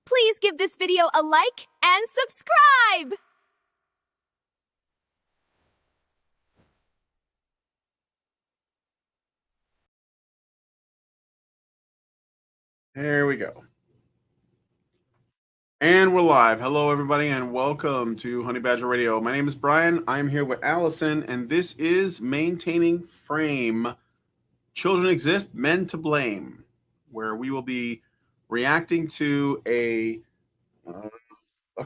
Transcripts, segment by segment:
Please give this video a like and subscribe! There we go. And we're live. Hello, everybody, and welcome to Honey Badger Radio. My name is Brian. I'm here with Allison, and this is Maintaining Frame. Children Exist, Men to Blame, where we will be reacting to a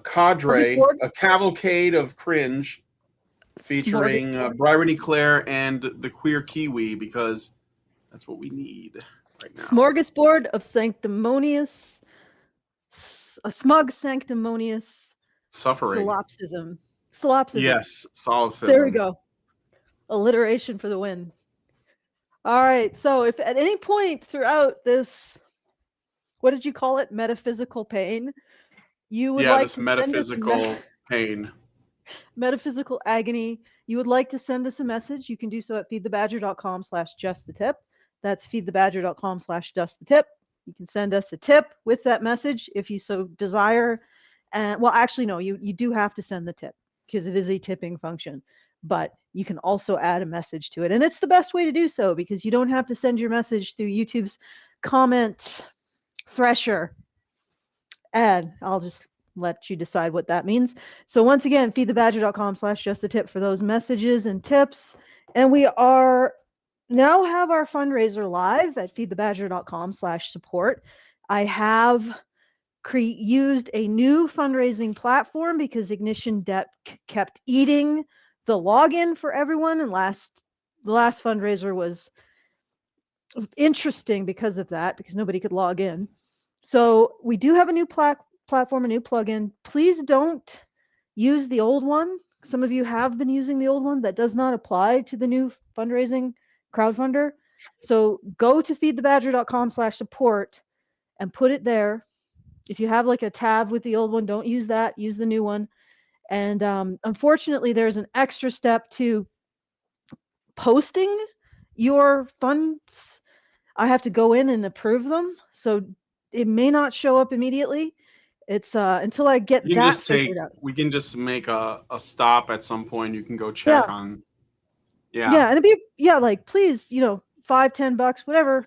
cadre, a cavalcade of cringe featuring Bryony Claire and the queer Kiwi, because that's what we need right now. Smorgasbord of a smug sanctimonious Suffering. Solipsism. Yes, solipsism. There we go. Alliteration for the win. All right, so if at any point throughout this, what did you call it, metaphysical pain, you would like this metaphysical pain, metaphysical agony, you would like to send us a message, you can do so at feedthebadger.com/justthetip. That's feedthebadger.com/justthetip. You can send us a tip with that message if you so desire. And well, actually, no, you do have to send the tip because it is a tipping function, but you can also add a message to it. And it's the best way to do so because you don't have to send your message through YouTube's comment thresher. And I'll just let you decide what that means. So once again, feedthebadger.com/justthetip for those messages and tips. And we are now have our fundraiser live at feedthebadger.com/support. I have used a new fundraising platform because Ignition Debt kept eating the login for everyone, and the last fundraiser was interesting because of that, because nobody could log in. So we do have a new platform, a new plugin. Please don't use the old one. Some of you have been using the old one. That does not apply to the new fundraising crowdfunder. So go to feedthebadger.com/support and put it there. If you have like a tab with the old one, don't use that, use the new one. And unfortunately, there's an extra step to posting your funds. I have to go in and approve them, so it may not show up immediately. It's until I get that figured out. We can just make a stop at some point. You can go check on. Yeah, and it'd be like, please, $5, $10, whatever,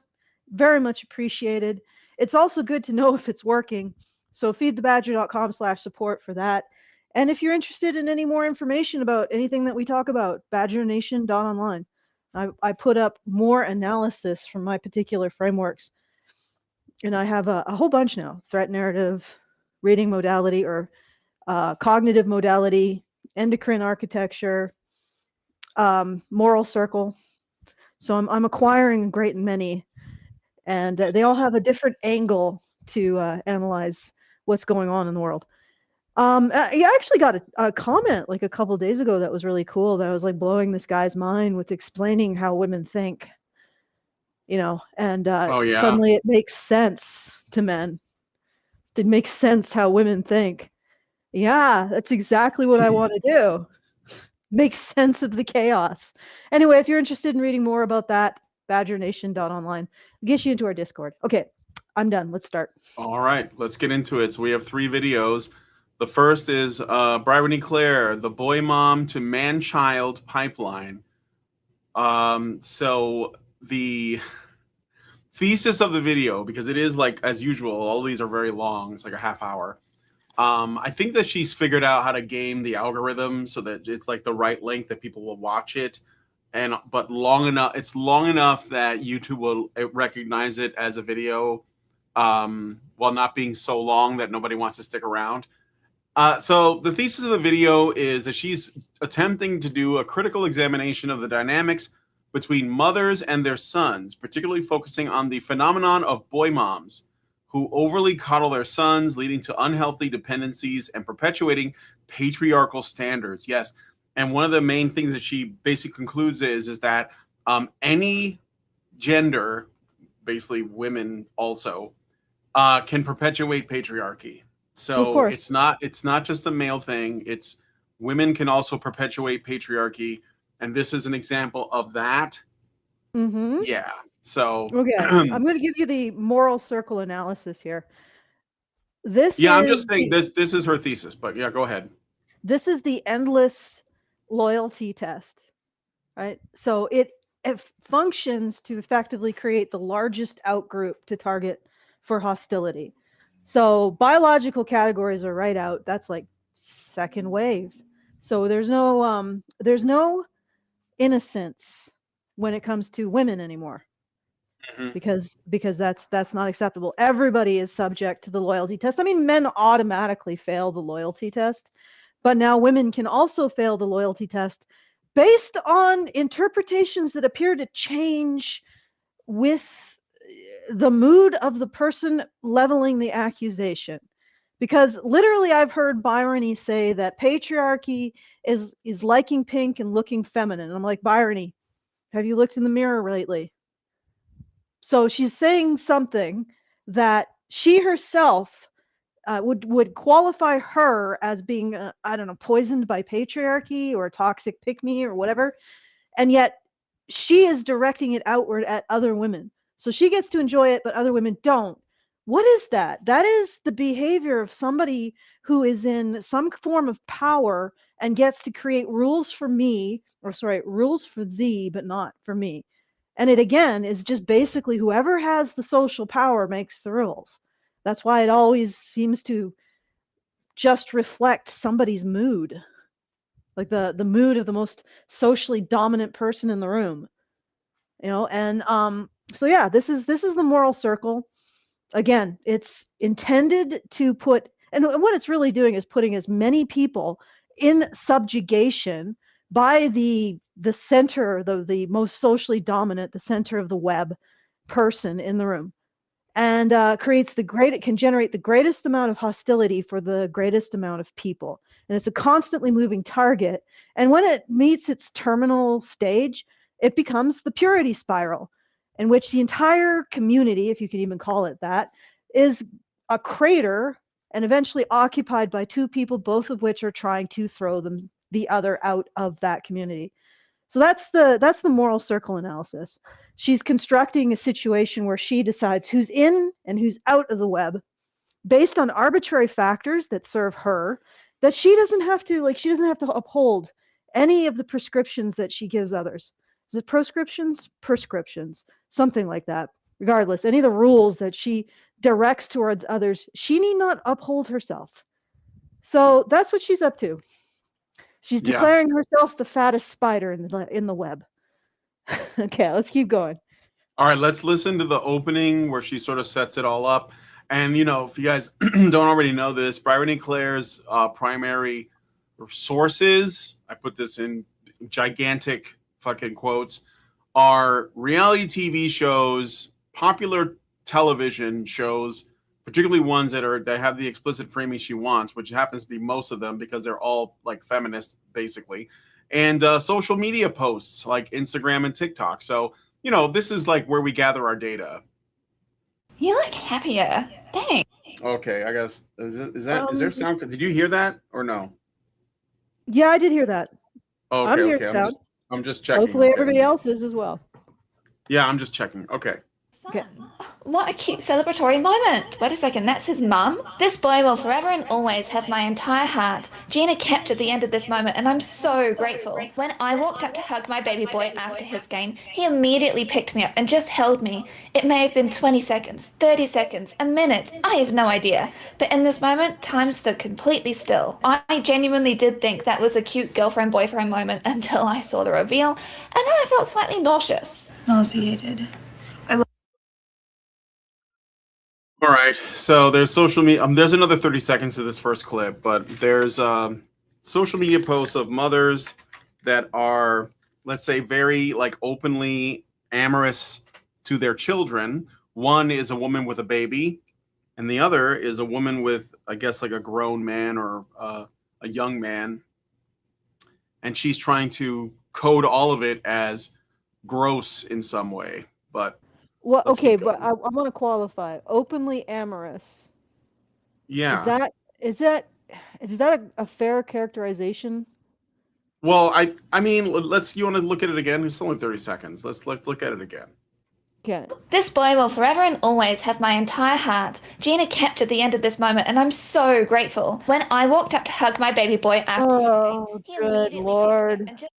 very much appreciated. It's also good to know if it's working. So feedthebadger.com/support for that. And if you're interested in any more information about anything that we talk about, badgernation.online. I put up more analysis from my particular frameworks. And I have a whole bunch now: threat narrative, rating modality, or cognitive modality, endocrine architecture, moral circle. So I'm acquiring a great many, and they all have a different angle to analyze what's going on in the world. I actually got a comment like a couple days ago that was really cool, that I was like blowing this guy's mind with explaining how women think, and suddenly it makes sense to men. It makes sense how women think. Yeah, that's exactly what I want to do. Make sense of the chaos. Anyway, if you're interested in reading more about that, badgernation.online. I'll get you into our Discord. Okay, I'm done. Let's start. All right, let's get into it. So we have 3 videos. The first is Bryony Claire, the boy mom to man-child pipeline. So the thesis of the video, because it is like, as usual, all these are very long. It's like a half hour. I think that she's figured out how to game the algorithm so that it's like the right length that people will watch it, but long enough. It's long enough that YouTube will recognize it as a video, while not being so long that nobody wants to stick around. So the thesis of the video is that she's attempting to do a critical examination of the dynamics between mothers and their sons, particularly focusing on the phenomenon of boy moms who overly coddle their sons, leading to unhealthy dependencies and perpetuating patriarchal standards. Yes. And one of the main things that she basically concludes is that any gender, basically women also, can perpetuate patriarchy. So it's not just a male thing. It's women can also perpetuate patriarchy. And this is an example of that. Mm-hmm. Yeah. So okay, I'm going to give you the moral circle analysis here. This Yeah, I'm is just saying this is her thesis, but yeah, go ahead. this is the endless loyalty test, right? So it functions to effectively create the largest outgroup to target for hostility. So biological categories are right out. That's like second wave. So there's no innocence when it comes to women anymore. Because that's not acceptable. Everybody is subject to the loyalty test. I mean, men automatically fail the loyalty test, but now women can also fail the loyalty test based on interpretations that appear to change with the mood of the person leveling the accusation. Because literally I've heard Byrony say that patriarchy is liking pink and looking feminine. And I'm like, Byrony, have you looked in the mirror lately? So she's saying something that she herself would qualify her as being, I don't know, poisoned by patriarchy or toxic pick-me or whatever, and yet she is directing it outward at other women. So she gets to enjoy it, but other women don't. What is that? That is the behavior of somebody who is in some form of power and gets to create rules for me, or sorry, rules for thee, but not for me. And it again is just basically whoever has the social power makes the rules. That's why it always seems to just reflect somebody's mood, like the mood of the most socially dominant person in the room, you know. And so yeah, this is the moral circle. Again, it's intended to put, and what it's really doing is putting as many people in subjugation by the center, the most socially dominant, the center of the web person in the room, and it can generate the greatest amount of hostility for the greatest amount of people. And it's a constantly moving target. And when it meets its terminal stage, it becomes the purity spiral, in which the entire community, if you can even call it that, is a crater and eventually occupied by two people, both of which are trying to throw the other out of that community. So that's the moral circle analysis. She's constructing a situation where she decides who's in and who's out of the web based on arbitrary factors that serve her, that she doesn't have to uphold any of the prescriptions that she gives others. Is it proscriptions? Prescriptions, something like that. Regardless, any of the rules that she directs towards others, she need not uphold herself. So that's what she's up to. She's declaring herself the fattest spider in the web. Okay, let's keep going. All right, let's listen to the opening where she sort of sets it all up. And, you know, if you guys don't already know this, Bryony Claire's primary sources, I put this in gigantic fucking quotes, are reality TV shows, popular television shows, particularly ones that have the explicit framing she wants, which happens to be most of them because they're all like feminist, basically, and social media posts like Instagram and TikTok. So, you know, this is like where we gather our data. You look happier. Thanks. Okay, I guess is there sound? Did you hear that or no? Yeah, I did hear that. Okay, I'm hearing okay. sound. I'm just checking. Hopefully okay. everybody else is as well. Yeah, I'm just checking. Okay. Okay. What a cute celebratory moment. Wait a second, that's his mum? This boy will forever and always have my entire heart. Gina captured the end of this moment and I'm so grateful. When I walked up to hug my baby boy after his game, he immediately picked me up and just held me. It may have been 20 seconds, 30 seconds, a minute, I have no idea. But in this moment, time stood completely still. I genuinely did think that was a cute girlfriend-boyfriend moment until I saw the reveal, and then I felt slightly nauseous. Nauseated. All right, so there's social media. There's another 30 seconds to this first clip, but there's social media posts of mothers that are, let's say, very like openly amorous to their children. One is a woman with a baby, and the other is a woman with, I guess, like a grown man or a young man, and she's trying to code all of it as gross in some way, but. Well, okay, but I want to qualify. Openly amorous. Yeah. Is that a fair characterization? Well, I mean, you want to look at it again? It's only 30 seconds. Let's look at it again. Okay. This boy will forever and always have my entire heart. Gina captured the end of this moment, and I'm so grateful. When I walked up to hug my baby boy after Oh, his game, he good immediately picked it up Lord. and just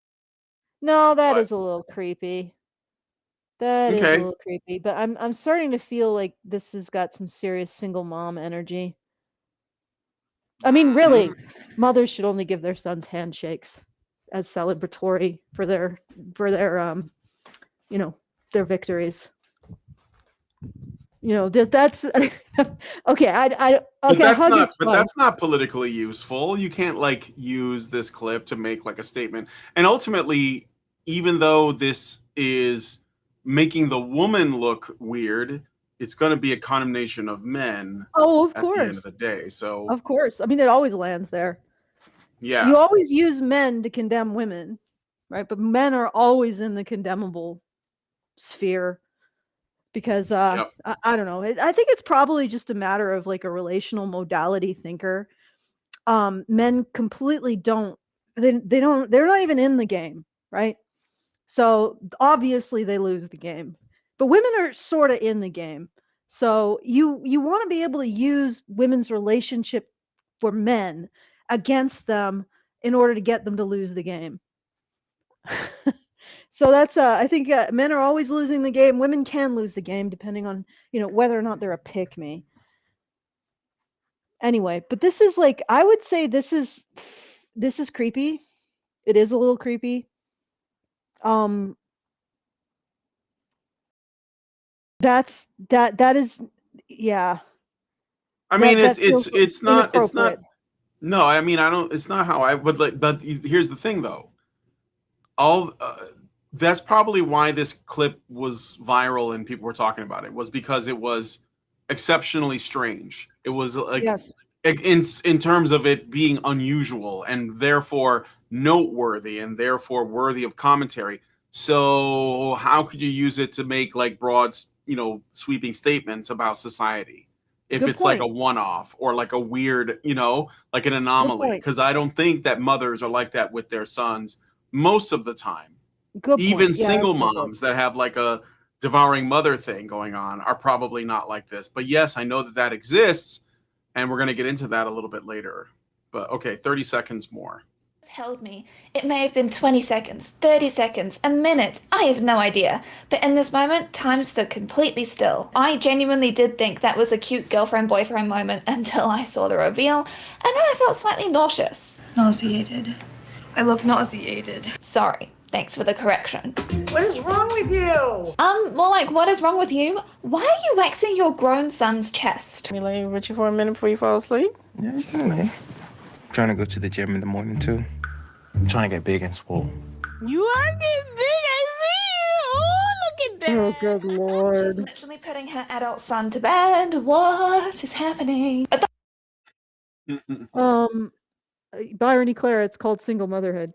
No, that What? is a little creepy. That is a Okay. little creepy, but I'm starting to feel like this has got some serious single mom energy. I mean, really, mothers should only give their sons handshakes as celebratory for their you know, their victories. You know, that's okay. Okay, hug is But fine. that's not politically useful. You can't like use this clip to make like a statement. And ultimately, even though this is making the woman look weird, it's going to be a condemnation of men Oh, of at the end of course. the day. So, Of course. I mean, it always lands there. yeah. You always use men to condemn women, right? But men are always in the condemnable sphere because Yep. I don't know. I think it's probably just a matter of like a relational modality thinker. Men completely don't they're not even in the game, right? So obviously they lose the game. But women are sort of in the game. So you want to be able to use women's relationship for men against them in order to get them to lose the game. So that's I think men are always losing the game. Women can lose the game depending on, you know, whether or not they're a pick me. Anyway, but this is like I would say this is creepy. It is a little creepy. Um that is yeah. I mean, That feels it's not. inappropriate. No, I mean, I don't. It's not how I would like. But here's the thing, though. All that's probably why this clip was viral and people were talking about it, was because it was exceptionally strange. It was like Yes. in terms of it being unusual and therefore noteworthy and therefore worthy of commentary. So how could you use it to make like broad, sweeping statements about society if Good it's like a point. one-off or like a weird, like an Good anomaly? point. Because I don't think that mothers are like that with their sons most of the time. Good Even point. Yeah, that's single a good point. moms that have like a devouring mother thing going on are probably not like this. But yes, I know that exists, and we're going to get into that a little bit later. But okay, 30 seconds more. held me. It may have been 20 seconds, 30 seconds, a minute, I have no idea. But in this moment, time stood completely still. I genuinely did think that was a cute girlfriend-boyfriend moment until I saw the reveal, and then I felt slightly nauseous. Nauseated. I look nauseated. Sorry. Thanks for the correction. What is wrong with you? More like, what is wrong with you? Why are you waxing your grown son's chest? Me lay with you for a minute before you fall asleep? Yeah, you can lay. I'm trying to go to the gym in the morning, too. I'm trying to get big and swole. You are getting big, I see you. Oh, look at that. Oh, good She's Lord. literally putting her adult son to bed. What is happening? Byron E. Claire, it's called Single Motherhood.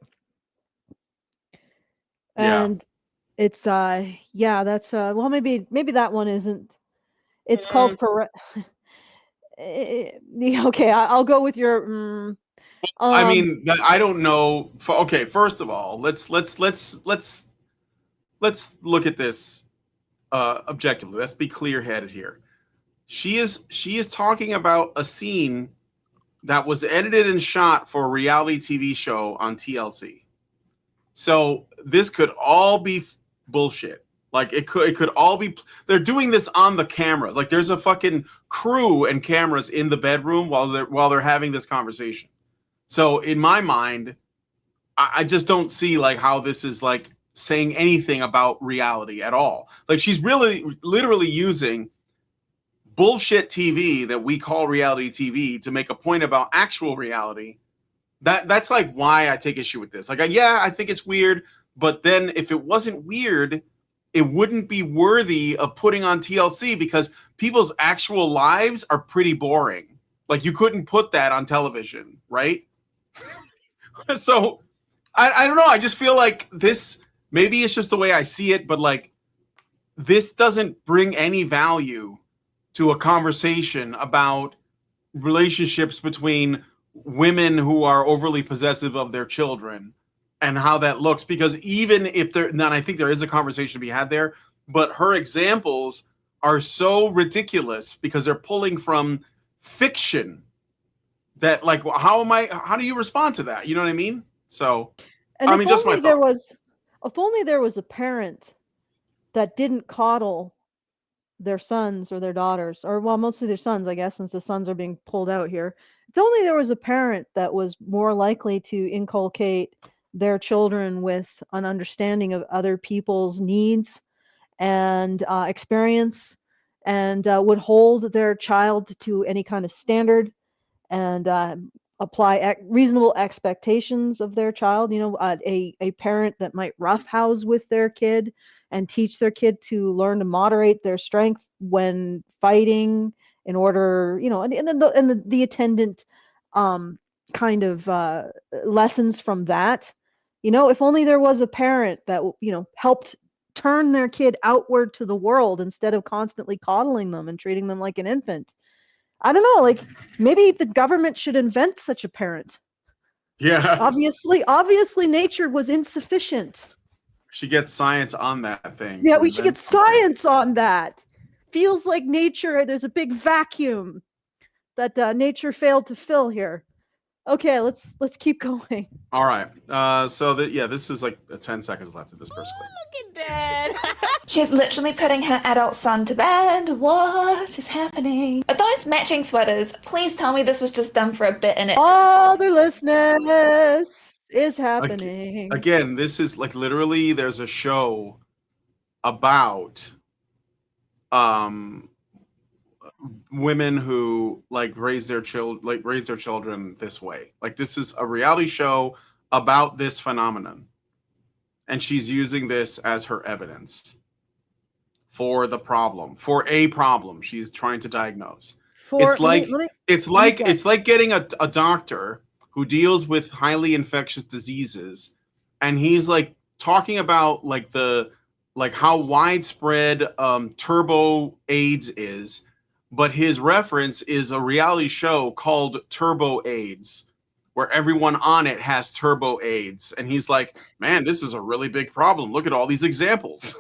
Yeah. And it's yeah, that's well, maybe that one isn't. It's called okay, I'll go with your I mean, I don't know. Okay, first of all, let's look at this objectively. Let's be clear-headed here. She is talking about a scene that was edited and shot for a reality TV show on TLC. So this could all be bullshit. Like it could all be. They're doing this on the cameras. Like there's a fucking crew and cameras in the bedroom while they're having this conversation. So in my mind, I just don't see like how this is like saying anything about reality at all. Like she's really literally using bullshit TV that we call reality TV to make a point about actual reality. That's like why I take issue with this. Like, yeah, I think it's weird, but then if it wasn't weird, it wouldn't be worthy of putting on TLC because people's actual lives are pretty boring. Like you couldn't put that on television, right? So I don't know. I just feel like this, maybe it's just the way I see it, but like this doesn't bring any value to a conversation about relationships between women who are overly possessive of their children and how that looks. Because even if there, and I think there is a conversation to be had there, but her examples are so ridiculous because they're pulling from fiction that, like, how do you respond to that? You know what I mean? So, And I mean, just my thoughts. if only there was a parent that didn't coddle their sons or their daughters, or well, mostly their sons, I guess, since the sons are being pulled out here. If only there was a parent that was more likely to inculcate their children with an understanding of other people's needs and experience, and would hold their child to any kind of standard and apply reasonable expectations of their child. A parent that might roughhouse with their kid and teach their kid to learn to moderate their strength when fighting in order, and then the attendant kind of lessons from that. If only there was a parent that helped turn their kid outward to the world instead of constantly coddling them and treating them like an infant. I don't know, like maybe the government should invent such a parent. Yeah. Obviously nature was insufficient. She gets science on that thing. Yeah, we should get science on that. Feels like nature, there's a big vacuum that nature failed to fill here. Okay, let's keep going. All right. So this is like 10 seconds left of this first clip. Look at that. She's literally putting her adult son to bed. What is happening? Are those matching sweaters? Please tell me this was just done for a bit in it. All their listeners is happening. Again, this is like literally there's a show about women who like raise their children this way. Like this is a reality show about this phenomenon. And she's using this as her evidence for a problem she's trying to diagnose. It's like getting a doctor who deals with highly infectious diseases, and he's like talking about like how widespread turbo AIDS is, but his reference is a reality show called Turbo AIDS, where everyone on it has turbo AIDS, and he's like, man, this is a really big problem. Look at all these examples.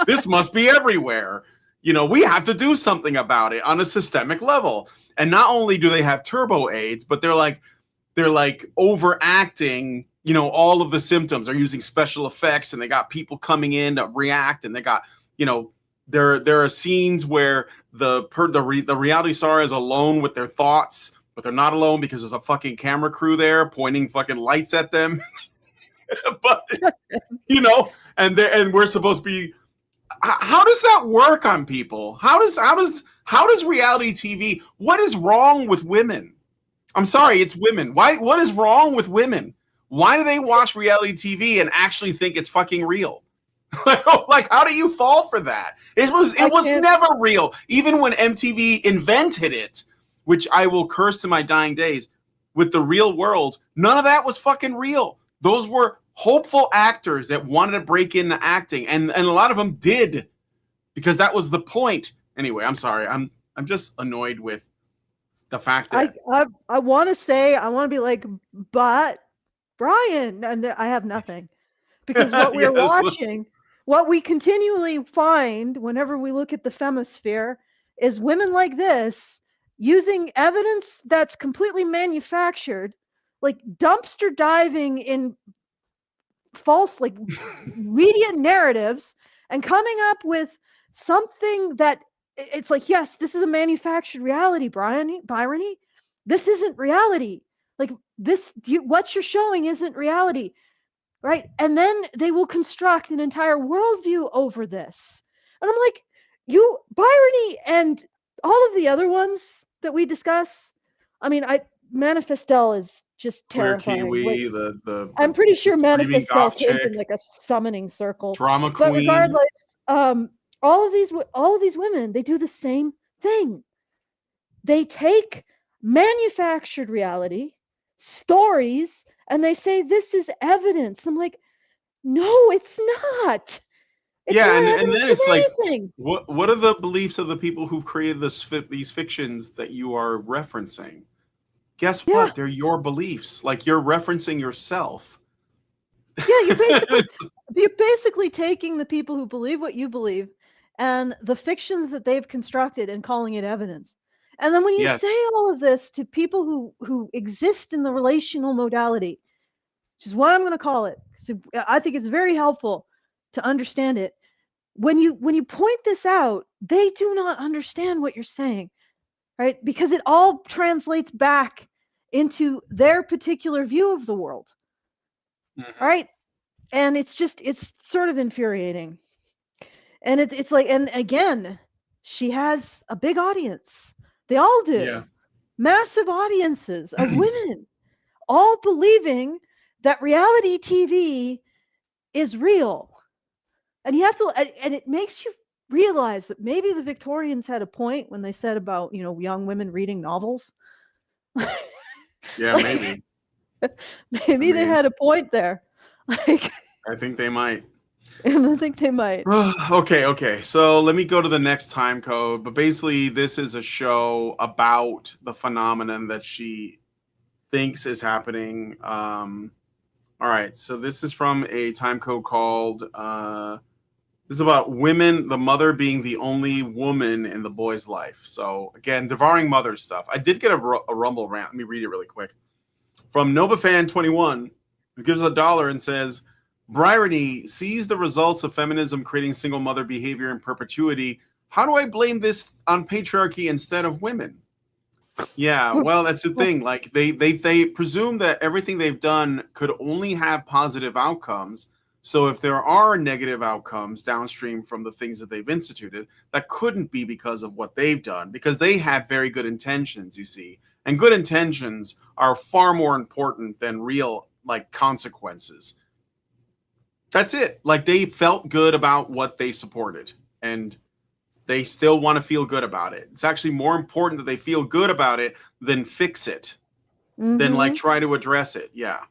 This must be everywhere. We have to do something about it on a systemic level. And not only do they have turbo AIDS, but they're like overacting, all of the symptoms. They're using special effects, and they got people coming in to react, and they got, there are scenes where the reality star is alone with their thoughts, but they're not alone because there's a fucking camera crew there pointing fucking lights at them. But and we're supposed to be. How does that work on people? How does reality TV? What is wrong with women? I'm sorry, it's women. Why? What is wrong with women? Why do they watch reality TV and actually think it's fucking real? Like, how do you fall for that? It was never real. Even when MTV invented it, which I will curse to my dying days, with the real world, none of that was fucking real. Those were hopeful actors that wanted to break into acting, and a lot of them did, because that was the point. Anyway, I'm sorry. I'm just annoyed with the fact that I want to be like, but Brian, and I have nothing, because what we're watching, what we continually find whenever we look at the femisphere, is women like this using evidence that's completely manufactured, like dumpster diving in false, like media narratives, and coming up with something that it's like, yes, this is a manufactured reality, Byrony. This isn't reality. Like what you're showing isn't reality, right? And then they will construct an entire worldview over this. And I'm like, Byrony and all of the other ones that we discuss. I mean, Manifestel is just terrifying. Kiwi, I'm pretty sure Manifestel came from like a summoning circle. Drama queen. But regardless, all of these women, they do the same thing. They take manufactured reality stories and they say this is evidence. I'm like, no, it's not. It's not and then it's anything. like, what are the beliefs of the people who've created these fictions that you are referencing? Guess what? They're your beliefs. Like, you're referencing yourself. Yeah, you're You're basically taking the people who believe what you believe and the fictions that they've constructed and calling it evidence. And then when you Yes. say all of this to people who exist in the relational modality, which is what I'm going to call it, so I think it's very helpful to understand it. When you point this out, they do not understand what you're saying, right? Because it all translates back into their particular view of the world, right? And it's sort of infuriating. And it's like, and again, she has a big audience. They all do. Yeah. Massive audiences of women all believing that reality TV is real. And you have to, and it makes you realize that maybe the Victorians had a point when they said about, young women reading novels. Yeah, maybe. Maybe they had a point there. Like, I think they might. I think they might. Okay. So let me go to the next time code. But basically, this is a show about the phenomenon that she thinks is happening. All right. So this is from a time code called. This is about women, the mother being the only woman in the boy's life. So again, devouring mother stuff. I did get a Rumble rant. Let me read it really quick. From NovaFan21, who gives $1 and says, Bryony sees the results of feminism creating single mother behavior in perpetuity. How do I blame this on patriarchy instead of women? Yeah, well, that's the thing. Like they presume that everything they've done could only have positive outcomes. So if there are negative outcomes downstream from the things that they've instituted, that couldn't be because of what they've done, because they had very good intentions, you see. And good intentions are far more important than real consequences. That's it. Like they felt good about what they supported and they still want to feel good about it. It's actually more important that they feel good about it than fix it, than try to address it. Yeah.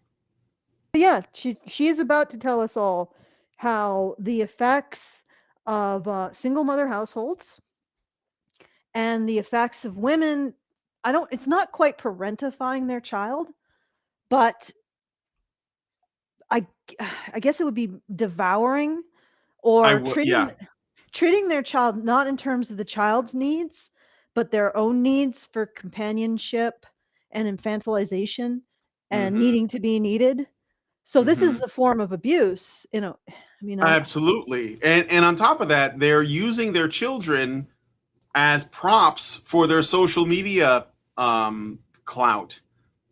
Yeah, she is about to tell us all how the effects of single mother households and the effects of women, it's not quite parentifying their child, but I guess it would be devouring or treating their child not in terms of the child's needs, but their own needs for companionship and infantilization and needing to be needed. So this is a form of abuse, Absolutely. And on top of that, they're using their children as props for their social media clout.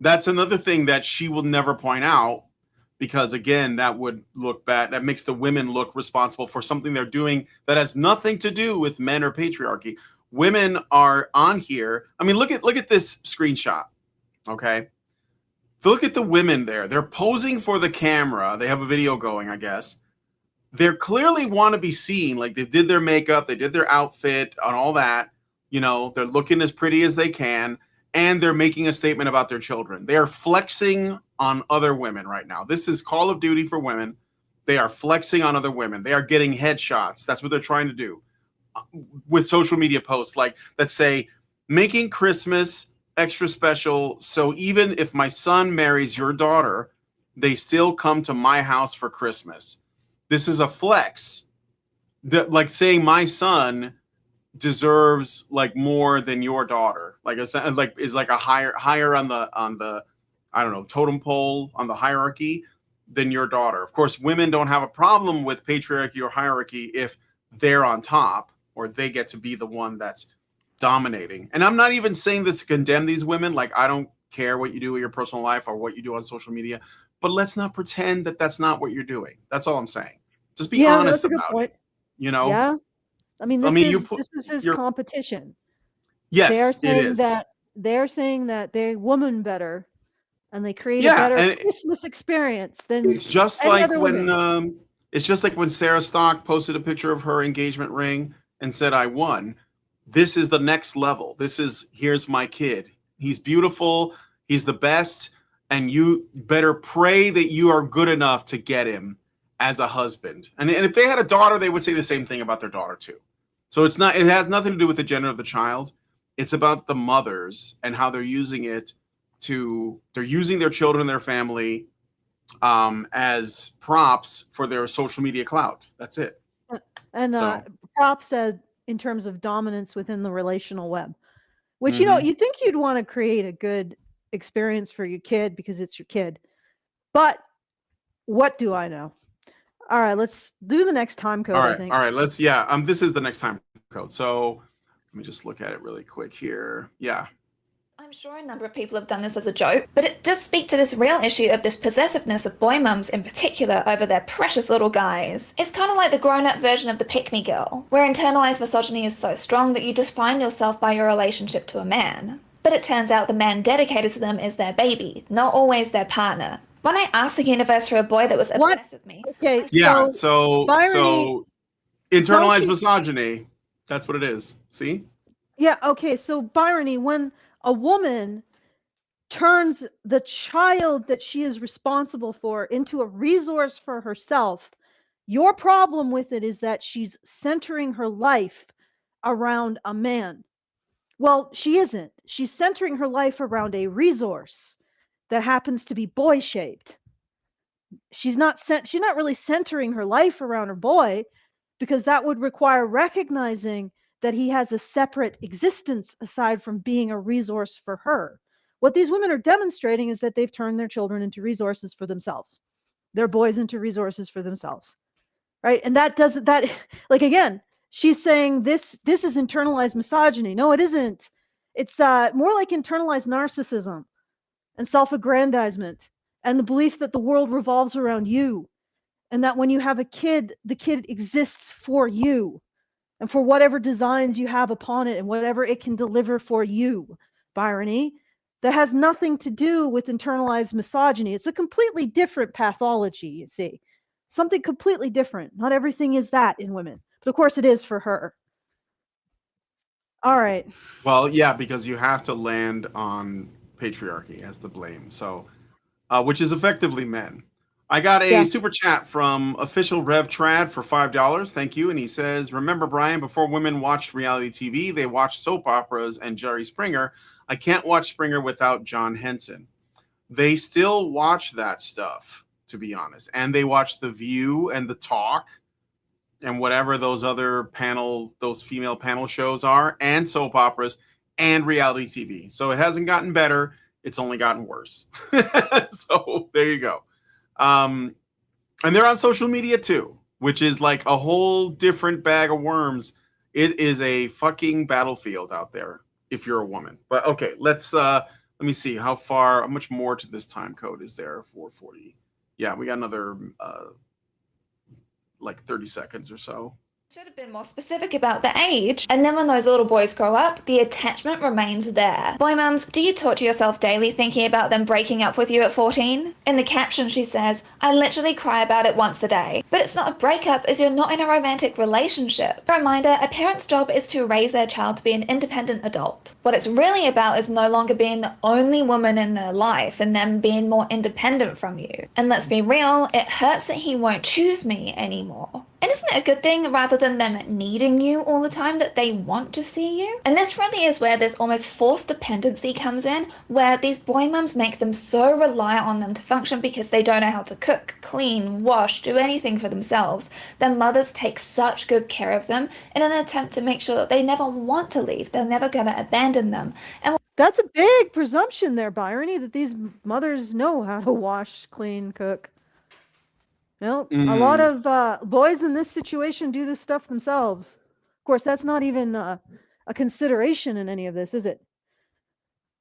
That's another thing that she will never point out because, again, that would look bad. That makes the women look responsible for something they're doing that has nothing to do with men or patriarchy. Women are on here. I mean, look at this screenshot, okay? Look at the women there. They're posing for the camera. They have a video going, I guess. They clearly want to be seen. Like they did their makeup, they did their outfit and all that. They're looking as pretty as they can. And they're making a statement about their children. They are flexing on other women right now. This is Call of Duty for women. They are flexing on other women. They are getting headshots. That's what they're trying to do with social media posts that say, making Christmas extra special, so even if my son marries your daughter, they still come to my house for Christmas. This is a flex. Like saying my son deserves more than your daughter. Is a higher on the I don't know, totem pole on the hierarchy than your daughter. Of course, women don't have a problem with patriarchy or hierarchy if they're on top or they get to be the one that's dominating. And I'm not even saying this to condemn these women. I don't care what you do with your personal life or what you do on social media, but let's not pretend that that's not what you're doing. That's all I'm saying. Just be honest about it. Yeah. I mean, this is his competition. Yes, they're saying that they woman better and they create a better Christmas experience than it's just like when it's just like when Sarah Stock posted a picture of her engagement ring and said, I won. This is the next level. Here's my kid. He's beautiful. He's the best. And you better pray that you are good enough to get him as a husband. And if they had a daughter, they would say the same thing about their daughter too. So it has nothing to do with the gender of the child. It's about the mothers and how they're using it they're using their children, their family as props for their social media clout. That's it. And So- props said in terms of dominance within the relational web, which Mhm. you'd think you'd want to create a good experience for your kid because it's your kid. But what do I know? All right, let's do the next time code. All I right, think. all right. This is the next time code. So let me just look at it really quick here. Yeah. I'm sure a number of people have done this as a joke, but it does speak to this real issue of this possessiveness of boy mums in particular over their precious little guys. It's kind of like the grown-up version of the pick-me girl, where internalized misogyny is so strong that you define yourself by your relationship to a man. But it turns out the man dedicated to them is their baby, not always their partner. When I asked the universe for a boy that was obsessed with me, Okay, Yeah. so So internalized you- misogyny. That's what it is. See? yeah, okay, so Byrony, when a woman turns the child that she is responsible for into a resource for herself, your problem with it is that she's centering her life around a man. Well, she isn't. She's centering her life around a resource that happens to be boy-shaped. She's not really centering her life around her boy, because that would require recognizing that he has a separate existence aside from being a resource for her. What these women are demonstrating is that they've turned their children into resources for themselves, their boys into resources for themselves, right? And that doesn't, that, like, again, she's saying this is internalized misogyny. No, it isn't. It's more like internalized narcissism and self-aggrandizement and the belief that the world revolves around you, and that when you have a kid, the kid exists for you and for whatever designs you have upon it and whatever it can deliver for you. Byrony, that has nothing to do with internalized misogyny. It's a completely different pathology, you see. Something completely different. Not everything is that in women, but of course it is for her. All right. Well, yeah, because you have to land on patriarchy as the blame. So, which is effectively men. I got a super chat from official Rev Trad for $5. Thank you. And he says, remember, Brian, before women watched reality TV, they watched soap operas and Jerry Springer. I can't watch Springer without John Henson. They still watch that stuff, to be honest. And they watch The View and The Talk and whatever those other those female panel shows are, and soap operas and reality TV. So it hasn't gotten better. It's only gotten worse. So there you go. And they're on social media too, which is like a whole different bag of worms. It is a fucking battlefield out there if you're a woman. But okay, let me see how much more to this time code is there. 440. Yeah, we got another like 30 seconds or so. Should have been more specific about the age. And then when those little boys grow up, the attachment remains there. Boy mums, do you torture yourself daily thinking about them breaking up with you at 14? In the caption she says, I literally cry about it once a day. But it's not a breakup as you're not in a romantic relationship. Reminder, a parent's job is to raise their child to be an independent adult. What it's really about is no longer being the only woman in their life and them being more independent from you. And let's be real, it hurts that he won't choose me anymore. And isn't it a good thing, rather than them needing you all the time, that they want to see you? And this really is where this almost forced dependency comes in, where these boy mums make them so reliant on them to function because they don't know how to cook, clean, wash, do anything for themselves. Their mothers take such good care of them in an attempt to make sure that they never want to leave. They're never going to abandon them. And that's a big presumption there, Byrony, that these mothers know how to wash, clean, cook. No, a lot of boys in this situation do this stuff themselves. Of course, that's not even a consideration in any of this, is it?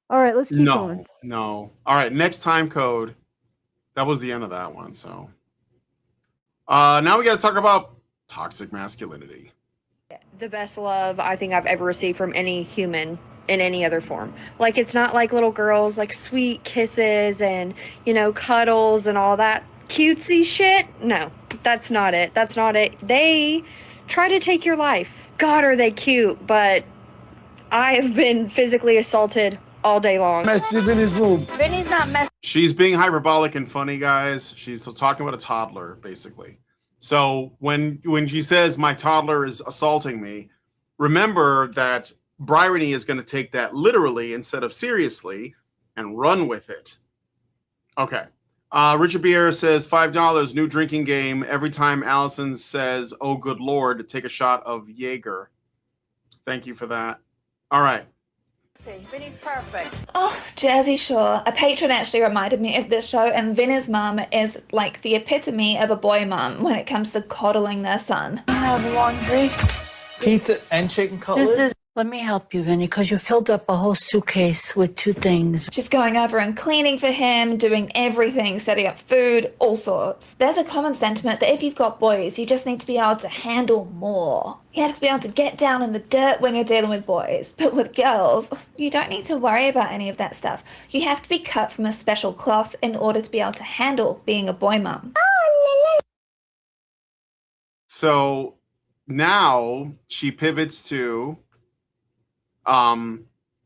All right, let's keep going. No. All right, next time code. That was the end of that one. So now we got to talk about toxic masculinity. The best love I think I've ever received from any human in any other form. Like, it's not like little girls, like sweet kisses and, cuddles and all that cutesy shit. No, that's not it. That's not it. They try to take your life. God, are they cute, but I have been physically assaulted all day long. Massive in his room. Vinny's not messing. She's being hyperbolic and funny, guys. She's talking about a toddler, basically. So when she says my toddler is assaulting me, remember that Bryony is going to take that literally instead of seriously and run with it. Okay. Richard Bier says $5 new drinking game. Every time Allison says, "Oh, good Lord," take a shot of Jaeger. Thank you for that. All right. Vinny's perfect. Oh, Jersey Shore. A patron actually reminded me of this show, and Vinny's mum is like the epitome of a boy mum when it comes to coddling their son. I have laundry. Pizza and chicken cutlets? Let me help you, Vinny, because you filled up a whole suitcase with 2 things. She's going over and cleaning for him, doing everything, setting up food, all sorts. There's a common sentiment that if you've got boys, you just need to be able to handle more. You have to be able to get down in the dirt when you're dealing with boys. But with girls, you don't need to worry about any of that stuff. You have to be cut from a special cloth in order to be able to handle being a boy mum. So now she pivots to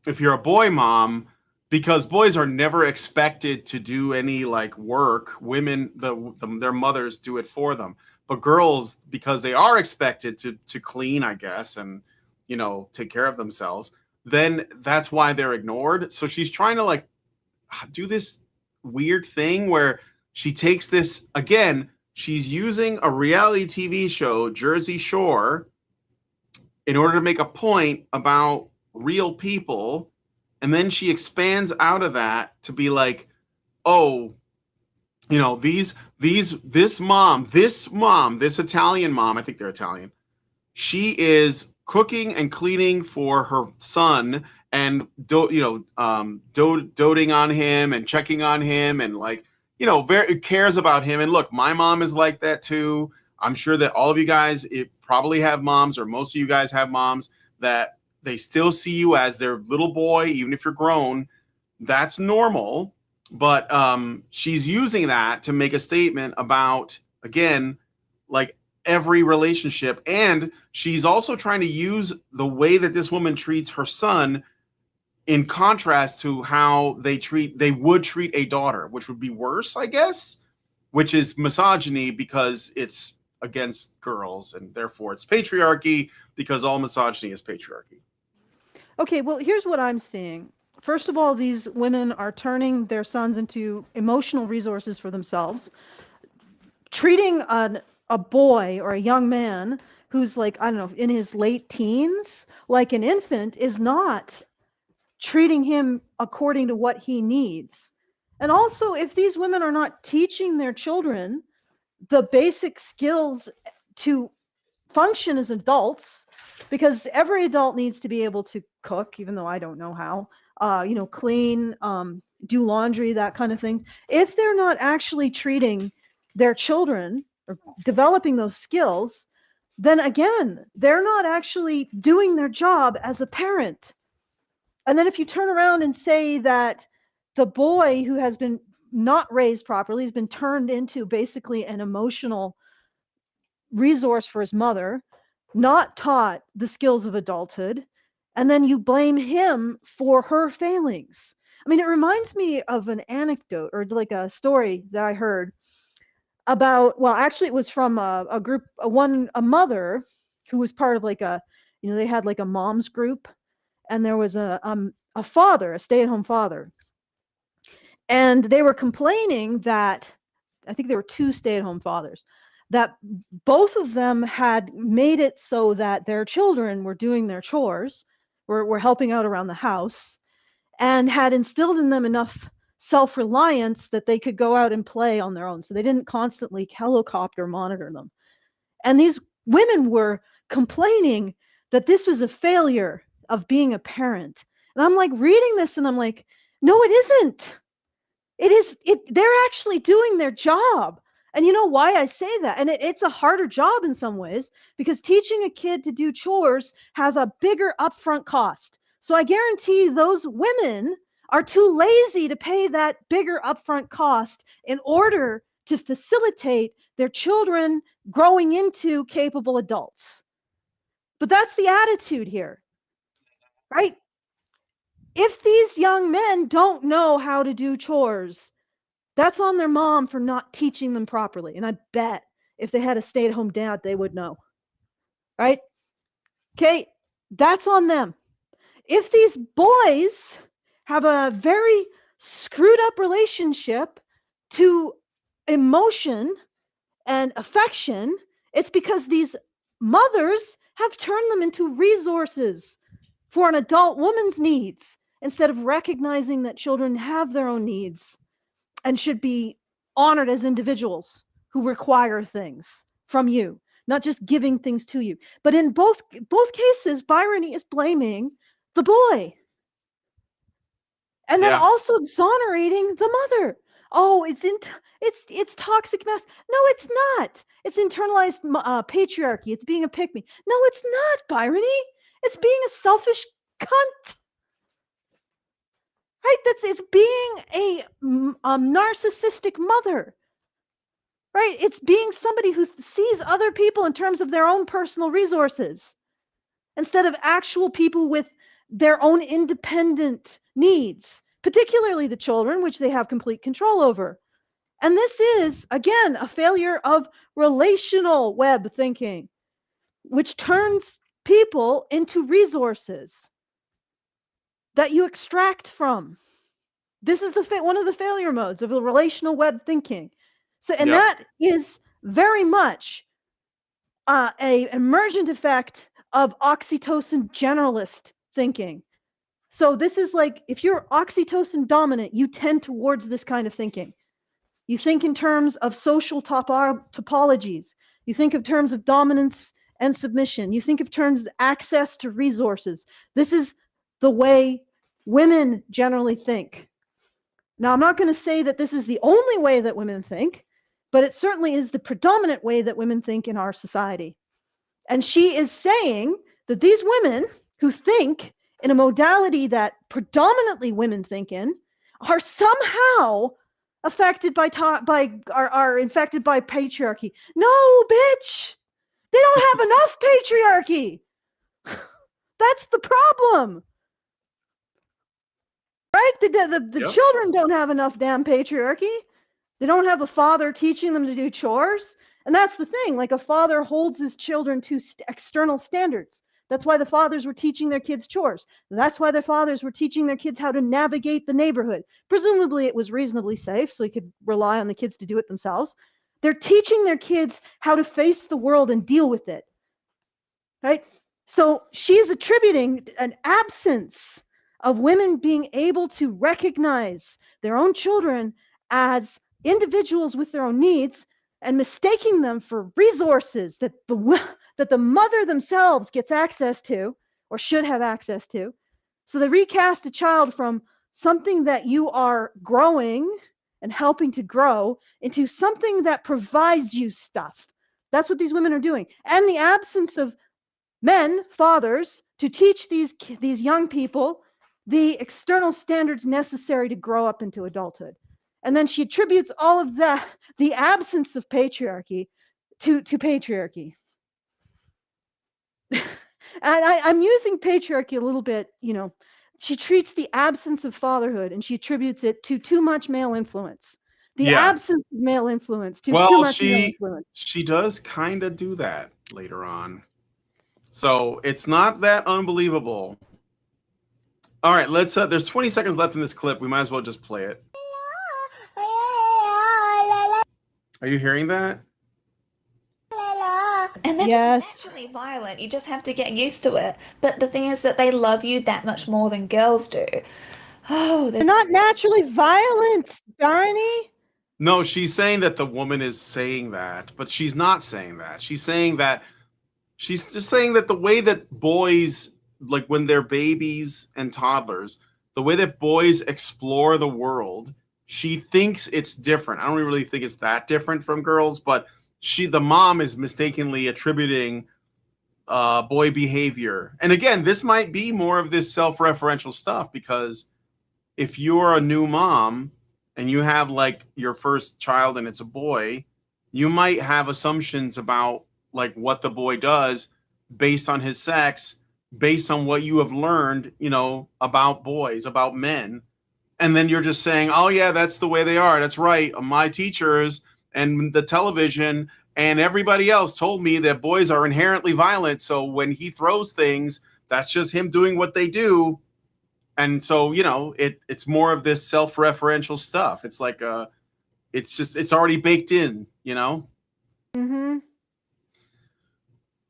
if you're a boy mom, because boys are never expected to do any like work, women, their mothers do it for them. But girls, because they are expected to clean, I guess, and take care of themselves, then that's why they're ignored. So she's trying to like do this weird thing where she takes this again. She's using a reality TV show, Jersey Shore, in order to make a point about real people, and then she expands out of that to be like, oh, this Italian mom, I think they're Italian, she is cooking and cleaning for her son and doting on him and checking on him and like very cares about him. And look, my mom is like that too. I'm sure that all of you guys probably have moms, or most of you guys have moms that they still see you as their little boy, even if you're grown. That's normal. But she's using that to make a statement about, again, like every relationship. And she's also trying to use the way that this woman treats her son in contrast to how they would treat a daughter, which would be worse, I guess, which is misogyny because it's against girls, and therefore it's patriarchy because all misogyny is patriarchy. Okay, well, here's what I'm seeing. First of all, these women are turning their sons into emotional resources for themselves, treating a boy or a young man who's like, I don't know, in his late teens, like an infant, is not treating him according to what he needs. And also, if these women are not teaching their children the basic skills to function as adults, because every adult needs to be able to cook, even though I don't know how, clean, do laundry, that kind of things. If they're not actually treating their children or developing those skills, then again, they're not actually doing their job as a parent. And then if you turn around and say that the boy who has been not raised properly has been turned into basically an emotional resource for his mother, not taught the skills of adulthood, and then you blame him for her failings. I mean, it reminds me of an anecdote or like a story that I heard about, well, actually it was from a group, a mother who was part of like they had like a mom's group, and there was a father, a stay-at-home father. And they were complaining that, I think there were 2 stay-at-home fathers, that both of them had made it so that their children were doing their chores, were helping out around the house, and had instilled in them enough self-reliance that they could go out and play on their own. So they didn't constantly helicopter monitor them. And these women were complaining that this was a failure of being a parent. And I'm like reading this and I'm like, no, it isn't. They're actually doing their job. And you know why I say that? And it's a harder job in some ways, because teaching a kid to do chores has a bigger upfront cost. So I guarantee those women are too lazy to pay that bigger upfront cost in order to facilitate their children growing into capable adults. But that's the attitude here, right? If these young men don't know how to do chores, that's on their mom for not teaching them properly. And I bet if they had a stay-at-home dad, they would know, right? Okay, that's on them. If these boys have a very screwed up relationship to emotion and affection, it's because these mothers have turned them into resources for an adult woman's needs instead of recognizing that children have their own needs and should be honored as individuals who require things from you, not just giving things to you. But in both cases, Byrony is blaming the boy and then also exonerating the mother. Oh, it's toxic mess. No, it's not. It's internalized patriarchy. It's being a pick-me. No, it's not, Byrony. It's being a selfish cunt. Right? It's being a narcissistic mother. Right? It's being somebody who sees other people in terms of their own personal resources instead of actual people with their own independent needs, particularly the children, which they have complete control over. And this is, again, a failure of relational web thinking, which turns people into resources that you extract from. This is one of the failure modes of the relational web thinking. So, and that is very much a emergent effect of oxytocin generalist thinking. So this is like, if you're oxytocin dominant, you tend towards this kind of thinking. You think in terms of social topologies. You think of terms of dominance and submission. You think of terms of access to resources. This is the way women generally think. Now, I'm not going to say that this is the only way that women think, but it certainly is the predominant way that women think in our society. And she is saying that these women who think in a modality that predominantly women think in are somehow affected are infected by patriarchy. No, bitch. They don't have enough patriarchy. That's the problem. Right? The children don't have enough damn patriarchy. They don't have a father teaching them to do chores. And that's the thing. Like, a father holds his children to external standards. That's why the fathers were teaching their kids chores. That's why their fathers were teaching their kids how to navigate the neighborhood. Presumably it was reasonably safe, so he could rely on the kids to do it themselves. They're teaching their kids how to face the world and deal with it. Right? So she's attributing an absence of women being able to recognize their own children as individuals with their own needs and mistaking them for resources that the mother themselves gets access to or should have access to. So they recast a child from something that you are growing and helping to grow into something that provides you stuff. That's what these women are doing. And the absence of men, fathers, to teach these young people the external standards necessary to grow up into adulthood. And then she attributes all of that, the absence of patriarchy, to patriarchy. And I'm using patriarchy a little bit, she treats the absence of fatherhood and she attributes it to too much male influence. The absence of male influence to too much male influence. She does kind of do that later on. So it's not that unbelievable. All right, let's there's 20 seconds left in this clip. We might as well just play it. Are you hearing that? And they're just naturally violent. You just have to get used to it. But the thing is that they love you that much more than girls do. Oh, they're not naturally violent, Barney. No, she's saying that the woman is saying that, but she's not saying that. She's just saying that the way that boys, like when they're babies and toddlers, the way that boys explore the world, she thinks it's different. I don't really think it's that different from girls, but the mom is mistakenly attributing boy behavior. And again, this might be more of this self-referential stuff, because if you're a new mom and you have like your first child and it's a boy, you might have assumptions about like what the boy does based on his sex, based on what you have learned, about boys, about men. And then you're just saying, oh yeah, that's the way they are. That's right. My teachers and the television and everybody else told me that boys are inherently violent. So when he throws things, that's just him doing what they do. And so, it's more of this self-referential stuff. It's like it's already baked in, you know? Mm-hmm.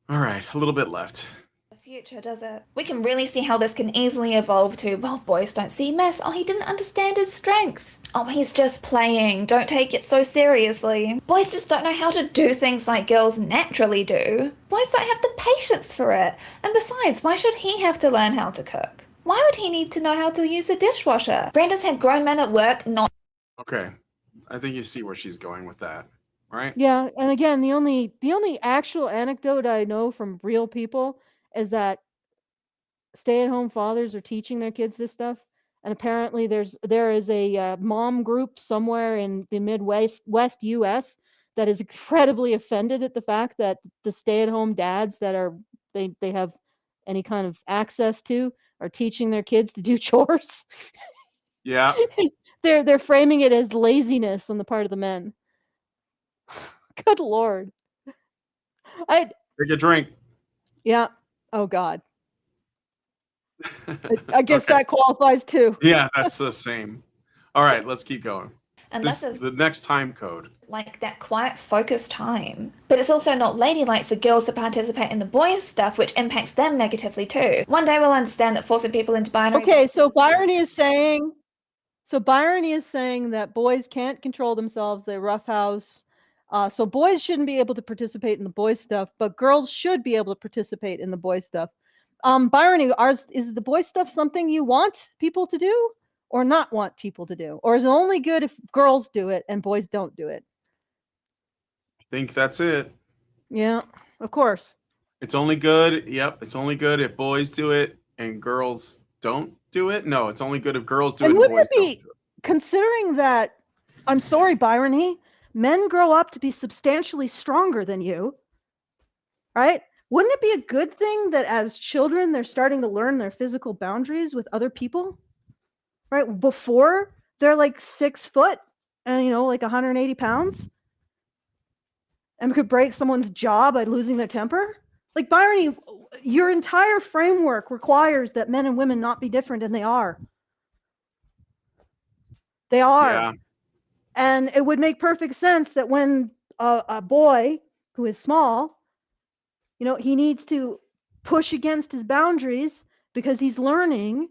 All right, a little bit left. The future, does it? We can really see how this can easily evolve to, well, boys don't see mess. Oh, he didn't understand his strength. Oh, he's just playing. Don't take it so seriously. Boys just don't know how to do things like girls naturally do. Boys don't have the patience for it. And besides, why should he have to learn how to cook? Why would he need to know how to use a dishwasher? Brandon's had grown men at work, not... Okay. I think you see where she's going with that, right? Yeah, and again, the only actual anecdote I know from real people is that stay-at-home fathers are teaching their kids this stuff, and apparently there is a mom group somewhere in the West U.S. that is incredibly offended at the fact that the stay-at-home dads that they have any kind of access to are teaching their kids to do chores. Yeah. They're framing it as laziness on the part of the men. Good Lord. Take a drink. Yeah. Oh God. I guess Okay. that qualifies too. Yeah, that's the same. All right, let's keep going. And This, that's the next time code. like that quiet, focused time. But it's also not ladylike for girls to participate in the boys' stuff, which impacts them negatively too. One day we'll understand that forcing people into binary... Okay, so Byron is saying that boys can't control themselves, they roughhouse. So boys shouldn't be able to participate in the boys' stuff, but girls should be able to participate in the boys' stuff. Byron, is the boys' stuff something you want people to do or not want people to do? Or is it only good if girls do it and boys don't do it? I think that's it. Yeah, of course. It's only good. Yep, it's only good if boys do it and girls don't do it. No, it's only good if girls do it and wouldn't boys it be, don't do it. considering that, I'm sorry, Byron, men grow up to be substantially stronger than you, right? Wouldn't it be a good thing that as children they're starting to learn their physical boundaries with other people, right? Before they're like 6 foot and like 180 pounds, and could break someone's jaw by losing their temper. Like Byron, your entire framework requires that men and women not be different, and they are. They are. Yeah. And it would make perfect sense that when a boy who is small, he needs to push against his boundaries because he's learning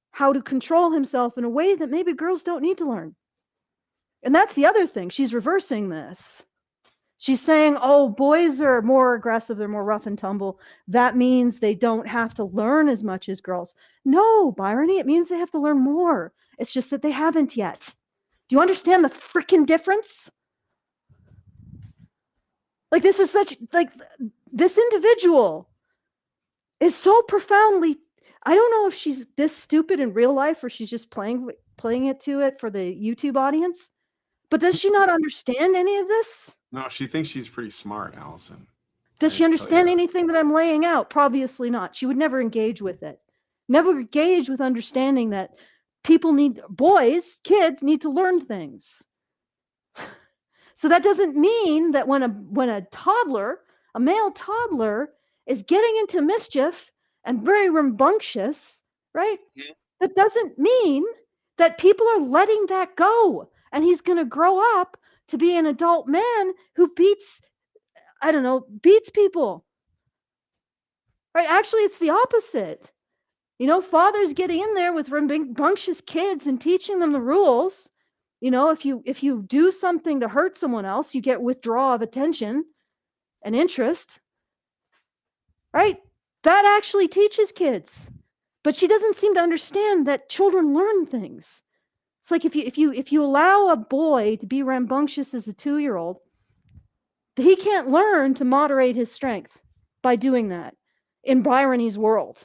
how to control himself in a way that maybe girls don't need to learn. And that's the other thing. She's reversing this. She's saying, oh, boys are more aggressive, they're more rough and tumble. That means they don't have to learn as much as girls. No, Byron, it means they have to learn more. It's just that they haven't yet. Do you understand the freaking difference? Like, this is this individual is so profoundly, I don't know if she's this stupid in real life or she's just playing it for the YouTube audience, but does she not understand any of this? No, she thinks she's pretty smart, Allison. Does she understand anything that I'm laying out? Obviously not. She would never engage with it. Never engage with understanding that kids need to learn things. So that doesn't mean that when a toddler, a male toddler, is getting into mischief and very rambunctious, right? Mm-hmm. That doesn't mean that people are letting that go. And he's going to grow up to be an adult man who beats people. Right? Actually, it's the opposite. Fathers getting in there with rambunctious kids and teaching them the rules. If you do something to hurt someone else, you get withdrawal of attention and interest. Right? That actually teaches kids. But she doesn't seem to understand that children learn things. It's like if you allow a boy to be rambunctious as a 2-year-old, he can't learn to moderate his strength by doing that in Bryony's world.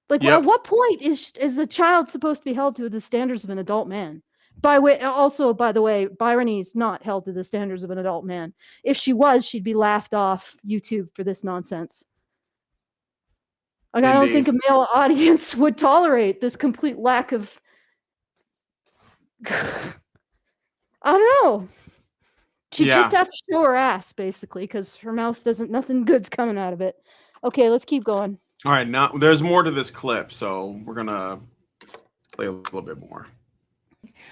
Like, at what point is a child supposed to be held to the standards of an adult man? By the way, Bryony's not held to the standards of an adult man. If she was, she'd be laughed off YouTube for this nonsense. Like, I don't think a male audience would tolerate this complete lack of I don't know. She just has to show her ass, basically, because her mouth nothing good's coming out of it. Okay, let's keep going. All right, now there's more to this clip, so we're gonna play a little bit more.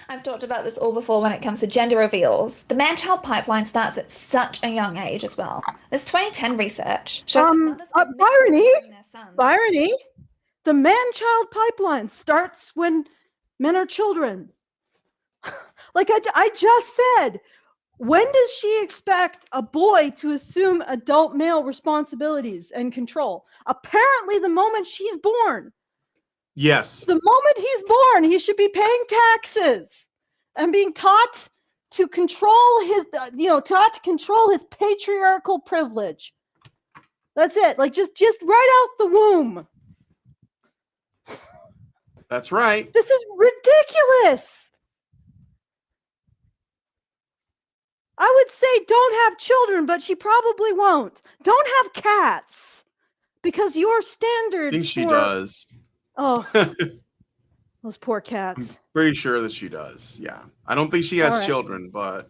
I've talked about this all before when it comes to gender reveals. The man-child pipeline starts at such a young age as well. This 2010 research showed that mothers admit to betraying their sons. Irony, the man-child pipeline starts when men are children. Like I just said, when does she expect a boy to assume adult male responsibilities and control? Apparently the moment she's born. Yes. The moment he's born, he should be paying taxes and being taught to control his, taught to control his patriarchal privilege. That's it. Like just right out the womb. That's right. This is ridiculous. I would say don't have children, but she probably won't. Don't have cats because your standards. I think she does. Oh, those poor cats. I'm pretty sure that she does. Yeah, I don't think she has All right. children, but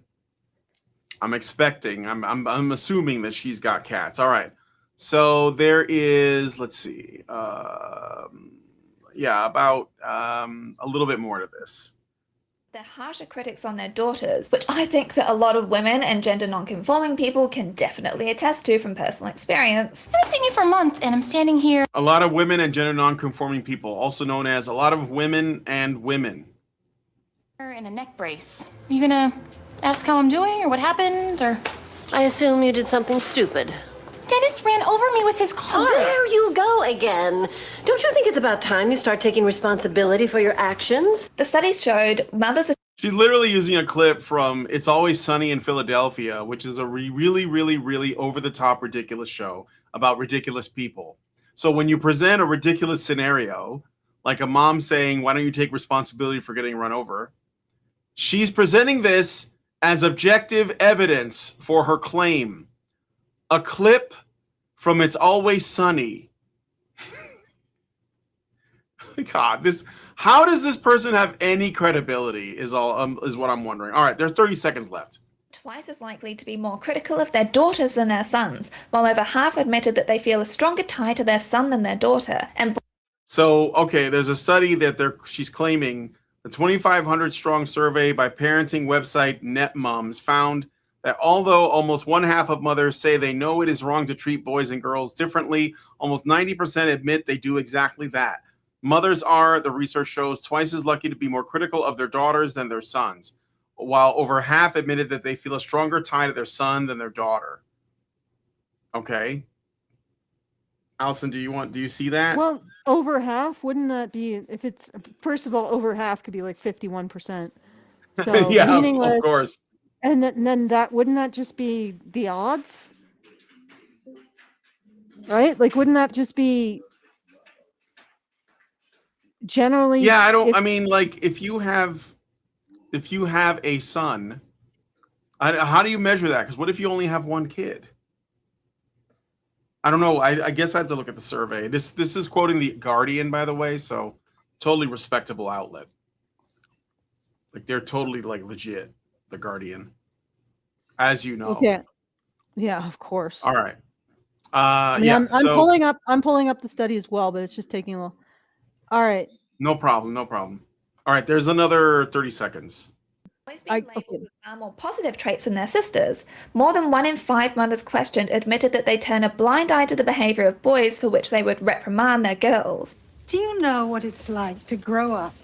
I'm expecting. I'm assuming that she's got cats. All right. So there is. Let's see. About a little bit more to this. They're harsher critics on their daughters, which I think that a lot of women and gender non-conforming people can definitely attest to from personal experience. I haven't seen you for a month, and I'm standing here. A lot of women and gender non-conforming people, also known as a lot of women and women. In a neck brace. Are you gonna ask how I'm doing, or what happened, or? I assume you did something stupid. Dennis ran over me with his car. There you go again. Don't you think it's about time you start taking responsibility for your actions? The studies showed mothers. She's literally using a clip from It's Always Sunny in Philadelphia, which is a really, really, really over-the-top ridiculous show about ridiculous people. So when you present a ridiculous scenario, like a mom saying, why don't you take responsibility for getting run over? She's presenting this as objective evidence for her claim. A clip from It's Always Sunny. God, how does this person have any credibility is what I'm wondering. All right, there's 30 seconds left. Twice as likely to be more critical of their daughters than their sons, while over half admitted that they feel a stronger tie to their son than their daughter. And so, okay, there's a study that she's claiming the 2,500 strong survey by parenting website NetMoms found that although almost one half of mothers say they know it is wrong to treat boys and girls differently, almost 90% admit they do exactly that. Mothers are, the research shows, twice as lucky to be more critical of their daughters than their sons, while over half admitted that they feel a stronger tie to their son than their daughter. Okay. Allison, do you see that? Well, over half, wouldn't that be, if it's, first of all, over half could be like 51%. So yeah, meaningless. Of course. And then wouldn't that just be the odds? Right? Like, wouldn't that just be generally? Yeah, I mean, like, if you have a son, how do you measure that? Because what if you only have one kid? I don't know. I guess I have to look at the survey. This is quoting the Guardian, by the way, so totally respectable outlet. Like, they're totally like legit, the Guardian, as you know. Okay. Yeah, of course. All right. I'm pulling up the study as well, but it's just taking a little. All right. No problem. All right, there's another 30 seconds. Boys being labeled with far more positive traits than their sisters. More than 1 in 5 mothers questioned admitted that they turn a blind eye to the behavior of boys for which they would reprimand their girls. Do you know what it's like to grow up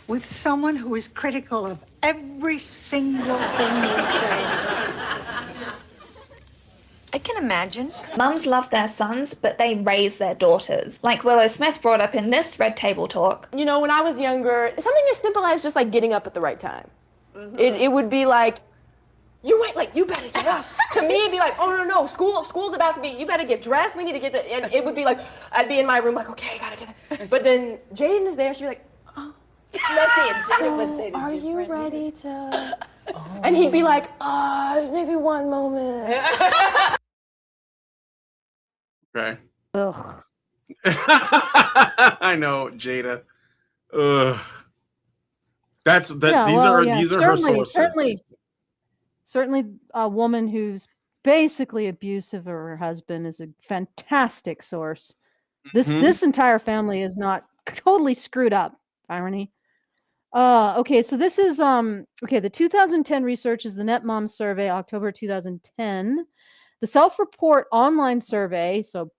with someone who is critical of every single thing you say? I can imagine. Mums love their sons, but they raise their daughters. Like Willow Smith brought up in this Red Table Talk. You know, when I was younger, something as simple as just like getting up at the right time. Mm-hmm. It would be like, you better get up. To me, it'd be like, oh no, school's about to be, you better get dressed, we need to get and it would be like, I'd be in my room like, okay, I gotta get it. But then Jaden is there, she'd be like, oh. Let's see it. So, are you ready to? Oh. And he'd be like, maybe one moment. Okay. Ugh. I know, Jada. Ugh. These are her sources. Certainly a woman who's basically abusive of her husband is a fantastic source. This entire family is not totally screwed up. Irony. Okay, so this is okay, the 2010 research is the Net Mom survey, October 2010. The self-report online survey, so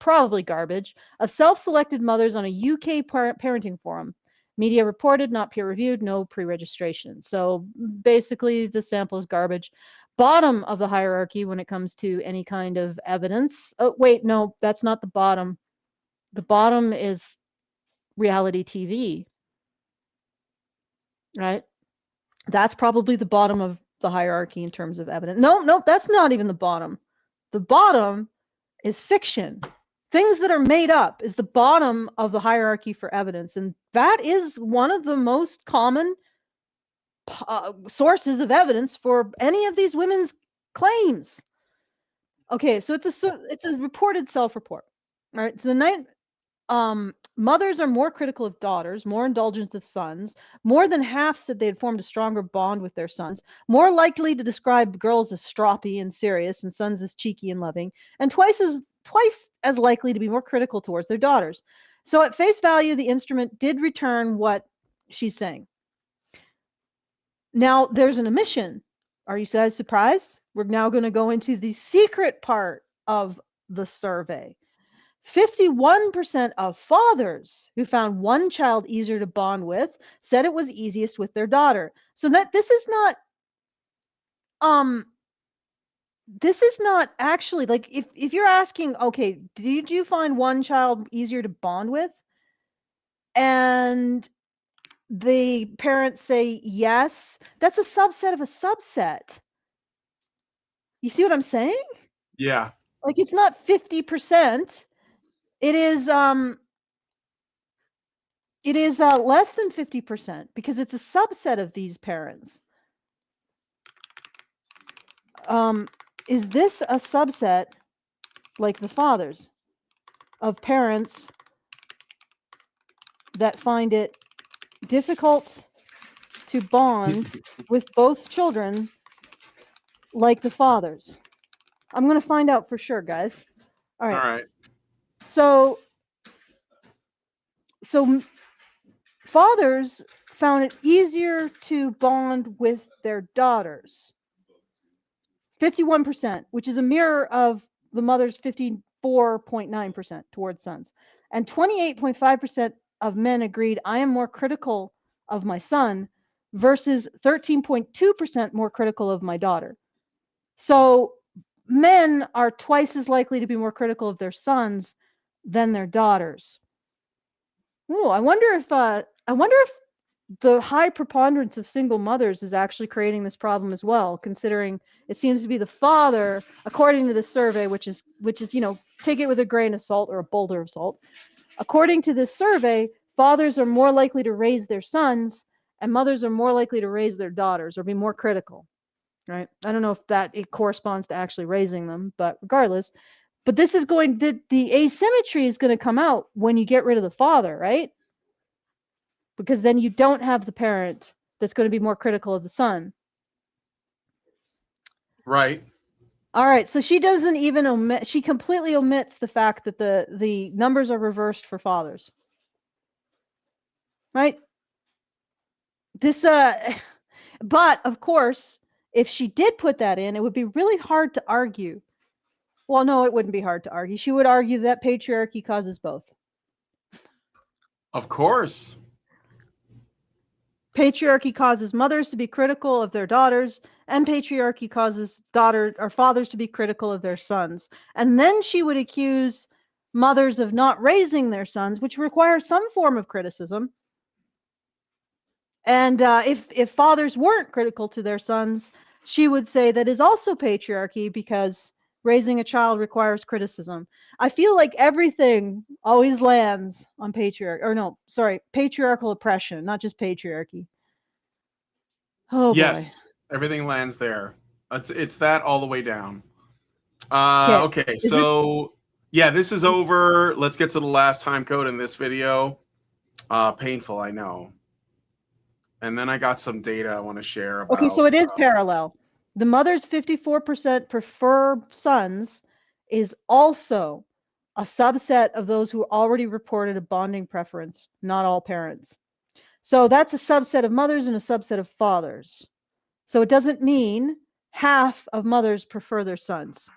probably garbage, of self-selected mothers on a UK parenting forum. Media reported, not peer-reviewed, no pre-registration. So basically the sample is garbage. Bottom of the hierarchy when it comes to any kind of evidence. Oh, wait, no, that's not the bottom. The bottom is reality TV, right? That's probably the bottom of the hierarchy in terms of evidence. No, that's not even the bottom. The bottom is fiction. Things that are made up is the bottom of the hierarchy for evidence. And that is one of the most common sources of evidence for any of these women's claims. Okay, so it's a reported self-report. All right, so mothers are more critical of daughters, more indulgent of sons. More than half said they had formed a stronger bond with their sons. More likely to describe girls as stroppy and serious and sons as cheeky and loving. And twice as likely to be more critical towards their daughters. So at face value, the instrument did return what she's saying. Now, there's an omission. Are you guys surprised? We're now going to go into the secret part of the survey. 51% of fathers who found one child easier to bond with said it was easiest with their daughter. So this is not actually, like, if you're asking, okay, did you find one child easier to bond with? And the parents say yes, that's a subset of a subset. You see what I'm saying? Yeah. Like, it's not 50%. It is less than 50% because it's a subset of these parents. Is this a subset, like the fathers, of parents that find it difficult to bond with both children like the fathers? I'm going to find out for sure, guys. All right. All right. So fathers found it easier to bond with their daughters. 51%, which is a mirror of the mother's 54.9% towards sons. And 28.5% of men agreed, I am more critical of my son, versus 13.2% more critical of my daughter. So men are twice as likely to be more critical of their sons than their daughters. Oh, I wonder if the high preponderance of single mothers is actually creating this problem as well, considering it seems to be the father, according to this survey, which is, take it with a grain of salt or a boulder of salt. According to this survey, fathers are more likely to raise their sons and mothers are more likely to raise their daughters or be more critical, right? I don't know if it corresponds to actually raising them, but regardless. But this is the asymmetry is going to come out when you get rid of the father, right? Because then you don't have the parent that's going to be more critical of the son. Right. All right, so she doesn't even she completely omits the fact that the numbers are reversed for fathers. Right? This but of course, if she did put that in, it would be really hard to argue. Well, no, it wouldn't be hard to argue. She would argue that patriarchy causes both. Of course. Patriarchy causes mothers to be critical of their daughters, and patriarchy causes fathers to be critical of their sons. And then she would accuse mothers of not raising their sons, which requires some form of criticism. And if fathers weren't critical to their sons, she would say that is also patriarchy because raising a child requires criticism. I feel like everything always lands on patriarchal oppression, not just patriarchy. Oh, yes, boy. Everything lands there. It's that all the way down. Okay, so yeah, this is over. Let's get to the last time code in this video. Painful, I know. And then I got some data I want to share about. Okay, so it is parallel. The mother's 54% prefer sons is also a subset of those who already reported a bonding preference, not all parents. So that's a subset of mothers and a subset of fathers. So it doesn't mean half of mothers prefer their sons.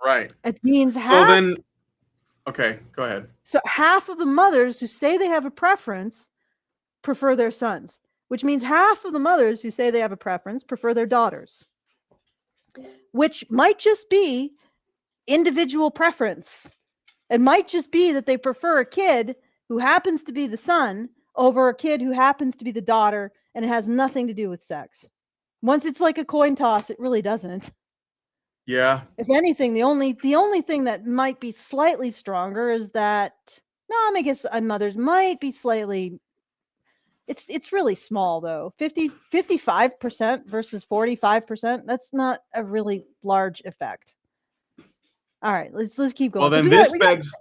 Right. It means So half. then, okay, go ahead. So half of the mothers who say they have a preference prefer their sons, which means half of the mothers who say they have a preference prefer their daughters, which might just be individual preference. It might just be that they prefer a kid who happens to be the son over a kid who happens to be the daughter, and it has nothing to do with sex. Once it's like a coin toss, it really doesn't. Yeah. If anything, the only thing that might be slightly stronger is that I guess mothers might be slightly. It's really small though. 55% versus 45%. That's not a really large effect. All right, let's keep going. Well, then 'cause this begs.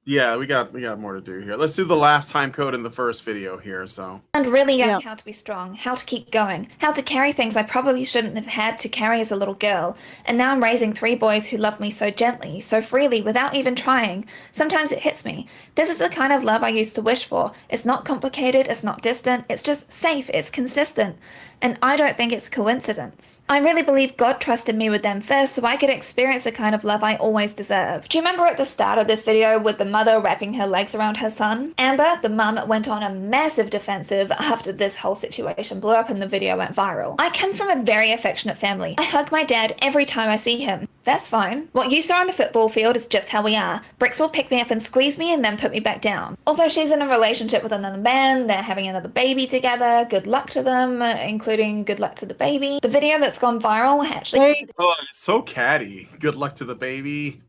Yeah, we got more to do here. Let's do the last time code in the first video here. So. And really young, how to be strong, how to keep going, how to carry things I probably shouldn't have had to carry as a little girl. And now I'm raising 3 boys who love me so gently, so freely, without even trying. Sometimes it hits me. This is the kind of love I used to wish for. It's not complicated, it's not distant, it's just safe, it's consistent. And I don't think it's coincidence. I really believe God trusted me with them first so I could experience the kind of love I always deserved. Do you remember at the start of this video with the mother wrapping her legs around her son? Amber, the mum, went on a massive defensive after this whole situation blew up and the video went viral. I come from a very affectionate family. I hug my dad every time I see him. That's fine. What you saw on the football field is just how we are. Bricks will pick me up and squeeze me and then put me back down. Also, she's in a relationship with another man. They're having another baby together. Good luck to them, including good luck to the baby. The video that's gone viral actually... Oh, it's so catty. Good luck to the baby.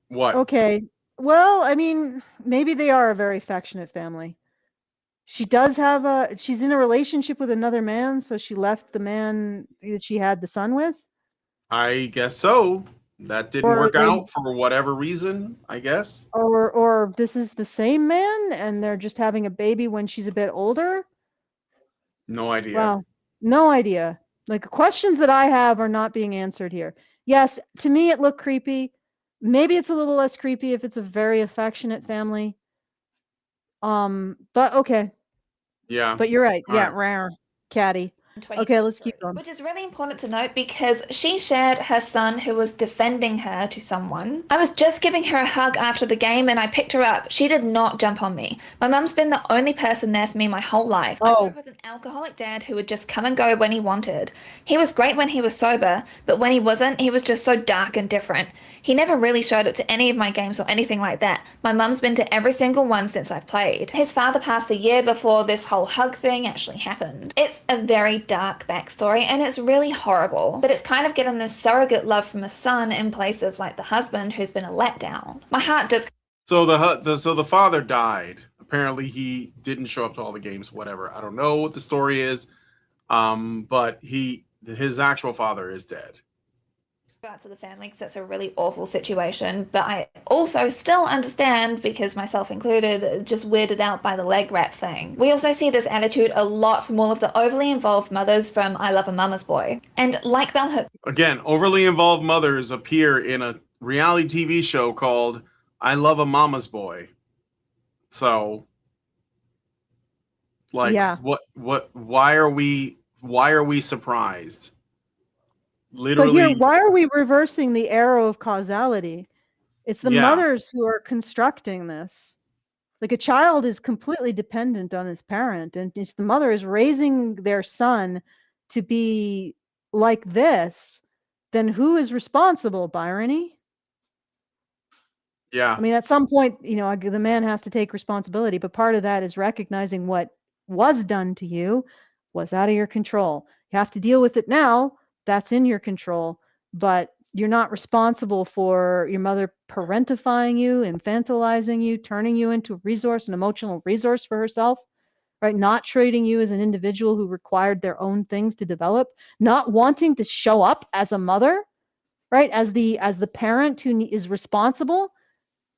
What? Okay. Well, I mean, maybe they are a very affectionate family. She does have she's in a relationship with another man, so she left the man that she had the son with? I guess so. That didn't work out for whatever reason, I guess. Or this is the same man and they're just having a baby when she's a bit older? No idea. Wow. No idea. Like, questions that I have are not being answered here. Yes, to me it looked creepy. Maybe it's a little less creepy if it's a very affectionate family. But okay. Yeah. But you're right. All Yeah, right. rare. Catty. Okay, let's keep going. Which is really important to note because she shared her son who was defending her to someone. I was just giving her a hug after the game and I picked her up. She did not jump on me. My mum's been the only person there for me my whole life. I grew up with an alcoholic dad who would just come and go when he wanted. He was great when he was sober, but when he wasn't, he was just so dark and different. He never really showed it to any of my games or anything like that. My mum's been to every single one since I've played. His father passed a year before this whole hug thing actually happened. It's a very dark backstory and it's really horrible, but it's kind of getting this surrogate love from a son in place of like the husband who's been a letdown. My heart does. So the father died. Apparently he didn't show up to all the games, whatever. I don't know what the story is. But his actual father is dead. Out to the family because it's a really awful situation, but I also still understand, because myself included, just weirded out by the leg wrap thing. We also see this attitude a lot from all of the overly involved mothers from I Love a Mama's Boy. And like Bell Hook, Again, overly involved mothers appear in a reality TV show called I Love a Mama's Boy. So, like, Yeah. why are we surprised? Literally. But here, why are we reversing the arrow of causality? It's the mothers who are constructing this. Like, a child is completely dependent on his parent, and if the mother is raising their son to be like this, then who is responsible, Byrony? Yeah. I mean, at some point, the man has to take responsibility, but part of that is recognizing what was done to you was out of your control. You have to deal with it now. That's in your control, but you're not responsible for your mother parentifying you, infantilizing you, turning you into a resource, an emotional resource for herself, right? Not treating you as an individual who required their own things to develop, not wanting to show up as a mother, right? As the parent who is responsible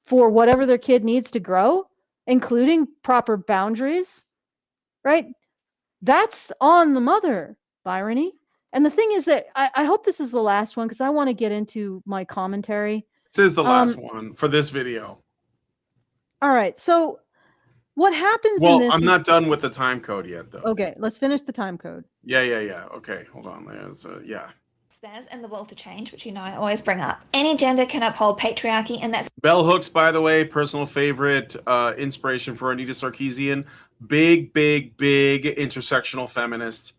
for whatever their kid needs to grow, including proper boundaries, right? That's on the mother, Byrony. And the thing is that I hope this is the last one because I want to get into my commentary. This is the last one for this video. All right. So what happens in Well, this? I'm not done with the time code yet, though. Okay, let's finish the time code. Yeah. Okay, hold on. There's yeah. Says in the will to change, which I always bring up. Any gender can uphold patriarchy, and that's Bell hooks, by the way, personal favorite, inspiration for Anita Sarkeesian. Big intersectional feminist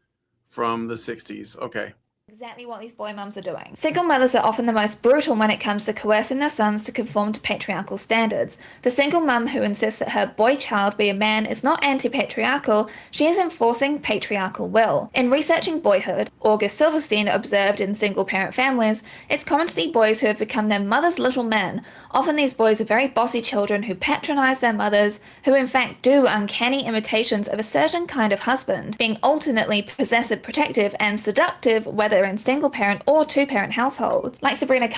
from the 60s. Okay. exactly what these boy mums are doing. Single mothers are often the most brutal when it comes to coercing their sons to conform to patriarchal standards. The single mum who insists that her boy child be a man is not anti-patriarchal, she is enforcing patriarchal will. In researching boyhood, August Silverstein observed in single-parent families, it's common to see boys who have become their mother's little men. Often these boys are very bossy children who patronize their mothers, who in fact do uncanny imitations of a certain kind of husband, being alternately possessive, protective, and seductive, whether in single-parent or two-parent households. Like Sabrina.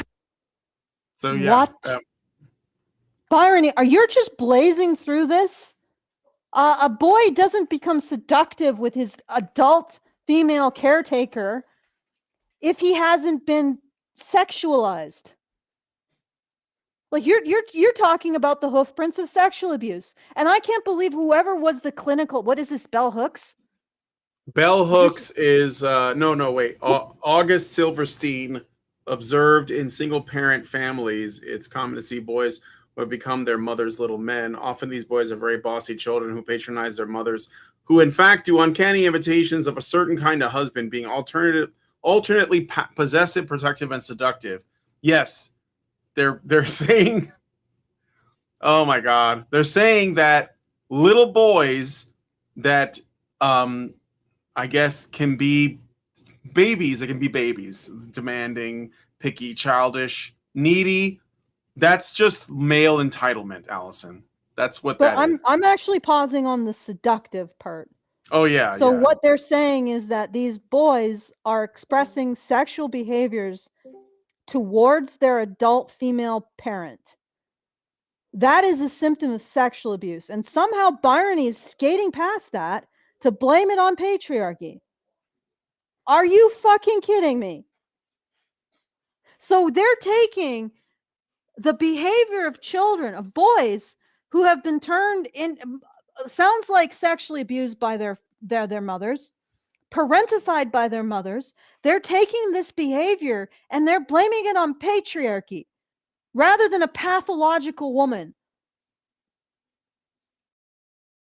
So yeah. What? Byron, are you just blazing through this? A boy doesn't become seductive with his adult female caretaker if he hasn't been sexualized. Like you're talking about the hoof prints of sexual abuse, and I can't believe whoever was the clinical. What is this? Bell hooks? Bell hooks is wait. August Silverstein observed in single parent families, it's common to see boys who have become their mother's little men. Often these boys are very bossy children who patronize their mothers, who in fact do uncanny imitations of a certain kind of husband, being alternately possessive, protective, and seductive. Yes, they're saying, oh my God, they're saying that little boys that I guess can be babies. It can be babies, demanding, picky, childish, needy. That's just male entitlement, Allison. That's what that is. I'm actually pausing on the seductive part. Oh yeah. So what they're saying is that these boys are expressing sexual behaviors towards their adult female parent. That is a symptom of sexual abuse, and somehow Byron is skating past that to blame it on patriarchy. Are you fucking kidding me? So they're taking the behavior of children, of boys who have been turned in, sounds like sexually abused by their mothers, parentified by their mothers. They're taking this behavior and they're blaming it on patriarchy rather than a pathological woman.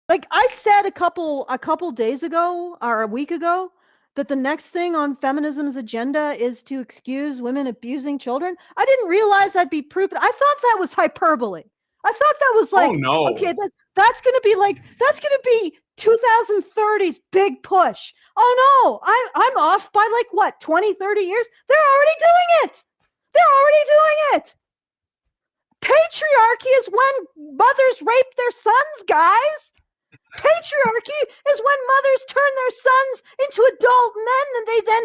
Like I said a couple days ago or a week ago that the next thing on feminism's agenda is to excuse women abusing children. I didn't realize I'd be proven. I thought that was hyperbole. I thought that was like, okay, that's going to be 2030's big push. Oh no, I'm off by like what, 20, 30 years? They're already doing it. Patriarchy is when mothers rape their sons, guys. Patriarchy is when mothers turn their sons into adult men and they then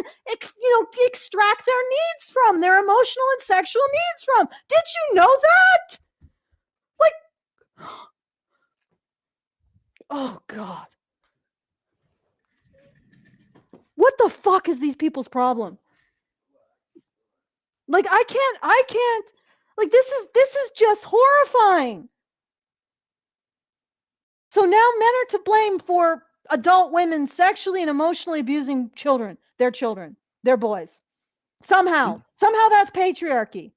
extract their needs from, their emotional and sexual needs from. Did you know that? Like, oh God. What the fuck is these people's problem? Like I can't, like this is just horrifying. So now men are to blame for adult women sexually and emotionally abusing children, their boys. Somehow that's patriarchy.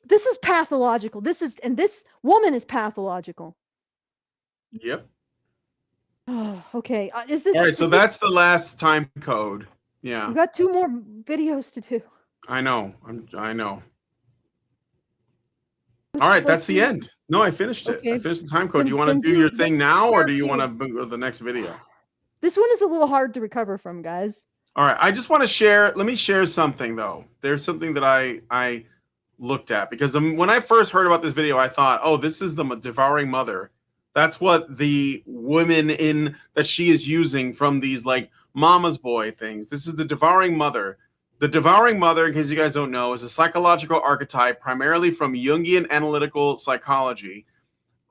This is pathological. And this woman is pathological. Yep. Oh, okay. Is this all right? So that's the last time code. Yeah. We've got 2 more videos to do. I know. I know. All right, that's the end. No, I finished it. Okay. I finished the time code. Do you want to do your thing now, or do you want to go to the next video? This one is a little hard to recover from, guys. All right, I just want to share. Let me share something though. There's something that I looked at because when I first heard about this video, I thought, oh, this is the devouring mother. That's what the woman in that she is using from these like mama's boy things. This is the devouring mother. The devouring mother, in case you guys don't know, is a psychological archetype primarily from Jungian analytical psychology.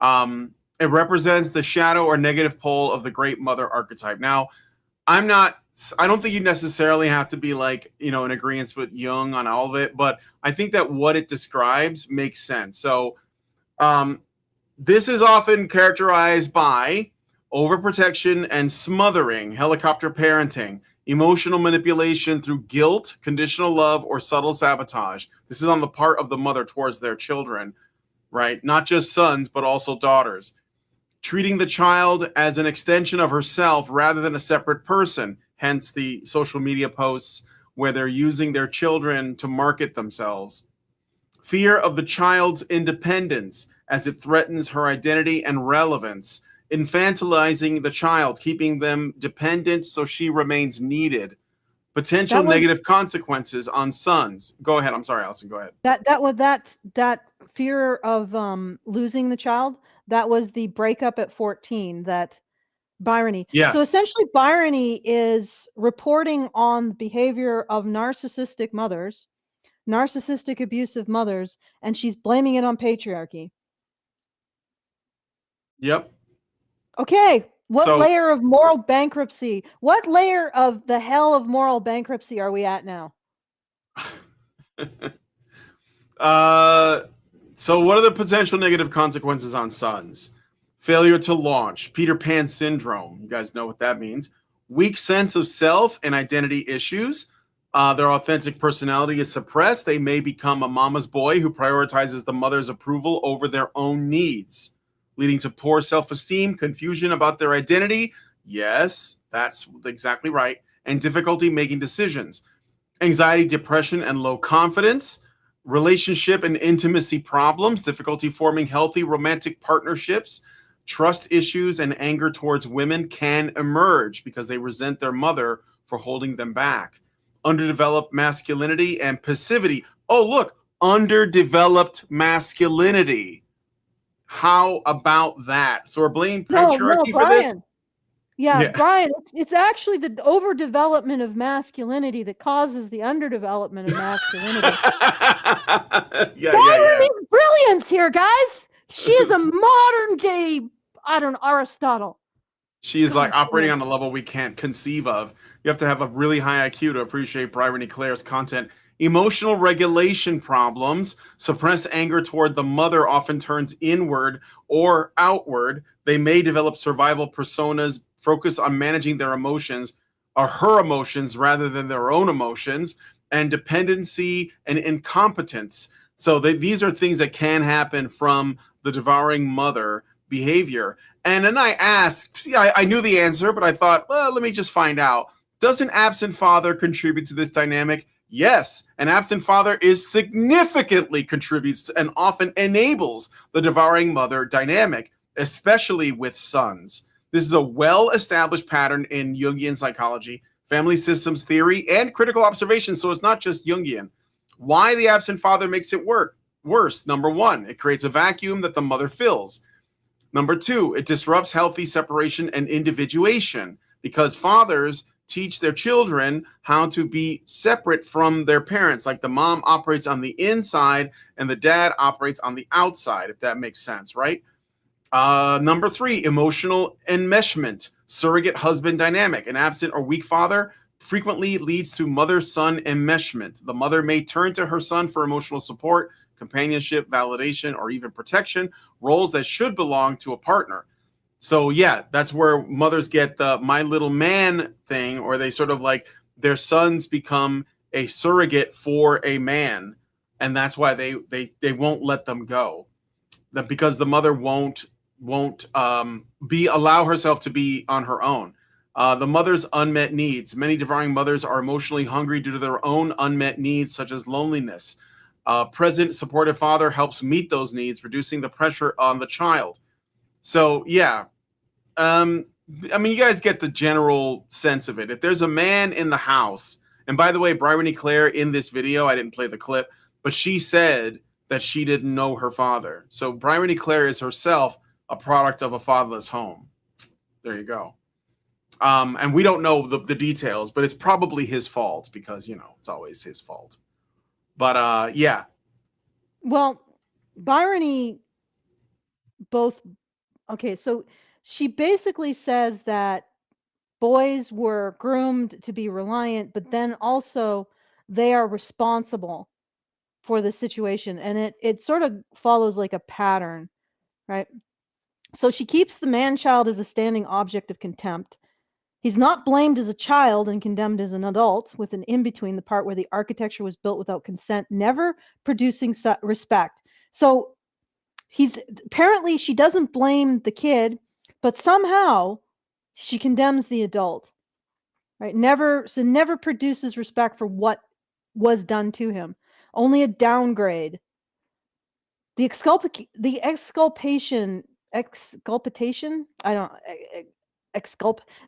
It represents the shadow or negative pole of the great mother archetype. Now, I'm not I don't think you necessarily have to be like, in agreement with Jung on all of it, but I think that what it describes makes sense. So this is often characterized by overprotection and smothering, helicopter parenting, emotional manipulation through guilt, conditional love, or subtle sabotage. This is on the part of the mother towards their children, right? Not just sons, but also daughters. Treating the child as an extension of herself rather than a separate person, hence the social media posts where they're using their children to market themselves. Fear of the child's independence as it threatens her identity and relevance. Infantilizing the child, keeping them dependent so she remains needed. Potential negative consequences on sons. Go ahead. I'm sorry, Allison. Go ahead. That fear of losing the child, that was the breakup at 14, that Byrony. Yes. So essentially Byrony is reporting on the behavior of narcissistic mothers, narcissistic abusive mothers, and she's blaming it on patriarchy. Yep. Okay, what layer of moral bankruptcy? What layer of the hell of moral bankruptcy are we at now? So what are the potential negative consequences on sons? Failure to launch, Peter Pan syndrome. You guys know what that means. Weak sense of self and identity issues. Their authentic personality is suppressed. They may become a mama's boy who prioritizes the mother's approval over their own needs, leading to poor self-esteem, confusion about their identity. Yes, that's exactly right. And difficulty making decisions. Anxiety, depression, and low confidence. Relationship and intimacy problems. Difficulty forming healthy romantic partnerships. Trust issues and anger towards women can emerge because they resent their mother for holding them back. Underdeveloped masculinity and passivity. Oh, look, underdeveloped masculinity. How about that? So we're blaming patriarchy for this? Yeah, Brian, it's actually the overdevelopment of masculinity that causes the underdevelopment of masculinity. Byrony's brilliance here, guys. She is a modern day, Aristotle. She's like operating on a level we can't conceive of. You have to have a really high IQ to appreciate Bryony Claire's content. Emotional regulation problems. Suppressed anger toward the mother often turns inward or outward. They may develop survival personas, focus on managing their emotions or her emotions rather than their own emotions, and dependency and incompetence. So these are things that can happen from the devouring mother behavior. And then I asked, I knew the answer, but I thought, well, let me just find out. Does an absent father contribute to this dynamic? Yes, an absent father significantly contributes and often enables the devouring mother dynamic, especially with sons. This is a well-established pattern in Jungian psychology, family systems theory, and critical observation, so it's not just Jungian. Why the absent father makes it worse? Number one, it creates a vacuum that the mother fills. Number two, it disrupts healthy separation and individuation because fathers teach their children how to be separate from their parents. Like the mom operates on the inside and the dad operates on the outside, if that makes sense, right? Number three, emotional enmeshment, surrogate husband dynamic. An absent or weak father frequently leads to mother-son enmeshment. The mother may turn to her son for emotional support, companionship, validation, or even protection, roles that should belong to a partner. So yeah, that's where mothers get the my little man thing, or they sort of like their sons become a surrogate for a man, and that's why they won't let them go. That because the mother won't allow herself to be on her own. The mother's unmet needs. Many devouring mothers are emotionally hungry due to their own unmet needs, such as loneliness. Present supportive father helps meet those needs, reducing the pressure on the child. So yeah, I mean, you guys get the general sense of it. If there's a man in the house, and by the way, Bryony Claire in this video, I didn't play the clip, but she said that she didn't know her father. So Bryony Claire is herself a product of a fatherless home. There you go. And we don't know the details, but it's probably his fault because, you know, it's always his fault. But yeah. Well, Byrony both, okay, so she basically says that boys were groomed to be reliant, but then also they are responsible for the situation, and it sort of follows like a pattern, right? So she keeps the man-child as a standing object of contempt. He's not blamed as a child and condemned as an adult, with an in-between, the part where the architecture was built without consent, never producing respect. So he's apparently, she doesn't blame the kid, but somehow she condemns the adult, right? Never produces respect for what was done to him. Only a downgrade. The exculpation, I don't,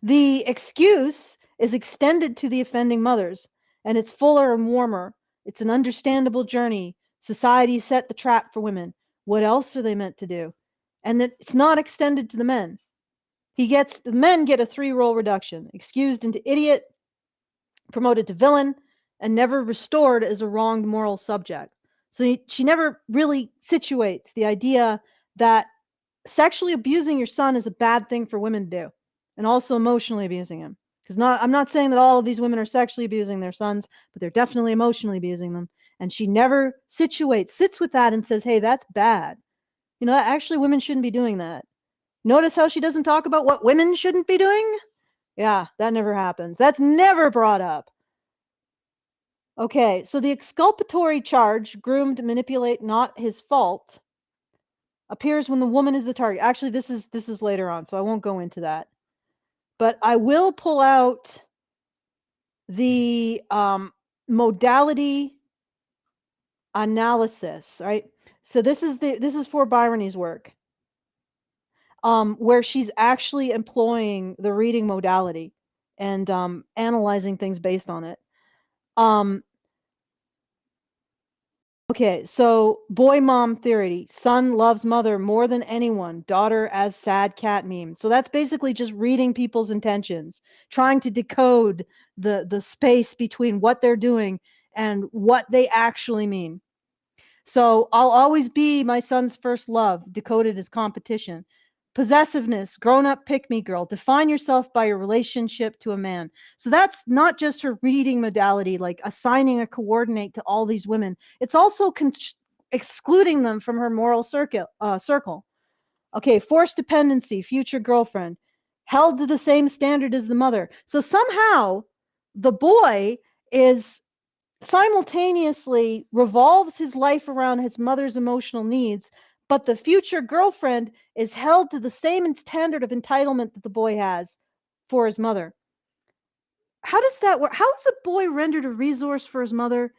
the excuse is extended to the offending mothers, and it's fuller and warmer. It's an understandable journey. Society set the trap for women. What else are they meant to do? And that it's not extended to the men. The men get a 3-role reduction: excused into idiot, promoted to villain, and never restored as a wronged moral subject. So she never really situates the idea that sexually abusing your son is a bad thing for women to do, and also emotionally abusing him. Because I'm not saying that all of these women are sexually abusing their sons, but they're definitely emotionally abusing them. And she never sits with that and says, hey, that's bad. You know, actually women shouldn't be doing that. Notice how she doesn't talk about what women shouldn't be doing? Yeah, that never happens. That's never brought up. Okay, so the exculpatory charge, groomed, manipulate, not his fault, appears when the woman is the target. Actually, this is later on, so I won't go into that. But I will pull out the modality analysis, right? So this is for Bryony's work, where she's actually employing the reading modality and analyzing things based on it. Okay, so boy mom theory: son loves mother more than anyone, daughter as sad cat meme. So that's basically just reading people's intentions, trying to decode the space between what they're doing and what they actually mean. So I'll always be my son's first love, decoded as competition. Possessiveness, grown-up pick-me girl. Define yourself by your relationship to a man. So that's not just her reading modality, like assigning a coordinate to all these women. It's also excluding them from her moral circle. Okay, forced dependency, future girlfriend. Held to the same standard as the mother. So somehow the boy is simultaneously revolves his life around his mother's emotional needs, but the future girlfriend is held to the same standard of entitlement that the boy has for his mother. How does that work? How is a boy rendered a resource for his mother,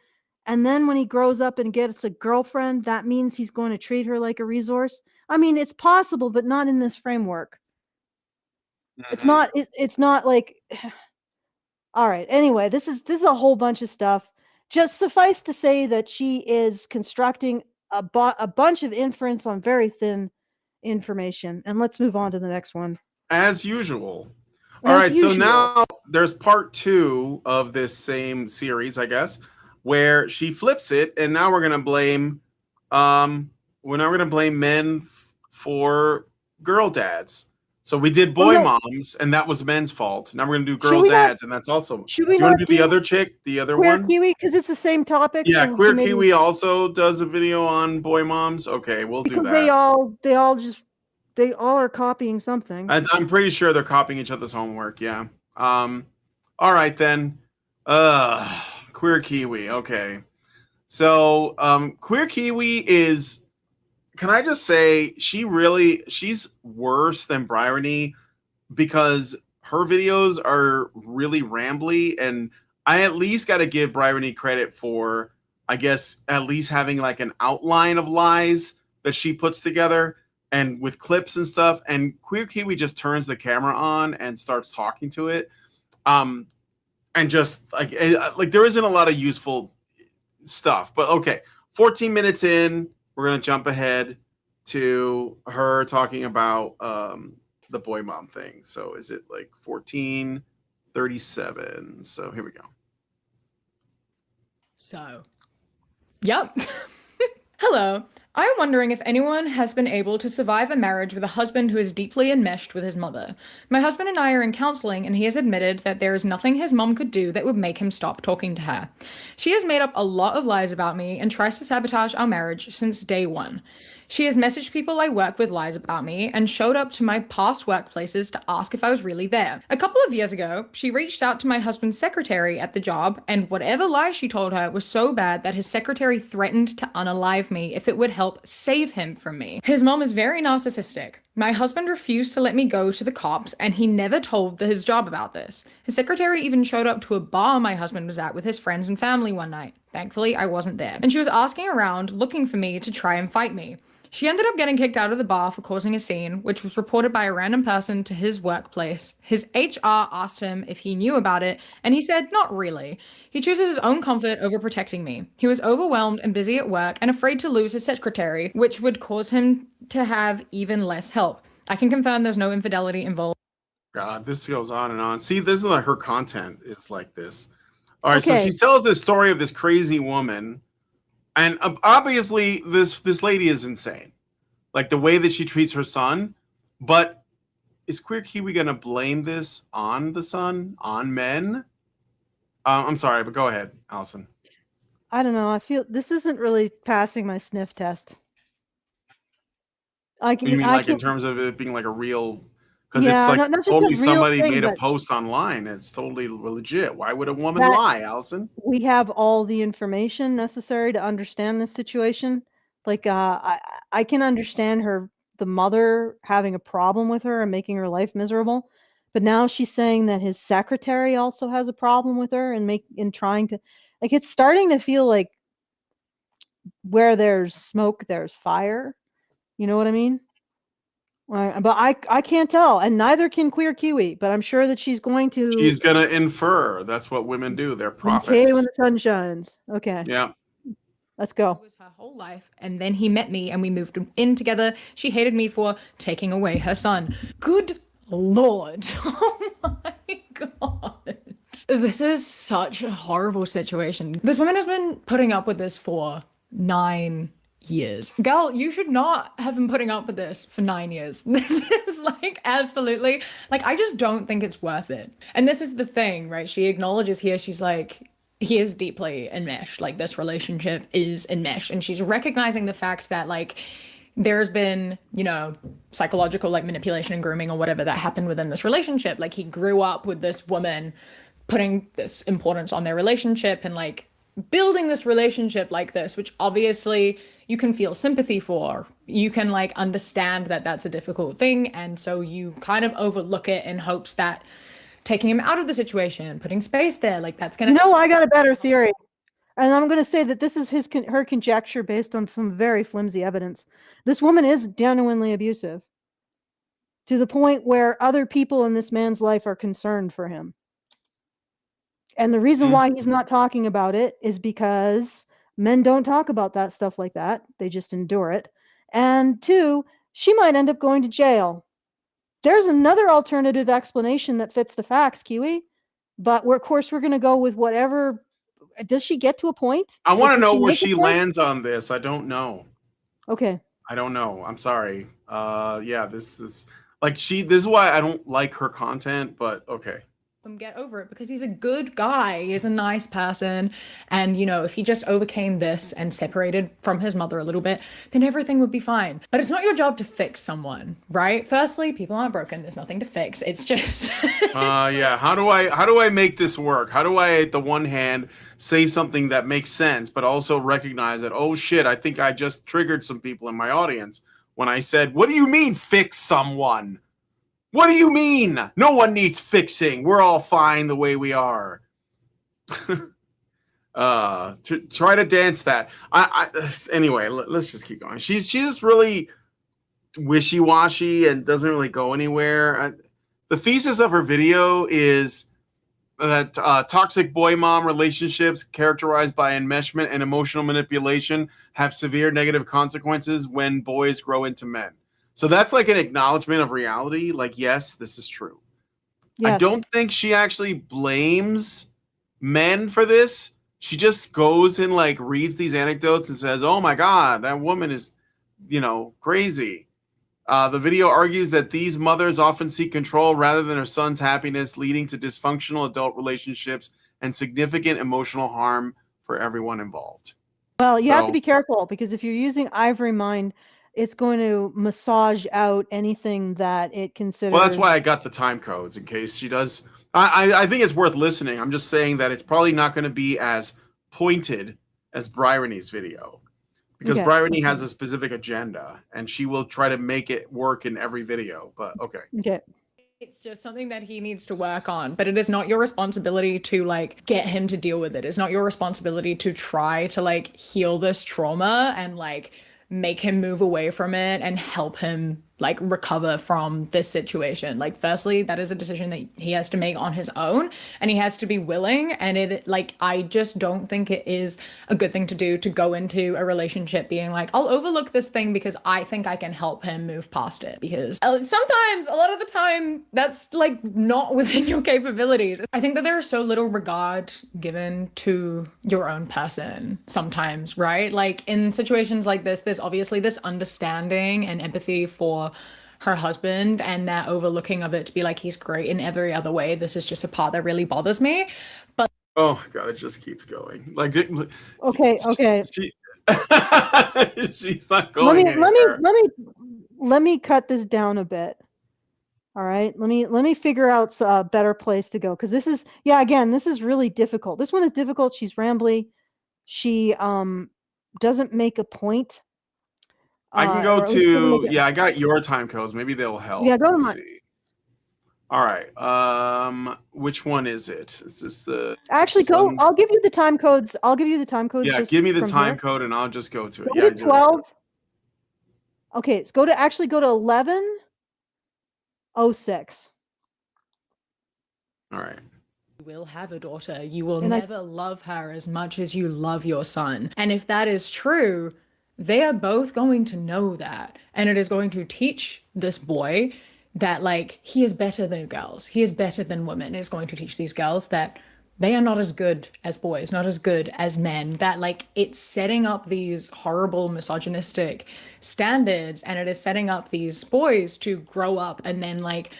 and then when he grows up and gets a girlfriend, that means he's going to treat her like a resource? I mean, it's possible, but not in this framework. Mm-hmm. It's not like all right. Anyway, this is a whole bunch of stuff. Just suffice to say that she is constructing a bunch of inference on very thin information. And let's move on to the next one. As usual. All right, so now there's part 2 of this same series, I guess, where she flips it, and now we're gonna blame men for girl dads. So we did boy moms, and that was men's fault. Now we're gonna do girl dads, and that's also. Should we do you want not to do the other chick, the other Queer one? Kiwi, because it's the same topic. Yeah, so Queer maybe, Kiwi also does a video on boy moms. Okay, we'll do that. Because they all are copying something. I'm pretty sure they're copying each other's homework. Yeah. All right then. Queer Kiwi. Okay. So Queer Kiwi is. Can I just say she's worse than Bryony because her videos are really rambly, and I at least got to give Bryony credit for, I guess, at least having like an outline of lies that she puts together and with clips and stuff. And Queer Kiwi just turns the camera on and starts talking to it, and just like there isn't a lot of useful stuff. But okay, 14 minutes in, we're gonna jump ahead to her talking about the boy mom thing. So is it like 14:37? So here we go. So, yep. Hello. I am wondering if anyone has been able to survive a marriage with a husband who is deeply enmeshed with his mother. My husband and I are in counseling, and he has admitted that there is nothing his mom could do that would make him stop talking to her. She has made up a lot of lies about me and tries to sabotage our marriage since day one. She has messaged people I work with lies about me and showed up to my past workplaces to ask if I was really there. A couple of years ago, she reached out to my husband's secretary at the job, and whatever lie she told her was so bad that his secretary threatened to unalive me if it would help save him from me. His mom is very narcissistic. My husband refused to let me go to the cops, and he never told his job about this. His secretary even showed up to a bar my husband was at with his friends and family one night. Thankfully, I wasn't there. And she was asking around, looking for me to try and fight me. She ended up getting kicked out of the bar for causing a scene, which was reported by a random person to his workplace. His HR asked him if he knew about it, and he said not really. He chooses his own comfort over protecting me. He was overwhelmed and busy at work and afraid to lose his secretary, which would cause him to have even less help. I can confirm there's no infidelity involved. God, this goes on and on. See, this is like her content is like this. All right, Okay. so she tells this story of this crazy woman, and obviously this lady is insane. Like the way that she treats her son. But is Queer Kiwi gonna blame this on the son, on men? I'm sorry, but go ahead, Allison. I don't know. I feel this isn't really passing my sniff test. You mean I like in can, terms of it being like a real? Because yeah, it's like not just a totally real somebody thing, made a but post online. It's totally legit. Why would a woman that lie, Allison? we have all the information necessary to understand this situation. Like, I can understand the mother having a problem with her and making her life miserable, but now she's saying that his secretary also has a problem with her and trying to, like, it's starting to feel like where there's smoke, there's fire. You know what I mean? But I can't tell, and neither can Queer Kiwi. But I'm sure that she's going to. She's gonna infer. That's what women do. They're Okay, when prophets. the sun shines. Okay. Yeah. Let's go. It was her whole life, and then he met me and we moved in together. She hated me for taking away her son. Good Lord. Oh my God. This is such a horrible situation. This woman has been putting up with this for 9 years. Girl, you should not have been putting up with this for 9 years. This is like absolutely, like, I just don't think it's worth it. And this is the thing, right? She acknowledges here, she's like, he is deeply enmeshed. Like, this relationship is enmeshed. And she's recognizing the fact that, like, there's been, you know, psychological, like, manipulation and grooming or whatever that happened within this relationship. Like, he grew up with this woman putting this importance on their relationship and, like, building this relationship like this, which obviously you can feel sympathy for. You can, like, understand that that's a difficult thing. And so you kind of overlook it in hopes that taking him out of the situation, putting space there, like, that's gonna. No, I got a better theory, and I'm going to say that this is her conjecture based on some very flimsy evidence. This woman is genuinely abusive, to the point where other people in this man's life are concerned for him. And the reason why he's not talking about it is because men don't talk about that stuff like that. They just endure it. And 2, she might end up going to jail. There's another alternative explanation that fits the facts, Kiwi. But of course, we're going to go with whatever. Does she get to a point? I want to Does know she where make a she point? lands on this. I don't know. Okay. I don't know. I'm sorry. Yeah, this is like this is why I don't like her content, but okay. Get over it, because he's a good guy. He's a nice person. And, you know, if he just overcame this and separated from his mother a little bit, then everything would be fine. But it's not your job to fix someone, right? Firstly, people aren't broken. There's nothing to fix. It's just Yeah. How do I make this work? How do I, at the one hand, say something that makes sense, but also recognize that, oh shit, I think I just triggered some people in my audience when I said, what do you mean fix someone? What do you mean? No one needs fixing. We're all fine the way we are. Try to dance that. Anyway, let's just keep going. She's just really wishy-washy and doesn't really go anywhere. The thesis of her video is that toxic boy-mom relationships characterized by enmeshment and emotional manipulation have severe negative consequences when boys grow into men. So that's like an acknowledgement of reality. Like, yes, this is true. Yes. I don't think she actually blames men for this. She just goes and like reads these anecdotes and says, oh my God, that woman is crazy. The video argues that these mothers often seek control rather than their son's happiness, leading to dysfunctional adult relationships and significant emotional harm for everyone involved. Well, you have to be careful because if you're using Ivory Mind, it's going to massage out anything that it considers. Well, that's why I got the time codes in case she does. I think it's worth listening. I'm just saying that it's probably not going to be as pointed as Bryony's video because Bryony has a specific agenda and she will try to make it work in every video. But okay. Okay. It's just something that he needs to work on, but it is not your responsibility to like get him to deal with it. It's not your responsibility to try to like heal this trauma and like make him move away from it and help him like recover from this situation. Like, firstly, that is a decision that he has to make on his own and he has to be willing. And it like, I just don't think it is a good thing to do to go into a relationship being like, I'll overlook this thing because I think I can help him move past it. Because sometimes, a lot of the time, that's like not within your capabilities. I think that there is so little regard given to your own person sometimes, right? Like in situations like this, there's obviously this understanding and empathy for her husband and that overlooking of it to be like, he's great in every other way. This is just a part that really bothers me. But oh my God, it just keeps going. Like, okay. She's not going anywhere. Let me cut this down a bit. All right, let me figure out a better place to go because this is this is really difficult. This one is difficult. She's rambly. She doesn't make a point. I can go to I got your time codes. Maybe they'll help. Yeah, go to mine. All right. Which one is it? Is this the actually go? I'll give you the time codes. Yeah, give me the time code and I'll just go to it. Go to 12. Okay, let's go to 11:06. All right. You will have a daughter. You will never love her as much as you love your son. And if that is true, they are both going to know that. And it is going to teach this boy that, like, he is better than girls. He is better than women. It's going to teach these girls that they are not as good as boys, not as good as men. That, like, it's setting up these horrible misogynistic standards, and it is setting up these boys to grow up and then, like,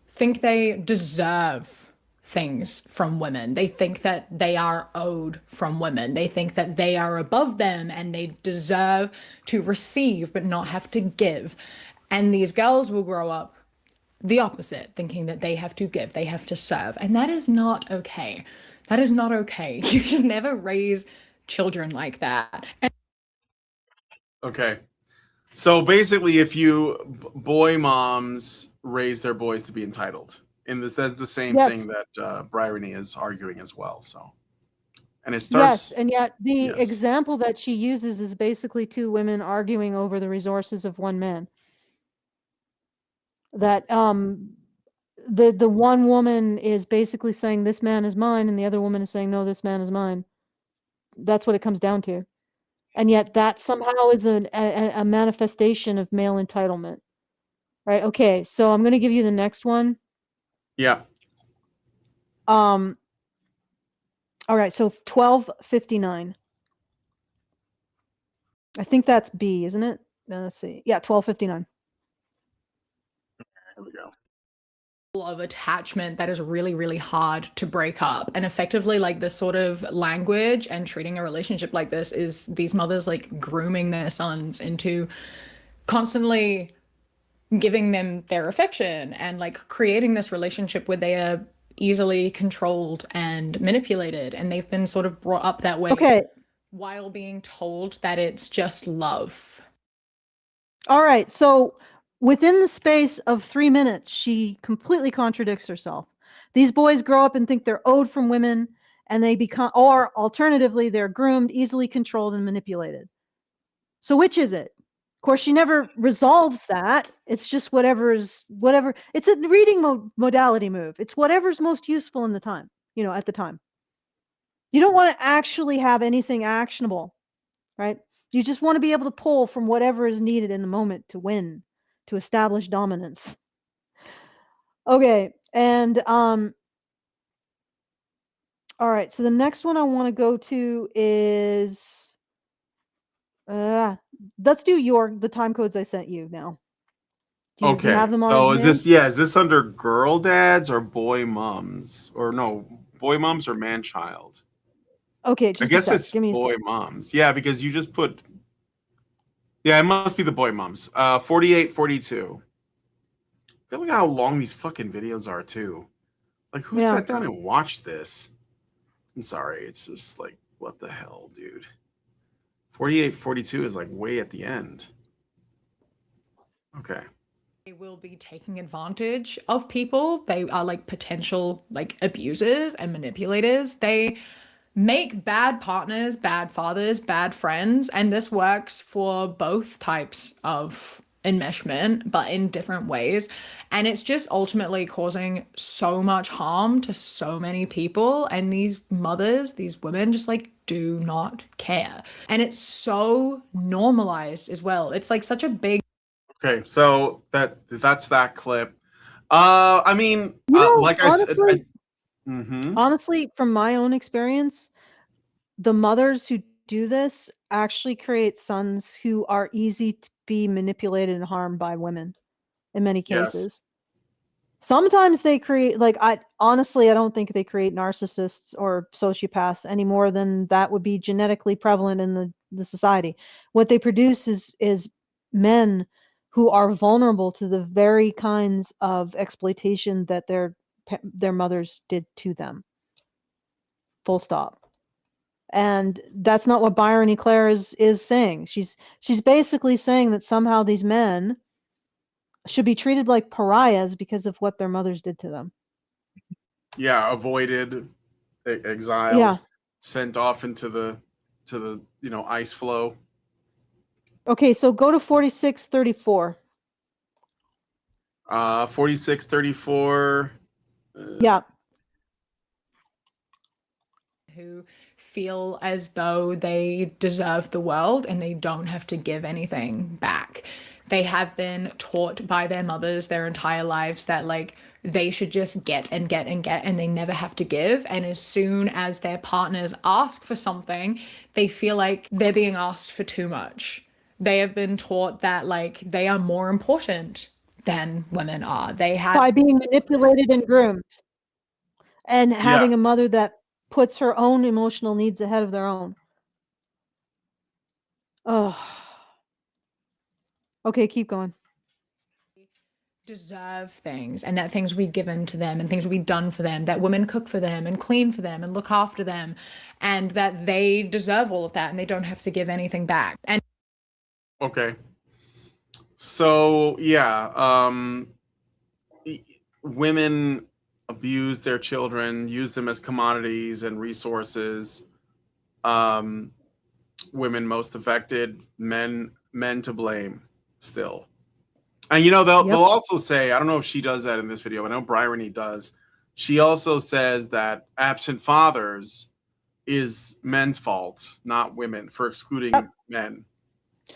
think they deserve things from women. They think that they are owed from women. They think that they are above them and they deserve to receive but not have to give. And these girls will grow up the opposite, thinking that they have to give, they have to serve. And that is not okay. That is not okay. You should never raise children like that. Okay. So basically, if you boy moms raise their boys to be entitled, and that's the same thing that Bryony is arguing as well. So, and it starts. Yes, and yet the example that she uses is basically two women arguing over the resources of one man. That the one woman is basically saying this man is mine, and the other woman is saying no, this man is mine. That's what it comes down to, and yet that somehow is a manifestation of male entitlement, right? Okay, so I'm going to give you the next one. Yeah. All right, so 12:59. I think that's B, isn't it? No, let's see. Yeah, 12:59. There we go. Of attachment that is really, really hard to break up. And effectively, like, this sort of language and treating a relationship like this is these mothers like grooming their sons into constantly giving them their affection and like creating this relationship where they are easily controlled and manipulated, and they've been sort of brought up that way while being told that it's just love. All right, so within the space of 3 minutes, she completely contradicts herself. These boys grow up and think they're owed from women, and they become, or alternatively, they're groomed, easily controlled, and manipulated. So which is it? Of course, she never resolves that. It's just whatever. It's a reading modality move. It's whatever's most useful in the time, at the time. You don't want to actually have anything actionable, right? You just want to be able to pull from whatever is needed in the moment to win, to establish dominance. Okay, and all right, so the next one I want to go to is let's do the time codes I sent you now. Do you Okay, have them so on is hand? is this under girl dads or boy moms? Or no, boy moms or man child? Okay, I just a guess sec. it's Give me a boy moms. Yeah, because you just put, yeah, it must be the boy moms. 48, 42. Look at how long these fucking videos are too. Like, who Yeah. sat down and watched this? I'm sorry, it's just like, what the hell, dude? 48, 42 is like way at the end. Okay. They will be taking advantage of people. They are like potential like abusers and manipulators. They make bad partners, bad fathers, bad friends, and this works for both types of enmeshment, but in different ways. And it's just ultimately causing so much harm to so many people. And these mothers, these women just like do not care. And it's so normalized as well. It's like such a big. Okay, so that's that clip. I mean, like honestly, I honestly, from my own experience, the mothers who do this actually create sons who are easy to be manipulated and harmed by women in many Yes. cases. Sometimes they create, like, I don't think they create narcissists or sociopaths any more than that would be genetically prevalent in the society. What they produce is men who are vulnerable to the very kinds of exploitation that their mothers did to them. Full stop. And that's not what Byron E. Claire is saying. She's basically saying that somehow these men should be treated like pariahs because of what their mothers did to them. Yeah, avoided, exiled, Yeah. sent off into the ice flow. Okay, so go to 4634. 4634. Yeah. Who feel as though they deserve the world and they don't have to give anything back. They have been taught by their mothers their entire lives that like they should just get and get and get and they never have to give. And as soon as their partners ask for something, they feel like they're being asked for too much. They have been taught that like they are more important than women are. They have by being manipulated and groomed. And having a mother that puts her own emotional needs ahead of their own. Oh. Okay, keep going. Deserve things and that things will be given to them and things will be done for them, that women cook for them and clean for them and look after them, and that they deserve all of that and they don't have to give anything back. And okay, so yeah, women abuse their children, use them as commodities and resources. Women most affected, men to blame still. And they'll also say, I don't know if she does that in this video, I know Bryony does. She also says that absent fathers is men's fault, not women, for excluding men.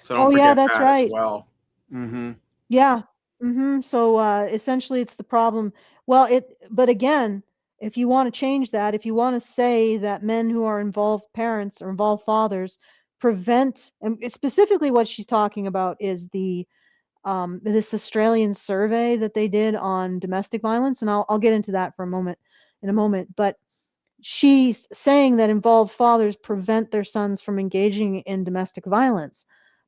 So don't forget that's that right. as well. Mm-hmm. Yeah. Mm-hmm. So essentially it's the problem. Well, but again, if you want to change that, if you want to say that men who are involved parents or involved fathers prevent, and specifically what she's talking about is this Australian survey that they did on domestic violence, and I'll get into that in a moment, but she's saying that involved fathers prevent their sons from engaging in domestic violence.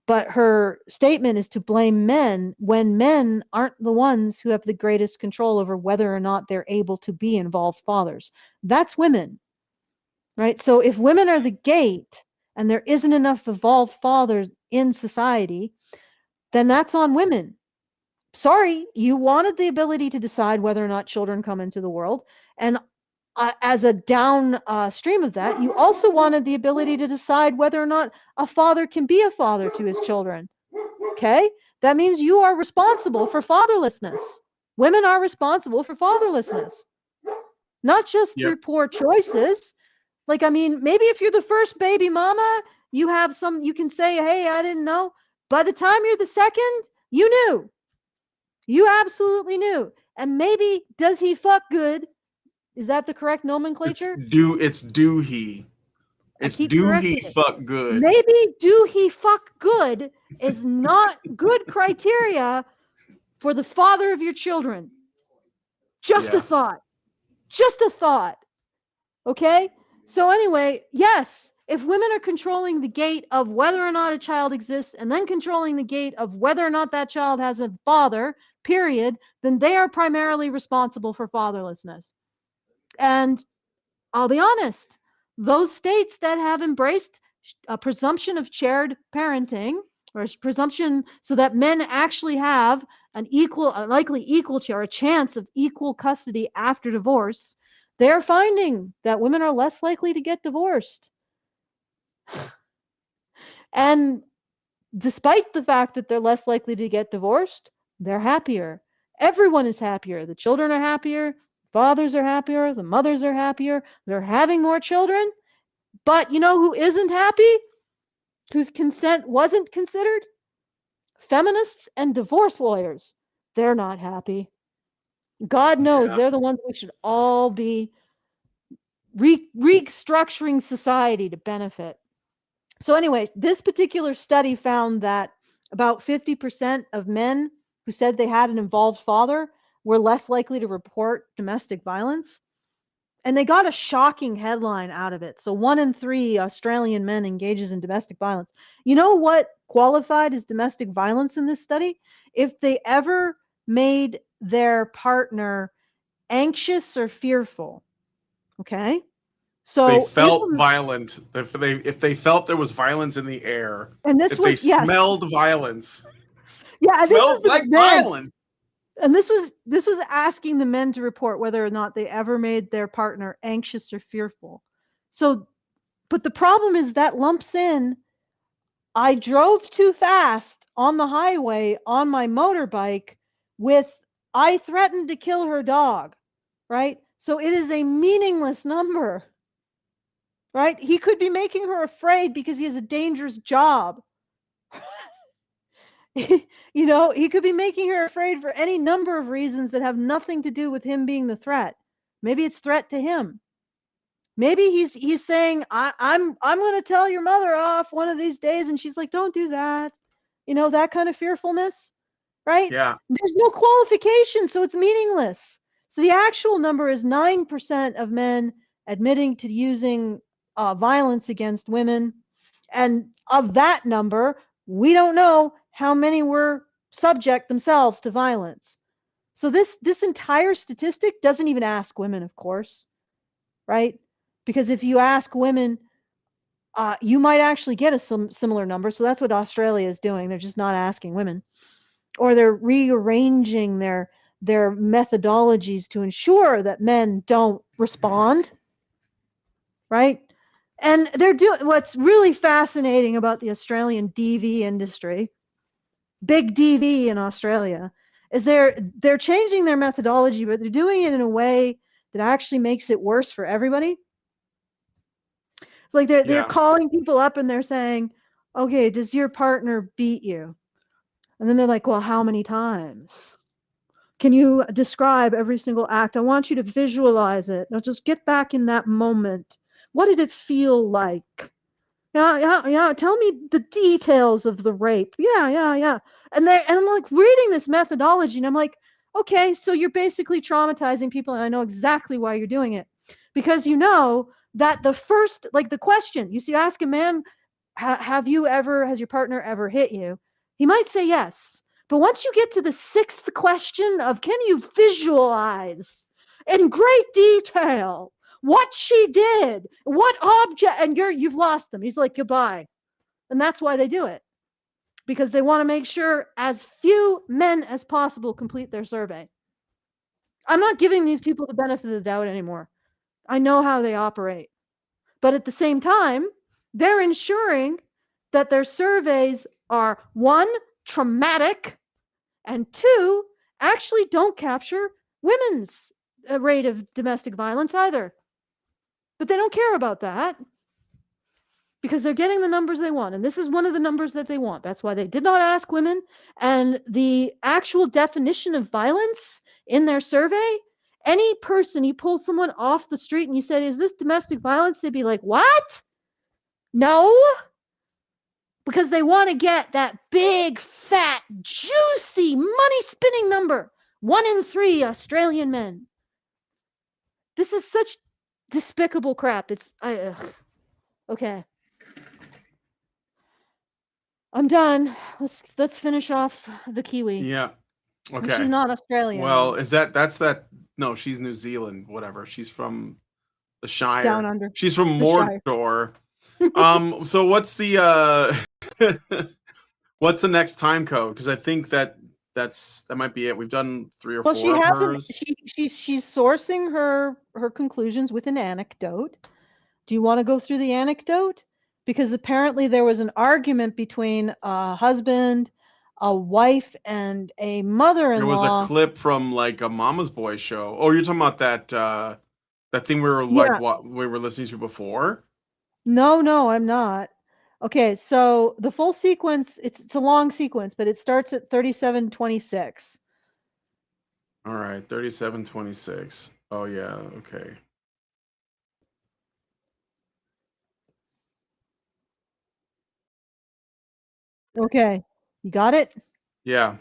But her statement is to blame men when men aren't the ones who have the greatest control over whether or not they're able to be involved fathers. That's women, right? So if women are the gate and there isn't enough evolved fathers in society, then that's on women. Sorry, you wanted the ability to decide whether or not children come into the world. And as a downstream of that, you also wanted the ability to decide whether or not a father can be a father to his children. Okay? That means you are responsible for fatherlessness. Women are responsible for fatherlessness. Not just through poor choices. Like, I mean, maybe if you're the first baby mama, you can say, hey, I didn't know. By the time you're the second, you knew. You absolutely knew. And maybe, does he fuck good? Is that the correct nomenclature? It's do he. It's keep do correcting he it. fuck good? Maybe do he fuck good is not good criteria for the father of your children. Just a thought. Just a thought. Okay? So anyway, yes, if women are controlling the gate of whether or not a child exists and then controlling the gate of whether or not that child has a father, period, then they are primarily responsible for fatherlessness. And I'll be honest, those states that have embraced a presumption of shared parenting or presumption so that men actually have an equal, a likely equal or a chance of equal custody after divorce, they're finding that women are less likely to get divorced. And despite the fact that they're less likely to get divorced, they're happier. Everyone is happier. The children are happier. Fathers are happier. The mothers are happier. They're having more children. But you know who isn't happy? Whose consent wasn't considered? Feminists and divorce lawyers. They're not happy. God knows they're the ones we should all be restructuring society to benefit. So anyway, this particular study found that about 50% of men who said they had an involved father were less likely to report domestic violence. And they got a shocking headline out of it. So 1 in 3 Australian men engages in domestic violence. You know what qualified as domestic violence in this study? If they ever made their partner anxious or fearful. Okay? So They felt violent. If they felt there was violence in the air, and this if was, they smelled violence. Yeah, smells like violence. And this was asking the men to report whether or not they ever made their partner anxious or fearful. So, but the problem is that lumps in, I drove too fast on the highway on my motorbike with, I threatened to kill her dog, right? So it is a meaningless number, right? He could be making her afraid because he has a dangerous job. You know, he could be making her afraid for any number of reasons that have nothing to do with him being the threat. Maybe it's threat to him. Maybe he's saying, I'm going to tell your mother off one of these days, and she's like, don't do that. You know, that kind of fearfulness, right? Yeah. There's no qualification, so it's meaningless. So the actual number is 9% of men admitting to using violence against women, and of that number, we don't know how many were subject themselves to violence. So this entire statistic doesn't even ask women, of course, right? Because if you ask women, you might actually get a similar number. So that's what Australia is doing. They're just not asking women, or they're rearranging their methodologies to ensure that men don't respond, right? And they're doing what's really fascinating about the Australian DV industry, big DV in Australia, is they're changing their methodology, but they're doing it in a way that actually makes it worse for everybody. It's like they're calling people up and they're saying, okay, does your partner beat you? And then they're like, well, how many times? Can you describe every single act? I want you to visualize it. Now just get back in that moment. What did it feel like? Yeah. Tell me the details of the rape. Yeah. And I'm like reading this methodology and I'm like, okay, so you're basically traumatizing people, and I know exactly why you're doing it. Because you know that the first, like the question, you see, ask a man, has your partner ever hit you? He might say yes. But once you get to the 6th question of, can you visualize in great detail what she did, what object, and you've lost them. He's like, goodbye. And that's why they do it. Because they want to make sure as few men as possible complete their survey. I'm not giving these people the benefit of the doubt anymore. I know how they operate. But at the same time, they're ensuring that their surveys are 1, traumatic, and 2, actually don't capture women's rate of domestic violence either. But they don't care about that because they're getting the numbers they want. And this is one of the numbers that they want. That's why they did not ask women. And the actual definition of violence in their survey, any person, you pull someone off the street and you said, is this domestic violence? They'd be like, what? No, because they want to get that big, fat, juicy, money-spinning number. 1 in 3 Australian men. This is such despicable crap. Okay. I'm done. Let's finish off the Kiwi. Yeah. And Okay. she's not Australian. Well, though. that's that? No, she's New Zealand. Whatever. She's from the Shire. Down under. She's from The Shire. Mordor. So what's the what's the next time code? Because I think that might be it. We've done 3 or 4 Well, she of hasn't. hers. She's sourcing her conclusions with an anecdote. Do you want to go through the anecdote? Because apparently there was an argument between a husband, a wife, and a mother-in-law. There was a clip from like a Mama's Boy show. Oh, you're talking about that thing we were like what we were listening to before? No, I'm not. Okay, so the full sequence, it's a long sequence, but it starts at 37:26. All right, 37:26. Oh yeah, okay. Okay, you got it? Yeah.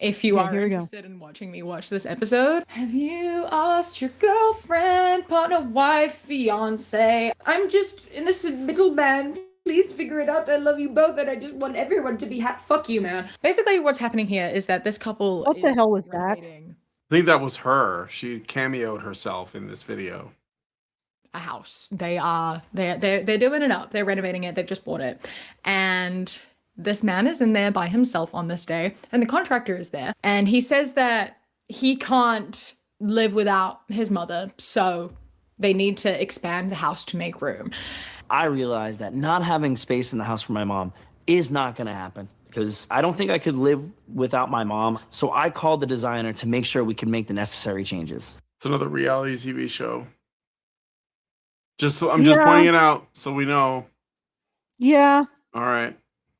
If you are interested in watching me watch this episode, have you asked your girlfriend, partner, wife, fiance? I'm just innocent middleman. Please figure it out. I love you both, and I just want everyone to be happy. Fuck you, man. Basically, what's happening here is that this couple. What the hell was that? I think that was her. She cameoed herself in this video. A house. They're doing it up. They're renovating it. They've just bought it, and this man is in there by himself on this day, and the contractor is there, and he says that he can't live without his mother, so they need to expand the house to make room. I realized that not having space in the house for my mom is not going to happen because I don't think I could live without my mom. So I called the designer to make sure we could make the necessary changes. It's another reality TV show. I'm just pointing it out so we know. Yeah. All right.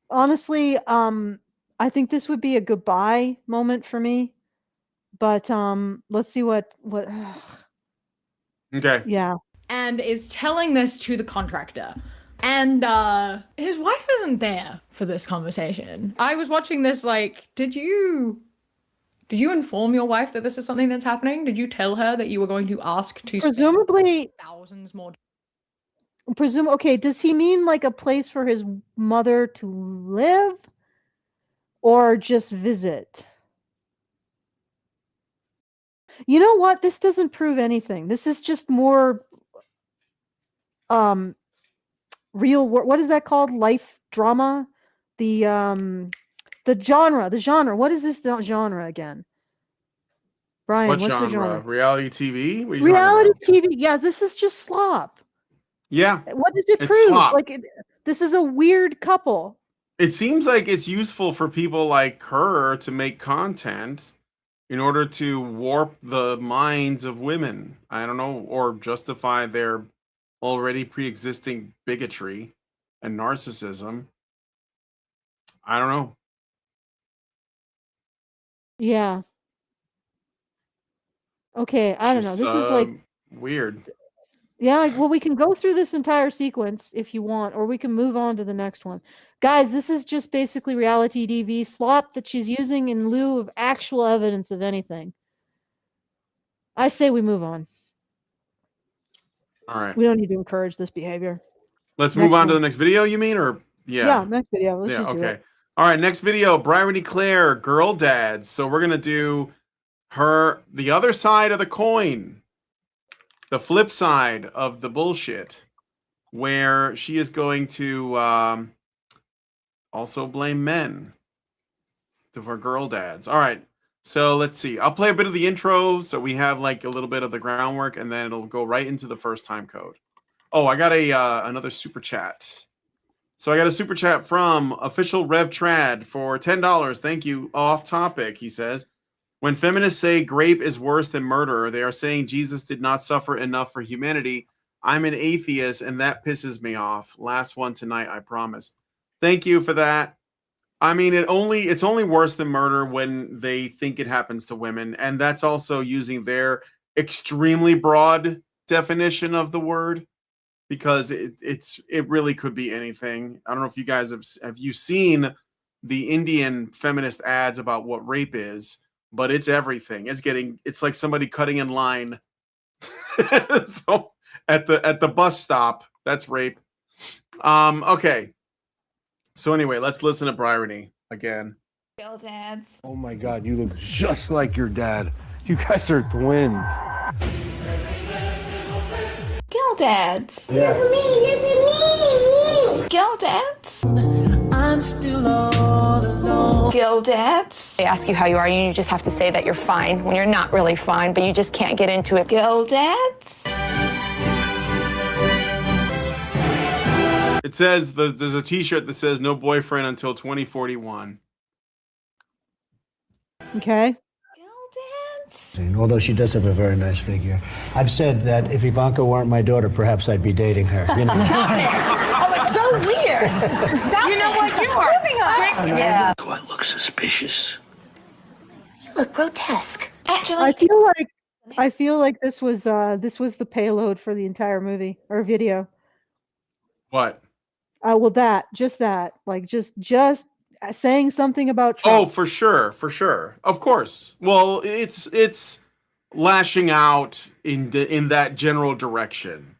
Honestly, I think this would be a goodbye moment for me. But let's see what Okay. Yeah. And is telling this to the contractor. And his wife isn't there for this conversation. I was watching this like, did you inform your wife that this is something that's happening? Did you tell her that you were going to ask to presumably spend thousands more? Okay, does he mean like a place for his mother to live or just visit? You know what? This doesn't prove anything. This is just more real world. What is that called? Life drama? The genre. What is this genre again? Brian, What what's genre? the genre? Reality TV? What are you Reality talking about? TV. Yeah, this is just slop. Yeah. What does it it's prove? slop. Like this is a weird couple. It seems like it's useful for people like her to make content in order to warp the minds of women. I don't know, or justify their already pre-existing bigotry and narcissism. I don't know. Yeah. Okay, I don't know. Just, This is like weird. yeah, well, we can go through this entire sequence if you want, or we can move on to the next one. Guys, this is just basically reality TV slop that she's using in lieu of actual evidence of anything. I say we move on. All right. We don't need to encourage this behavior. Let's move on to the next video, you mean? Or Yeah, next video. Let's just do okay. it. All right, next video, Bryony Claire, Girl Dads. So we're gonna do the other side of the coin. The flip side of the bullshit, where she is going to also blame men for girl dads. All right, so let's see. I'll play a bit of the intro so we have like a little bit of the groundwork, and then it'll go right into the first time code. Oh, I got another super chat. So I got a super chat from Official Rev Trad for $10. Thank you. Off topic, he says. When feminists say grape is worse than murder, they are saying Jesus did not suffer enough for humanity. I'm an atheist, and that pisses me off. Last one tonight, I promise. Thank you for that. I mean, it's only worse than murder when they think it happens to women, and that's also using their extremely broad definition of the word, because it really could be anything. I don't know if you guys have you seen the Indian feminist ads about what rape is, but it's everything. It's like somebody cutting in line. So at the bus stop, that's rape. Okay. So anyway, let's listen to Bryony again. Girl dads. Oh my God, you look just like your dad. You guys are twins. Girl dads. Yes. Girl dads. I'm still all alone. Girl dads. They ask you how you are, and you just have to say that you're fine when you're not really fine, but you just can't get into it. Girl dads. It says there's a T-shirt that says "No boyfriend until 2041." Okay. And although she does have a very nice figure, I've said that if Ivanka weren't my daughter, perhaps I'd be dating her. You know? Stop it! Oh, it's so weird. Stop You know it. what? You are sick. Yeah. Do I look suspicious? You look grotesque. Actually, I feel like this was the payload for the entire movie or video. What? Well, that, like just saying something about Trump. Oh, for sure. Of course. Well, it's lashing out in that general direction.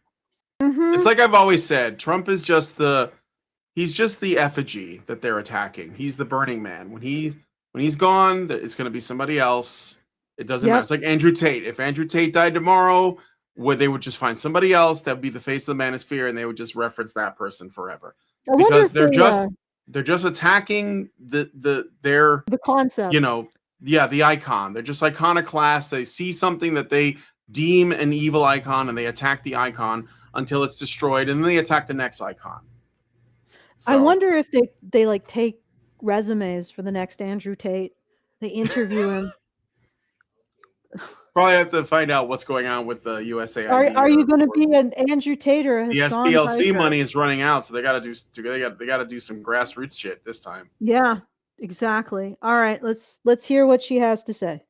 Mm-hmm. It's like I've always said, Trump is just the effigy that they're attacking. He's the Burning Man. When he's gone, it's going to be somebody else. It doesn't matter. It's like Andrew Tate. If Andrew Tate died tomorrow, they would just find somebody else that would be the face of the manosphere, and they would just reference that person forever. Because they're just attacking their concept. The icon. They're just iconoclasts. They see something that they deem an evil icon, and they attack the icon until it's destroyed, and then they attack the next icon. I wonder if they like take resumes for the next Andrew Tate. They interview him. Probably have to find out what's going on with the USAID. Are you going to be an Andrew Tate or a the Hassan SPLC Piker? money is running out, so they got to do some grassroots shit this time. Yeah, exactly. All right, let's hear what she has to say.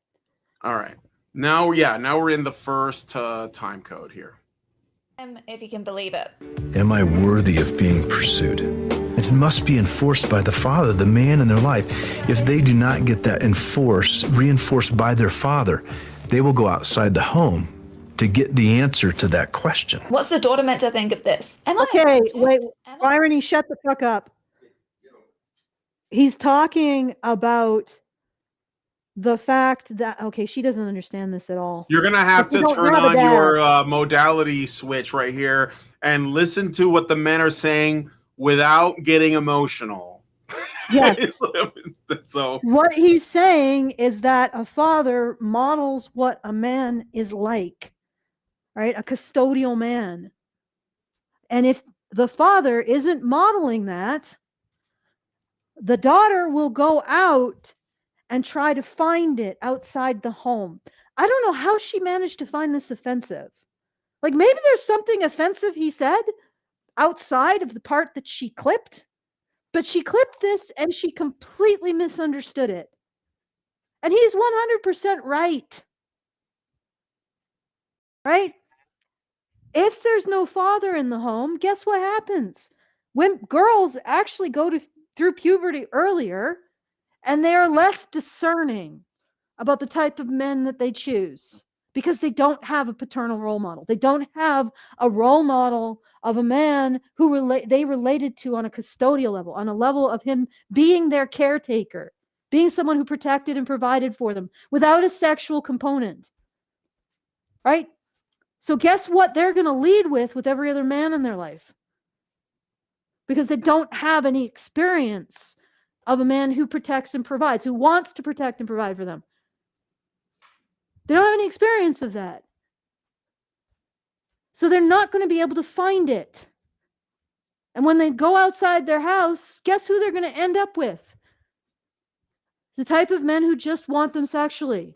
All right. Now we're in the first time code here. If you can believe it. Am I worthy of being pursued? It must be enforced by the father, the man in their life. If they do not get that reinforced by their father, they will go outside the home to get the answer to that question. What's the daughter meant to think of this? Wait, Bryony, shut the fuck up. He's talking about the fact that, she doesn't understand this at all. You're going to have to turn on your modality switch right here and listen to what the men are saying without getting emotional. Yes. So what he's saying is that a father models what a man is like, right? A custodial man. And if the father isn't modeling that, the daughter will go out and try to find it outside the home. I don't know how she managed to find this offensive. Like maybe there's something offensive he said outside of the part that she clipped. But she clipped this and she completely misunderstood it. And he's 100% right. Right? If there's no father in the home, guess what happens? When girls actually go through puberty earlier, and they are less discerning about the type of men that they choose because they don't have a paternal role model. They don't have a role model of a man who they related to on a custodial level, on a level of him being their caretaker, being someone who protected and provided for them without a sexual component. Right? So guess what they're going to lead with every other man in their life? Because they don't have any experience of a man who protects and provides, who wants to protect and provide for them. They don't have any experience of that. So they're not going to be able to find it. And when they go outside their house, guess who they're going to end up with? The type of men who just want them sexually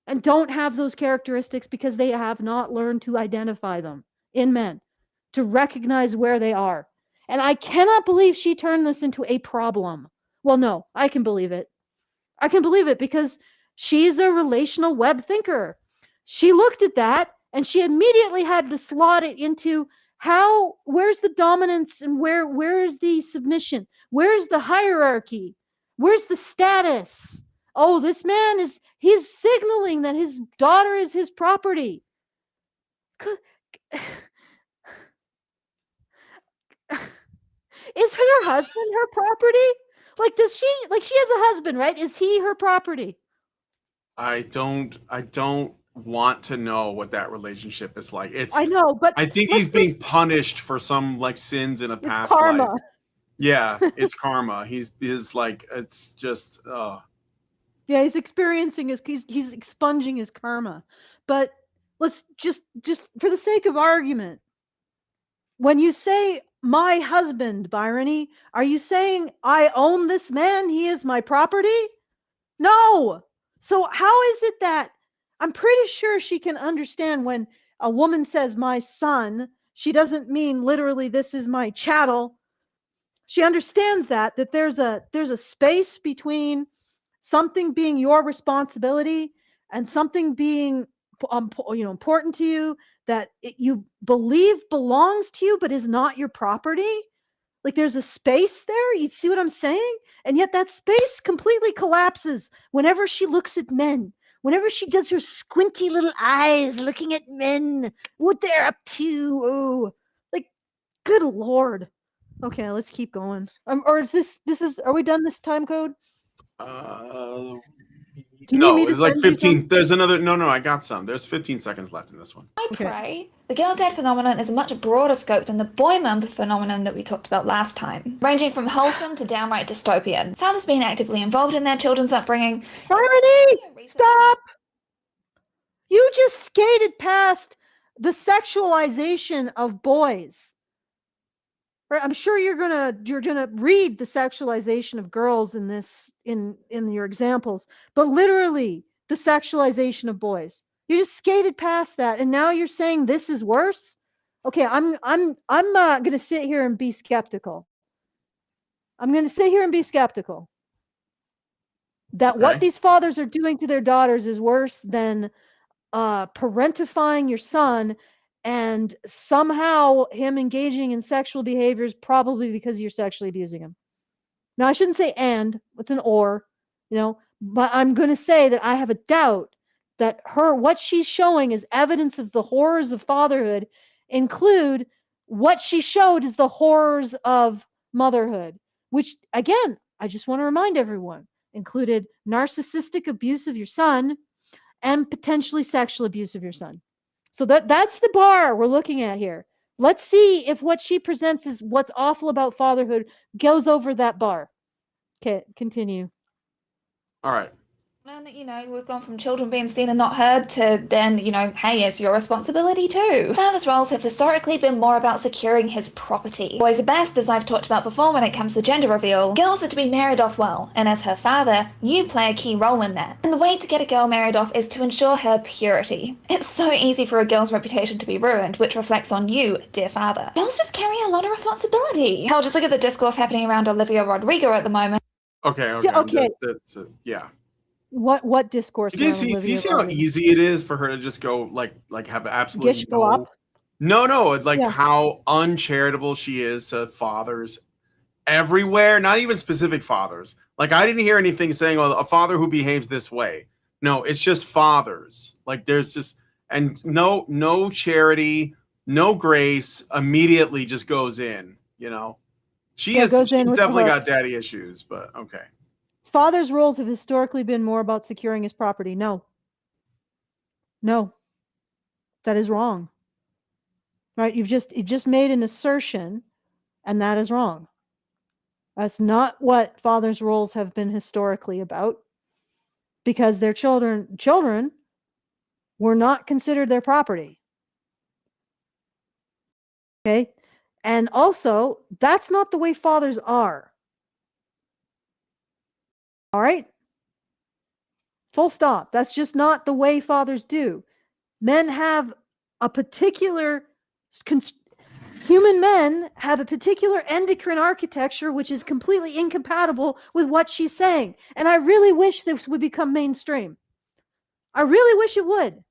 and don't have those characteristics because they have not learned to identify them in men, to recognize where they are. And I cannot believe she turned this into a problem. Well, no, I can believe it. I can believe it because she's a relational web thinker. She looked at that and she immediately had to slot it into where's the dominance and where's the submission? Where's the hierarchy? Where's the status? Oh, this man he's signaling that his daughter is his property. Is her husband her property? Like, she has a husband, right? Is he her property? I don't want to know what that relationship is like. I know, but I think he's being punished for some like sins in a past karma. life. Yeah, it's karma. He's like, it's just Yeah, he's experiencing he's expunging his karma. But let's just for the sake of argument, when you say my husband, Byrony, are you saying I own this man? He is my property? No. So how is it that I'm pretty sure she can understand when a woman says my son, she doesn't mean literally this is my chattel. She understands that there's a space between something being your responsibility and something being important to you that you believe belongs to you but is not your property. Like, there's a space there. You see what I'm saying? And yet that space completely collapses whenever she looks at men. Whenever she does her squinty little eyes looking at men, what they're up to. Oh, like, good Lord. Okay, let's keep going. Or is are we done this time code? Do you need me to it's like send you 15. some? There's another. No, I got some. There's 15 seconds left in this one. I pray. The girl dad phenomenon is a much broader scope than the boy mum phenomenon that we talked about last time, ranging from wholesome to downright dystopian. Fathers being actively involved in their children's upbringing. Harmony, stop! You just skated past the sexualization of boys. Right? I'm sure you're gonna read the sexualization of girls in your examples, but literally the sexualization of boys. You just skated past that, and now you're saying this is worse. Okay, I'm gonna sit here and be skeptical. I'm gonna sit here and be skeptical that what these fathers are doing to their daughters is worse than parentifying your son and somehow him engaging in sexual behaviors probably because you're sexually abusing him. Now, I shouldn't say and, it's an or, but I'm going to say that I have a doubt that what she's showing is evidence of the horrors of fatherhood include what she showed is the horrors of motherhood, which, again, I just want to remind everyone, included narcissistic abuse of your son and potentially sexual abuse of your son. So that's the bar we're looking at here. Let's see if what she presents is what's awful about fatherhood goes over that bar. Okay, continue. All right. And we've gone from children being seen and not heard to then, hey, it's your responsibility too. Fathers' roles have historically been more about securing his property. Boys are best, as I've talked about before when it comes to gender reveal. Girls are to be married off well, and as her father, you play a key role in that. And the way to get a girl married off is to ensure her purity. It's so easy for a girl's reputation to be ruined, which reflects on you, dear father. Girls just carry a lot of responsibility. Hell, just look at the discourse happening around Olivia Rodrigo at the moment. Okay. That's yeah. What discourse? Do you see how easy it is for her to just go like have absolutely no, how uncharitable she is to fathers everywhere, not even specific fathers. Like, I didn't hear anything saying, "Oh, a father who behaves this way." No, it's just fathers. Like, there's just no charity, no grace. Immediately just goes in. She's definitely got daddy issues, but okay. Father's roles have historically been more about securing his property. No, that is wrong. Right? You've just made an assertion, and that is wrong. That's not what fathers' roles have been historically about, because their children were not considered their property. Okay? And also, that's not the way fathers are. All right? Full stop. That's just not the way fathers do. Men have a particular human men have a particular endocrine architecture which is completely incompatible with what she's saying. And I really wish this would become mainstream. I really wish it would.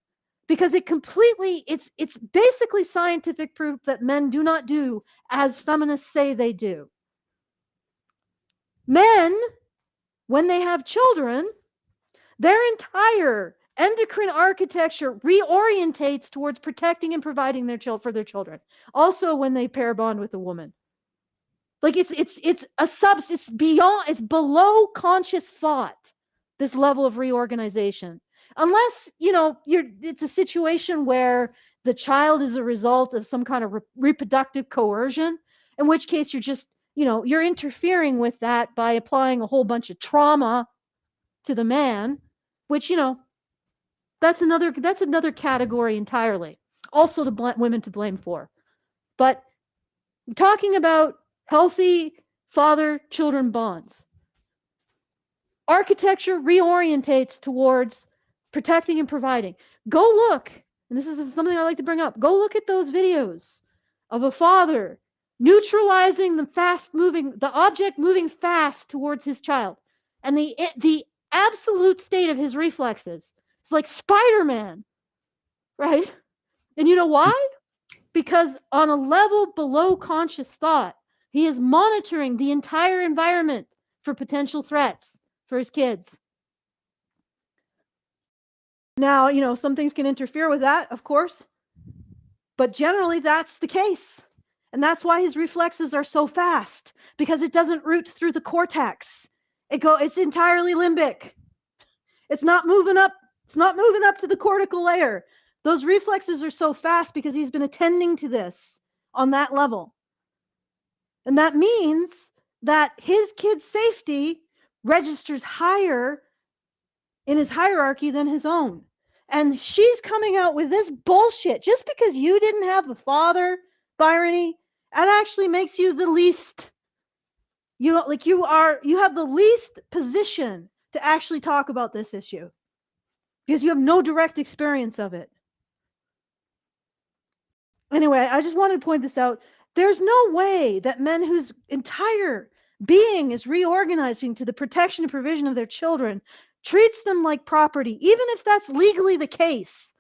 because it's basically scientific proof that men do not do as feminists say they do. Men, when they have children, their entire endocrine architecture reorientates towards protecting and providing for their children. Also, when they pair bond with a woman, like it's below conscious thought. This level of reorganization, unless it's a situation where the child is a result of some kind of reproductive coercion, in which case you're interfering with that by applying a whole bunch of trauma to the man, which that's another category entirely, also women to blame for. But talking about healthy father-children bonds, architecture reorientates towards protecting and providing. Go look, and this is something I like to bring up, go look at those videos of a father neutralizing the object moving fast towards his child, and the absolute state of his reflexes. It's like Spider-Man, right? And you know why? Because on a level below conscious thought, he is monitoring the entire environment for potential threats for his kids. Now, some things can interfere with that, of course, but generally that's the case. And that's why his reflexes are so fast, because it doesn't root through the cortex. It's entirely limbic. It's not moving up to the cortical layer. Those reflexes are so fast because he's been attending to this on that level. And that means that his kid's safety registers higher in his hierarchy than his own. And she's coming out with this bullshit. Just because you didn't have the father, Bryony, that actually makes you the least, you have the least position to actually talk about this issue, because you have no direct experience of it. Anyway, I just wanted to point this out. There's no way that men whose entire being is reorganizing to the protection and provision of their children treats them like property, even if that's legally the case.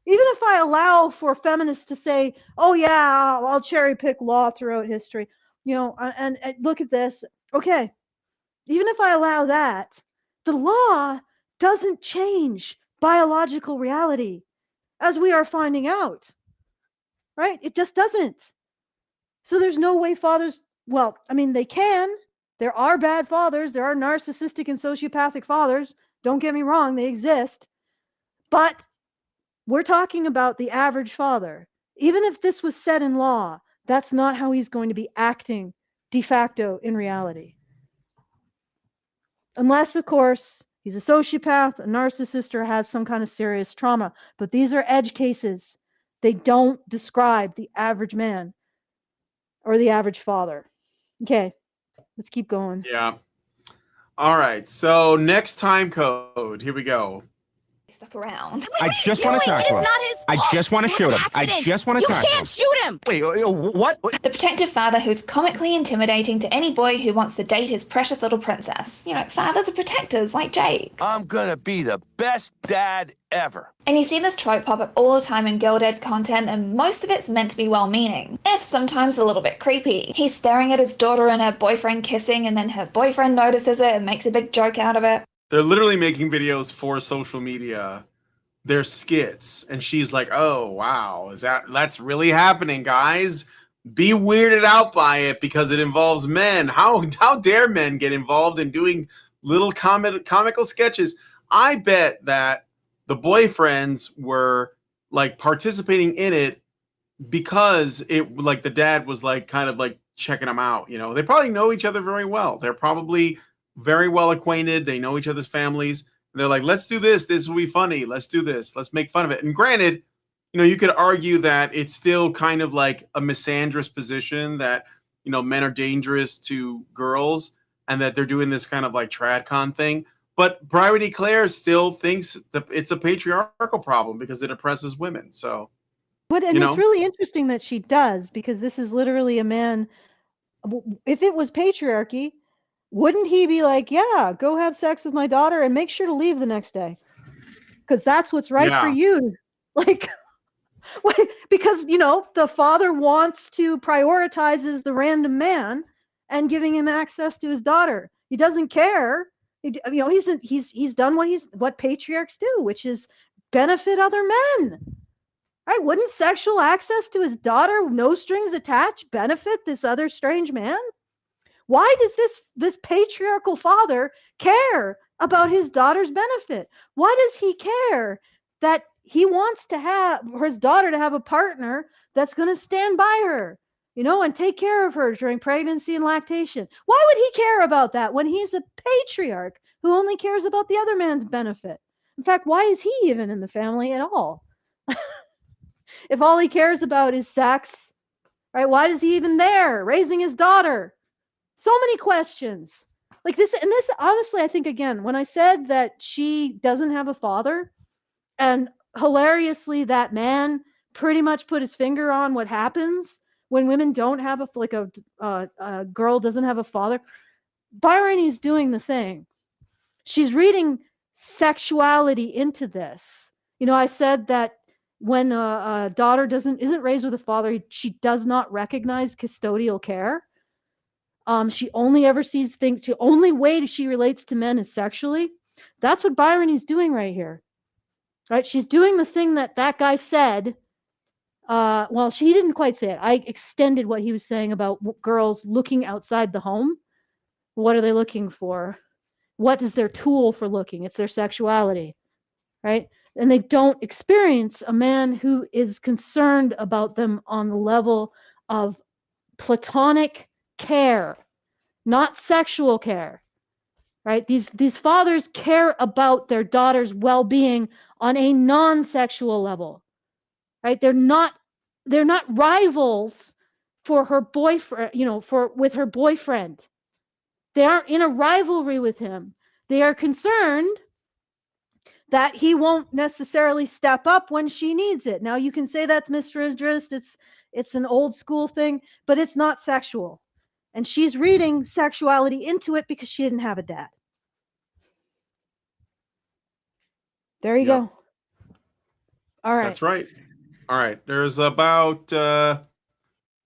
Even if I allow for feminists to say, oh yeah, I'll cherry pick law throughout history, and look at this. Okay, even if I allow that, the law doesn't change biological reality, as we are finding out. Right? It just doesn't. So there's no way fathers, they can. There are bad fathers. There are narcissistic and sociopathic fathers. Don't get me wrong, they exist. But we're talking about the average father. Even if this was set in law, that's not how he's going to be acting de facto in reality. Unless, of course, he's a sociopath, a narcissist, or has some kind of serious trauma. But these are edge cases. They don't describe the average man or the average father. Okay, let's keep going. Yeah. All right. So next time code. Here we go. Stuck around. I just want to talk to him. I just want to shoot him. I just want to talk to him. You can't shoot him! Wait, what? The protective father who's comically intimidating to any boy who wants to date his precious little princess. Fathers are protectors like Jake. I'm gonna be the best dad ever. And you see this trope pop up all the time in girl dad content, and most of it's meant to be well-meaning, if sometimes a little bit creepy. He's staring at his daughter and her boyfriend kissing, and then her boyfriend notices it and makes a big joke out of it. They're literally making videos for social media. They're skits, and she's like, "Oh wow, that's really happening, guys? Be weirded out by it because it involves men. How dare men get involved in doing little comical sketches?" I bet that the boyfriends were like participating in it because the dad was kind of checking them out. They probably know each other very well. They're probably very well acquainted. They know each other's families. They're like, let's do this. This will be funny. Let's do this. Let's make fun of it. And granted, you could argue that it's still kind of like a misandrous position that, men are dangerous to girls and that they're doing this kind of like tradcon thing. But Bryony Claire still thinks that it's a patriarchal problem because it oppresses women. So, it's really interesting that she does, because this is literally a man. If it was patriarchy, wouldn't he be like, yeah, go have sex with my daughter and make sure to leave the next day? Because that's what's right for you. Like, because, the father wants to prioritizes the random man and giving him access to his daughter. He doesn't care. He's done what patriarchs do, which is benefit other men. Right? Wouldn't sexual access to his daughter, no strings attached, benefit this other strange man? Why does this patriarchal father care about his daughter's benefit? Why does he care that he wants to have his daughter to have a partner that's going to stand by her, and take care of her during pregnancy and lactation? Why would he care about that when he's a patriarch who only cares about the other man's benefit? In fact, why is he even in the family at all? If all he cares about is sex, right? Why is he even there raising his daughter? So many questions. Like this, and this, honestly, I think, again, when I said that she doesn't have a father, and hilariously, that man pretty much put his finger on what happens when women don't have a girl doesn't have a father. Bryony's doing the thing. She's reading sexuality into this. I said that when a daughter isn't raised with a father, she does not recognize custodial care. She only ever sees things. The only way she relates to men is sexually. That's what Bryony's doing right here. Right? She's doing the thing that guy said. Well, she didn't quite say it. I extended what he was saying about girls looking outside the home. What are they looking for? What is their tool for looking? It's their sexuality, right? And they don't experience a man who is concerned about them on the level of platonic care, not sexual care, right? These fathers care about their daughter's well-being on a non-sexual level, right? They're not rivals for her boyfriend, with her boyfriend. They aren't in a rivalry with him. They are concerned that he won't necessarily step up when she needs it. Now, you can say that's misogynist, it's an old school thing, but it's not sexual. And she's reading sexuality into it because she didn't have a dad. There you go. All right. That's right. All right. There's about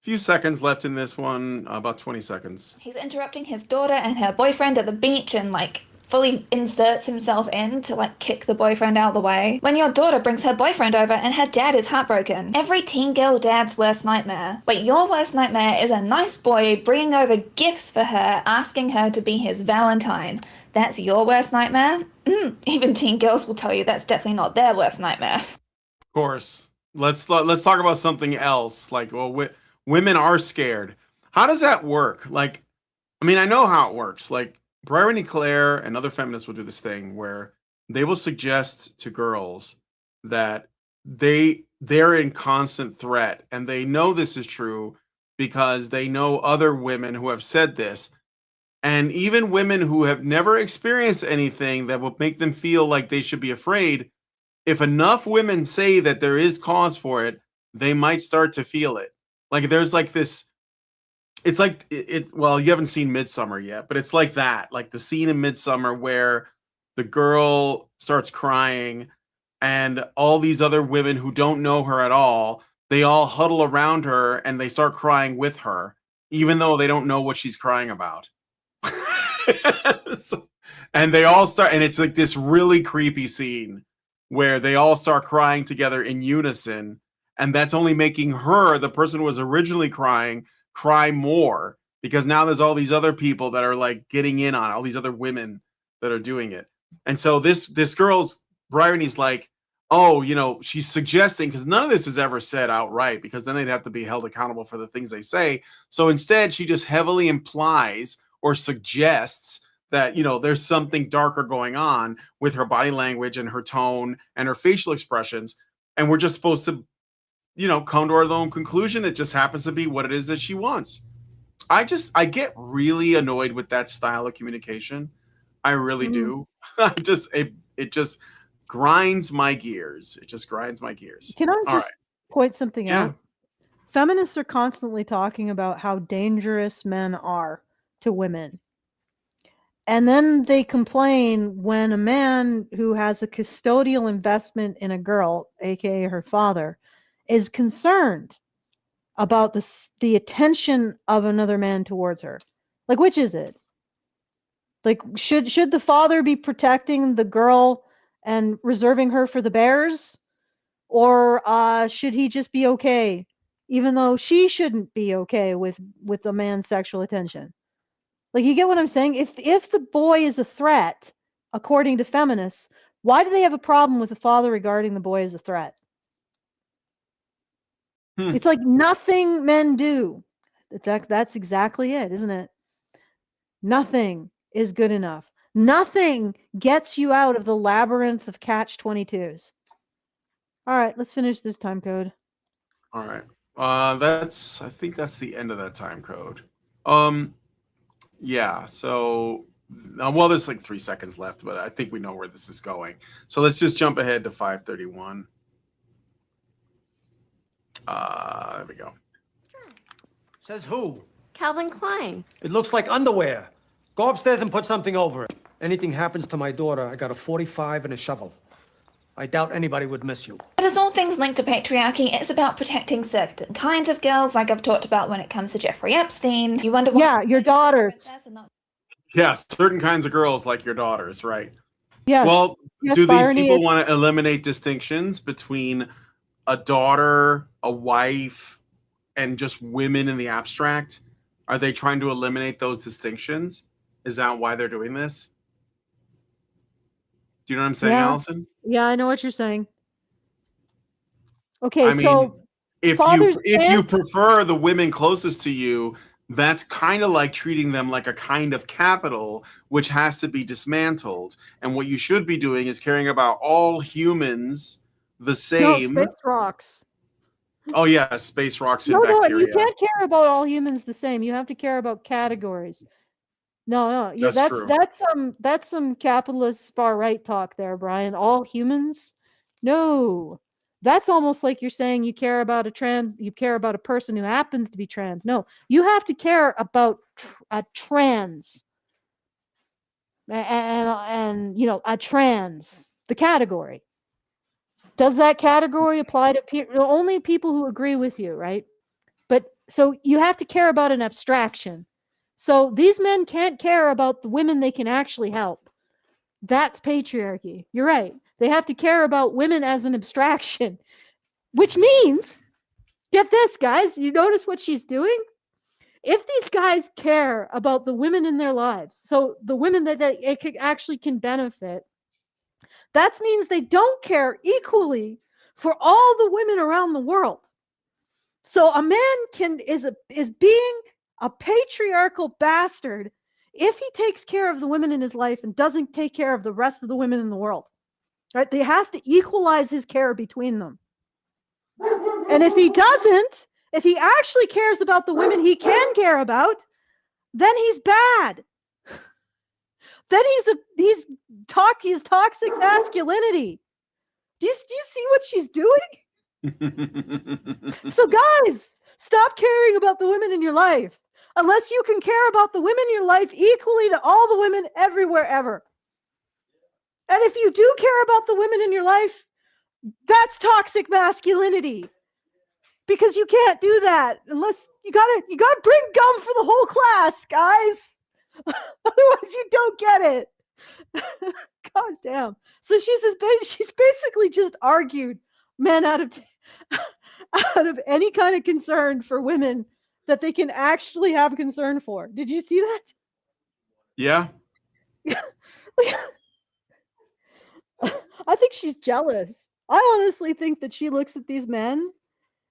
few seconds left in this one, about 20 seconds. He's interrupting his daughter and her boyfriend at the beach and fully inserts himself in to kick the boyfriend out of the way. When your daughter brings her boyfriend over and her dad is heartbroken. Every teen girl dad's worst nightmare. Wait, your worst nightmare is a nice boy bringing over gifts for her, asking her to be his Valentine. That's your worst nightmare? Even teen girls will tell you that's definitely not their worst nightmare. Of course. Let's talk about something else. Women are scared. How does that work? I know how it works. Bryony Claire and other feminists will do this thing where they will suggest to girls that they're in constant threat, and they know this is true because they know other women who have said this, and even women who have never experienced anything that will make them feel like they should be afraid. If enough women say that there is cause for it, they might start to feel it. There's this, it's well, you haven't seen Midsommar yet, but it's like that. The scene in Midsommar where the girl starts crying and all these other women who don't know her at all, they all huddle around her and they start crying with her, even though they don't know what she's crying about. And they all start, and it's this really creepy scene where they all start crying together in unison. And that's only making her, the person who was originally crying, cry more, because now there's all these other people that are getting in on it, all these other women that are doing it. And so this girl's, Bryony's she's suggesting, because none of this is ever said outright, because then they'd have to be held accountable for the things they say. So instead, she just heavily implies or suggests that, there's something darker going on with her body language and her tone and her facial expressions. And we're just supposed to come to our own conclusion. It just happens to be what it is that she wants. I get really annoyed with that style of communication. I really do. It just grinds my gears. It just grinds my gears. Can I just point something out? Feminists are constantly talking about how dangerous men are to women. And then they complain when a man who has a custodial investment in a girl, aka her father, is concerned about the attention of another man towards her. Like, which is it? Like, should the father be protecting the girl and reserving her for the bears, or should he just be okay, even though she shouldn't be okay with the man's sexual attention? Like, you get what I'm saying? If the boy is a threat, according to feminists, why do they have a problem with the father regarding the boy as a threat? It's like nothing men do. That's exactly it, isn't it? Nothing is good enough. Nothing gets you out of the labyrinth of catch-22s. All right, let's finish this time code. All right. I think that's the end of that time code. Yeah, so well, there's like 3 seconds left, but I think we know where this is going. So let's just jump ahead to 5:31. There we go. Says who? Calvin Klein. It looks like underwear. Go upstairs and put something over it. Anything happens to my daughter, I got a 45 and a shovel. I doubt anybody would miss you. But as all things linked to patriarchy, it's about protecting certain kinds of girls, like I've talked about when it comes to Jeffrey Epstein. You wonder why... Yeah, your daughters. Yeah, certain kinds of girls like your daughters, right? Yes. Well, Yes, do these Barney, people want to eliminate distinctions between a daughter, a wife, and just women in the abstract? Are they trying to eliminate those distinctions? Is that why they're doing this? Do you know what I'm saying, Yeah. Allison? Yeah, I know what you're saying. Okay, I mean, so if fathers you can't- prefer the women closest to you, that's kind of like treating them like a kind of capital, which has to be dismantled. And what you should be doing is caring about all humans the No, same. space rocks. Oh yeah, space rocks and No, bacteria. you can't care about all humans the same. You have to care about categories. No, yeah, That's true. that's some capitalist far right talk there, Brian. All humans? No. That's almost like you're saying you care about a person who happens to be trans. No, you have to care about a trans. And you know, a trans, the category. Does that category apply to only people who agree with you, right? But so you have to care about an abstraction. So these men can't care about the women they can actually help. That's patriarchy. You're right. They have to care about women as an abstraction, which means, get this, guys, you notice what she's doing? If these guys care about the women in their lives, so the women that it actually can benefit, that means they don't care equally for all the women around the world. So a man is being a patriarchal bastard if he takes care of the women in his life and doesn't take care of the rest of the women in the world. Right? He has to equalize his care between them. And if he doesn't, if he actually cares about the women he can care about, then he's bad. Then he's toxic masculinity. Do you see what she's doing? So guys, stop caring about the women in your life unless you can care about the women in your life equally to all the women everywhere ever. And if you do care about the women in your life, that's toxic masculinity. Because you can't do that unless you gotta bring gum for the whole class, guys. Otherwise you don't get it. God damn. So she's basically just argued men out of any kind of concern for women that they can actually have concern for. Did you see that? Yeah. I think she's jealous. I honestly think that she looks at these men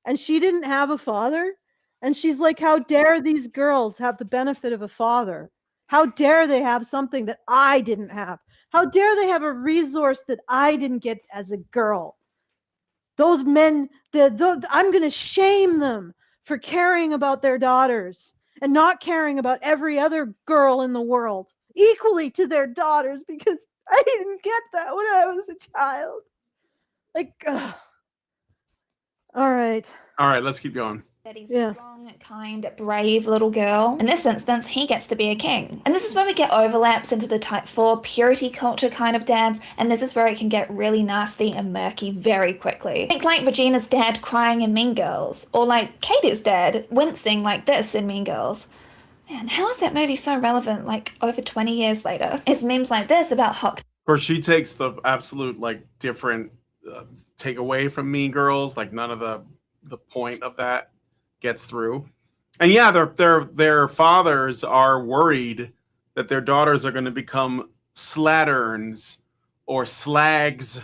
and she didn't have a father and she's like, how dare these girls have the benefit of a father? How dare they have something that I didn't have? How dare they have a resource that I didn't get as a girl? Those men, I'm going to shame them for caring about their daughters and not caring about every other girl in the world equally to their daughters because I didn't get that when I was a child. Like, all right. All right, let's keep going. that he's Yeah. strong, kind, brave little girl. In this instance, he gets to be a king. And this is where we get overlaps into the type 4 purity culture kind of dads, and this is where it can get really nasty and murky very quickly. Think like Regina's dad crying in Mean Girls, or like Katie's dad wincing like this in Mean Girls. Man, how is that movie so relevant like over 20 years later? It's memes like this about hot. Of course, she takes the absolute like different takeaway from Mean Girls. Like none of the point of that gets through. And yeah, their fathers are worried that their daughters are going to become slatterns or slags,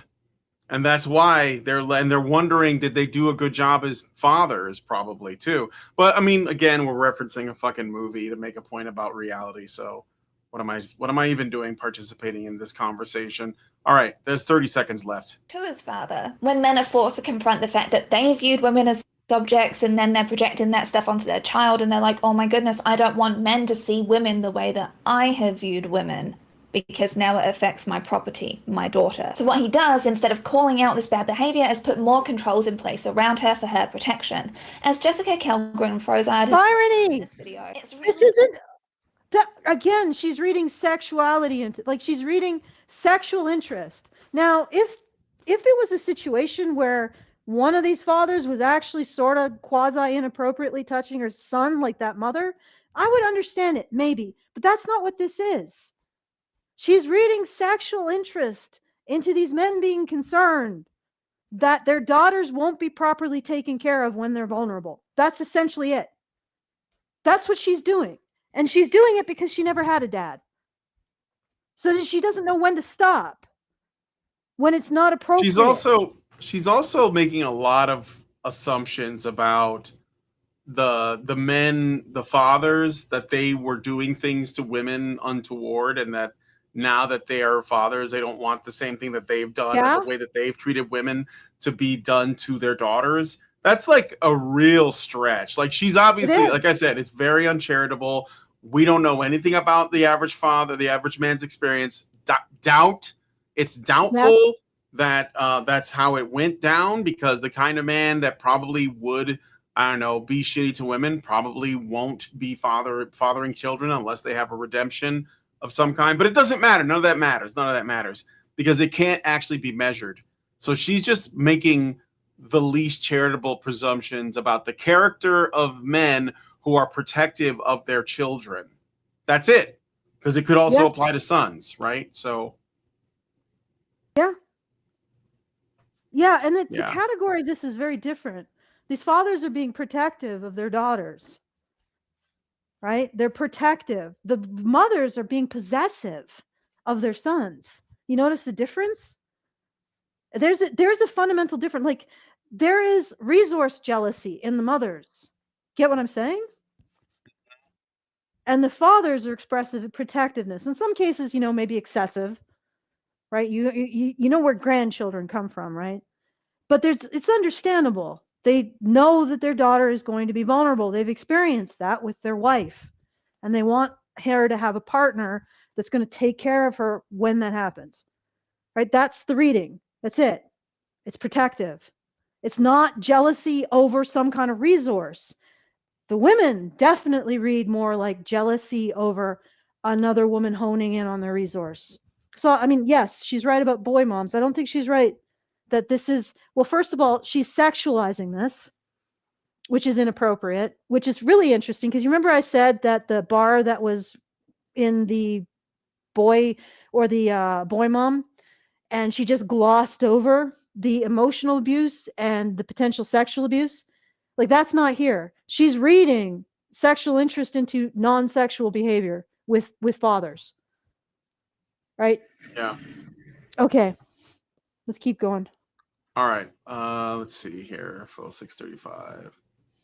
and that's why they're wondering, did they do a good job as fathers? Probably too. But I mean, again, we're referencing a fucking movie to make a point about reality. So what am I even doing participating in this conversation? All right, there's 30 seconds left. To his father, when men are forced to confront the fact that they viewed women as subjects, and then they're projecting that stuff onto their child, and they're like, oh my goodness, I don't want men to see women the way that I have viewed women, because now it affects my property, my daughter. So what he does, instead of calling out this bad behavior, is put more controls in place around her for her protection. As Jessica Kelgren Frozard Irony! in this video, it's really... This isn't that again, she's reading sexuality into, like, she's reading sexual interest. Now, if it was a situation where one of these fathers was actually sort of quasi inappropriately touching her son, like that mother, I would understand it, maybe. But that's not what this is. She's reading sexual interest into these men being concerned that their daughters won't be properly taken care of when they're vulnerable. That's essentially it. That's what she's doing. And she's doing it because she never had a dad. So that she doesn't know when to stop, when it's not appropriate. She's also making a lot of assumptions about the men, the fathers, that they were doing things to women untoward, and that now that they are fathers, they don't want the same thing that they've done, or the way that they've treated women to be done to their daughters. That's like a real stretch. Like, she's obviously, like I said, it's very uncharitable. We don't know anything about the average father, the average man's experience. It's doubtful that that's how it went down, because the kind of man that probably would, I don't know, be shitty to women probably won't be fathering children unless they have a redemption of some kind. But it doesn't matter. None of that matters because it can't actually be measured. So she's just making the least charitable presumptions about the character of men who are protective of their children. That's it. Because it could also apply to sons, right? So. Yeah, and the category of this is very different. These fathers are being protective of their daughters, right? They're protective. The mothers are being possessive of their sons. You notice the difference? There's a fundamental difference. Like, there is resource jealousy in the mothers. Get what I'm saying? And the fathers are expressive protectiveness. In some cases, maybe excessive, right? You know where grandchildren come from, right? But it's understandable. They know that their daughter is going to be vulnerable. They've experienced that with their wife, and they want her to have a partner that's going to take care of her when that happens, right? That's the reading. That's it. It's protective. It's not jealousy over some kind of resource. The women definitely read more like jealousy over another woman honing in on their resource. So, I mean, yes, she's right about boy moms. I don't think she's right that this is, well, first of all, she's sexualizing this, which is inappropriate, which is really interesting, because you remember I said that the bar that was in the boy, or the boy mom, and she just glossed over the emotional abuse and the potential sexual abuse. Like, that's not here. She's reading sexual interest into non-sexual behavior with fathers, right? Yeah. Okay, let's keep going. All right. Let's see here. Full 635.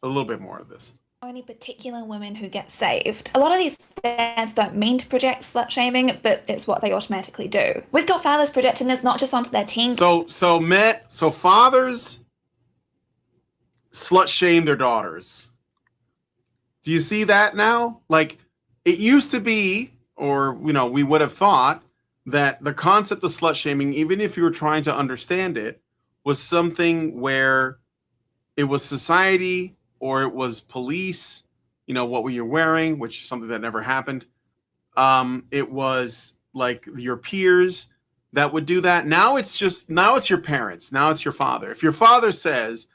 A little bit more of this. Only particular women who get saved. A lot of these dads don't mean to project slut shaming, but it's what they automatically do. We've got fathers projecting this not just onto their teens. So fathers slut shame their daughters. Do you see that now? Like, it used to be, or we would have thought that the concept of slut shaming, even if you were trying to understand it, was something where it was society or it was police, you know, what were you wearing, which is something that never happened. It was like your peers that would do that. Now it's your parents. Now it's your father. If your father says,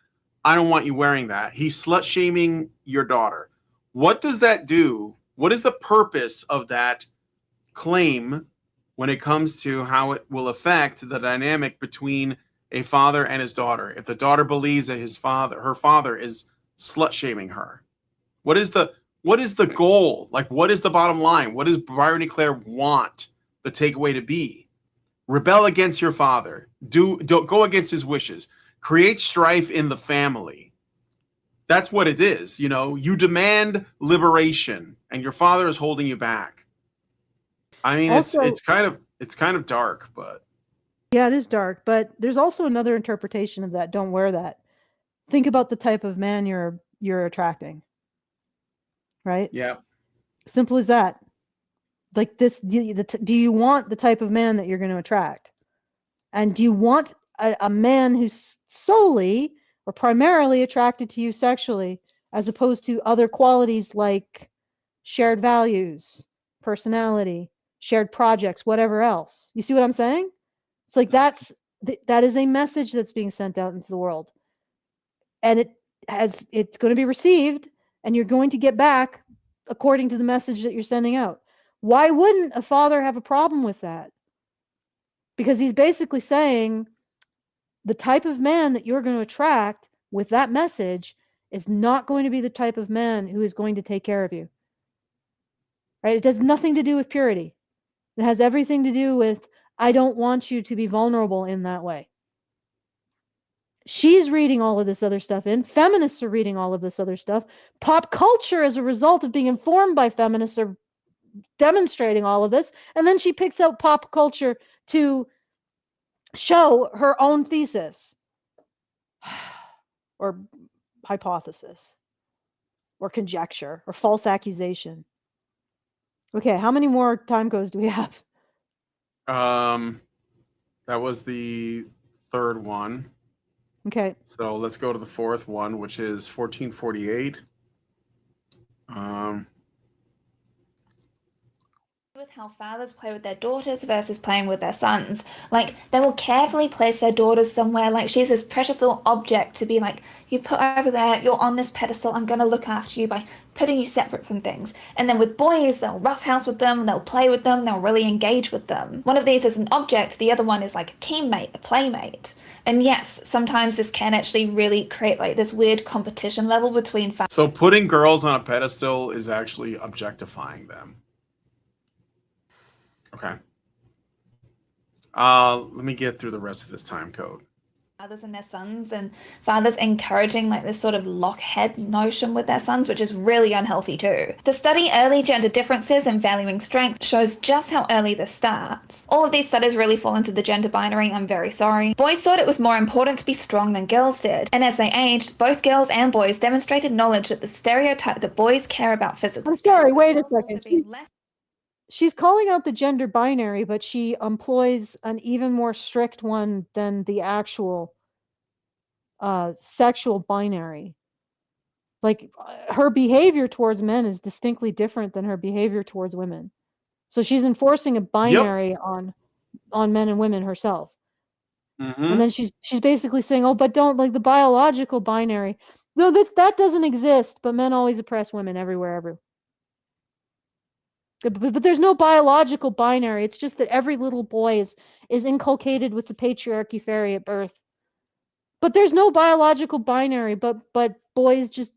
I don't want you wearing that, he's slut shaming your daughter. What does that do? What is the purpose of that claim when it comes to how it will affect the dynamic between a father and his daughter? If the daughter believes that her father is slut shaming her, what is the goal? Like, what is the bottom line? What does Byron E. Claire want the takeaway to be? Rebel against your father. Don't go against his wishes. Create strife in the family. That's what it is. You know, you demand liberation, and your father is holding you back. I mean, Also, it's kind of dark, but yeah, it is dark. But there's also another interpretation of that. Don't wear that. Think about the type of man you're attracting. Right? yeah. Simple as that. Like this, do you want the type of man that you're going to attract? And do you want a man who's solely or primarily attracted to you sexually, as opposed to other qualities like shared values, personality, shared projects, whatever else? You see what I'm saying? It's like that is a message that's being sent out into the world, and it's going to be received, and you're going to get back according to the message that you're sending out. Why wouldn't a father have a problem with that? Because he's basically saying the type of man that you're going to attract with that message is not going to be the type of man who is going to take care of you. Right? It has nothing to do with purity. It has everything to do with, I don't want you to be vulnerable in that way. She's reading all of this other stuff in. Feminists are reading all of this other stuff. Pop culture, as a result of being informed by feminists, are demonstrating all of this. And then she picks out pop culture to show her own thesis or hypothesis or conjecture or false accusation. Okay, how many more time codes do we have? That was the third one. Okay. So let's go to the fourth one, which is 1448. With how fathers play with their daughters versus playing with their sons. Like, they will carefully place their daughters somewhere, like she's this precious little object to be like, you put over there, you're on this pedestal, I'm going to look after you by putting you separate from things. And then with boys, they'll roughhouse with them, they'll play with them, they'll really engage with them. One of these is an object, the other one is like a teammate, a playmate. And yes, sometimes this can actually really create like this weird competition level between fathers. So putting girls on a pedestal is actually objectifying them. Okay. Let me get through the rest of this time code. Fathers and their sons, and fathers encouraging like this sort of lockhead notion with their sons, which is really unhealthy too. The study Early Gender Differences and Valuing Strength shows just how early this starts. All of these studies really fall into the gender binary, I'm very sorry. Boys thought it was more important to be strong than girls did, and as they aged, both girls and boys demonstrated knowledge that the stereotype that boys care about physical. I'm sorry, wait a second. She's calling out the gender binary, but she employs an even more strict one than the actual sexual binary. Like, her behavior towards men is distinctly different than her behavior towards women. So she's enforcing a binary on men and women herself. And then she's basically saying, oh, but don't, like, the biological binary. No, that doesn't exist, but men always oppress women everywhere. But there's no biological binary. It's just that every little boy is inculcated with the patriarchy fairy at birth. But there's no biological binary. But boys just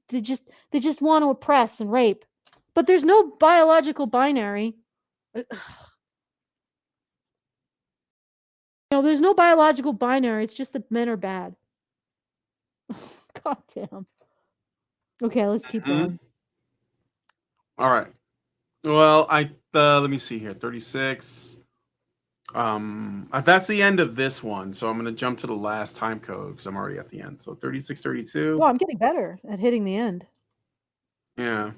want to oppress and rape. But there's no biological binary. No, there's no biological binary. It's just that men are bad. God damn. Okay, let's keep going. All right. Well, let me see here. 36. That's the end of this one, so I'm gonna jump to the last time code because I'm already at the end. So 36, 32. Well, I'm getting better at hitting the end. Yeah.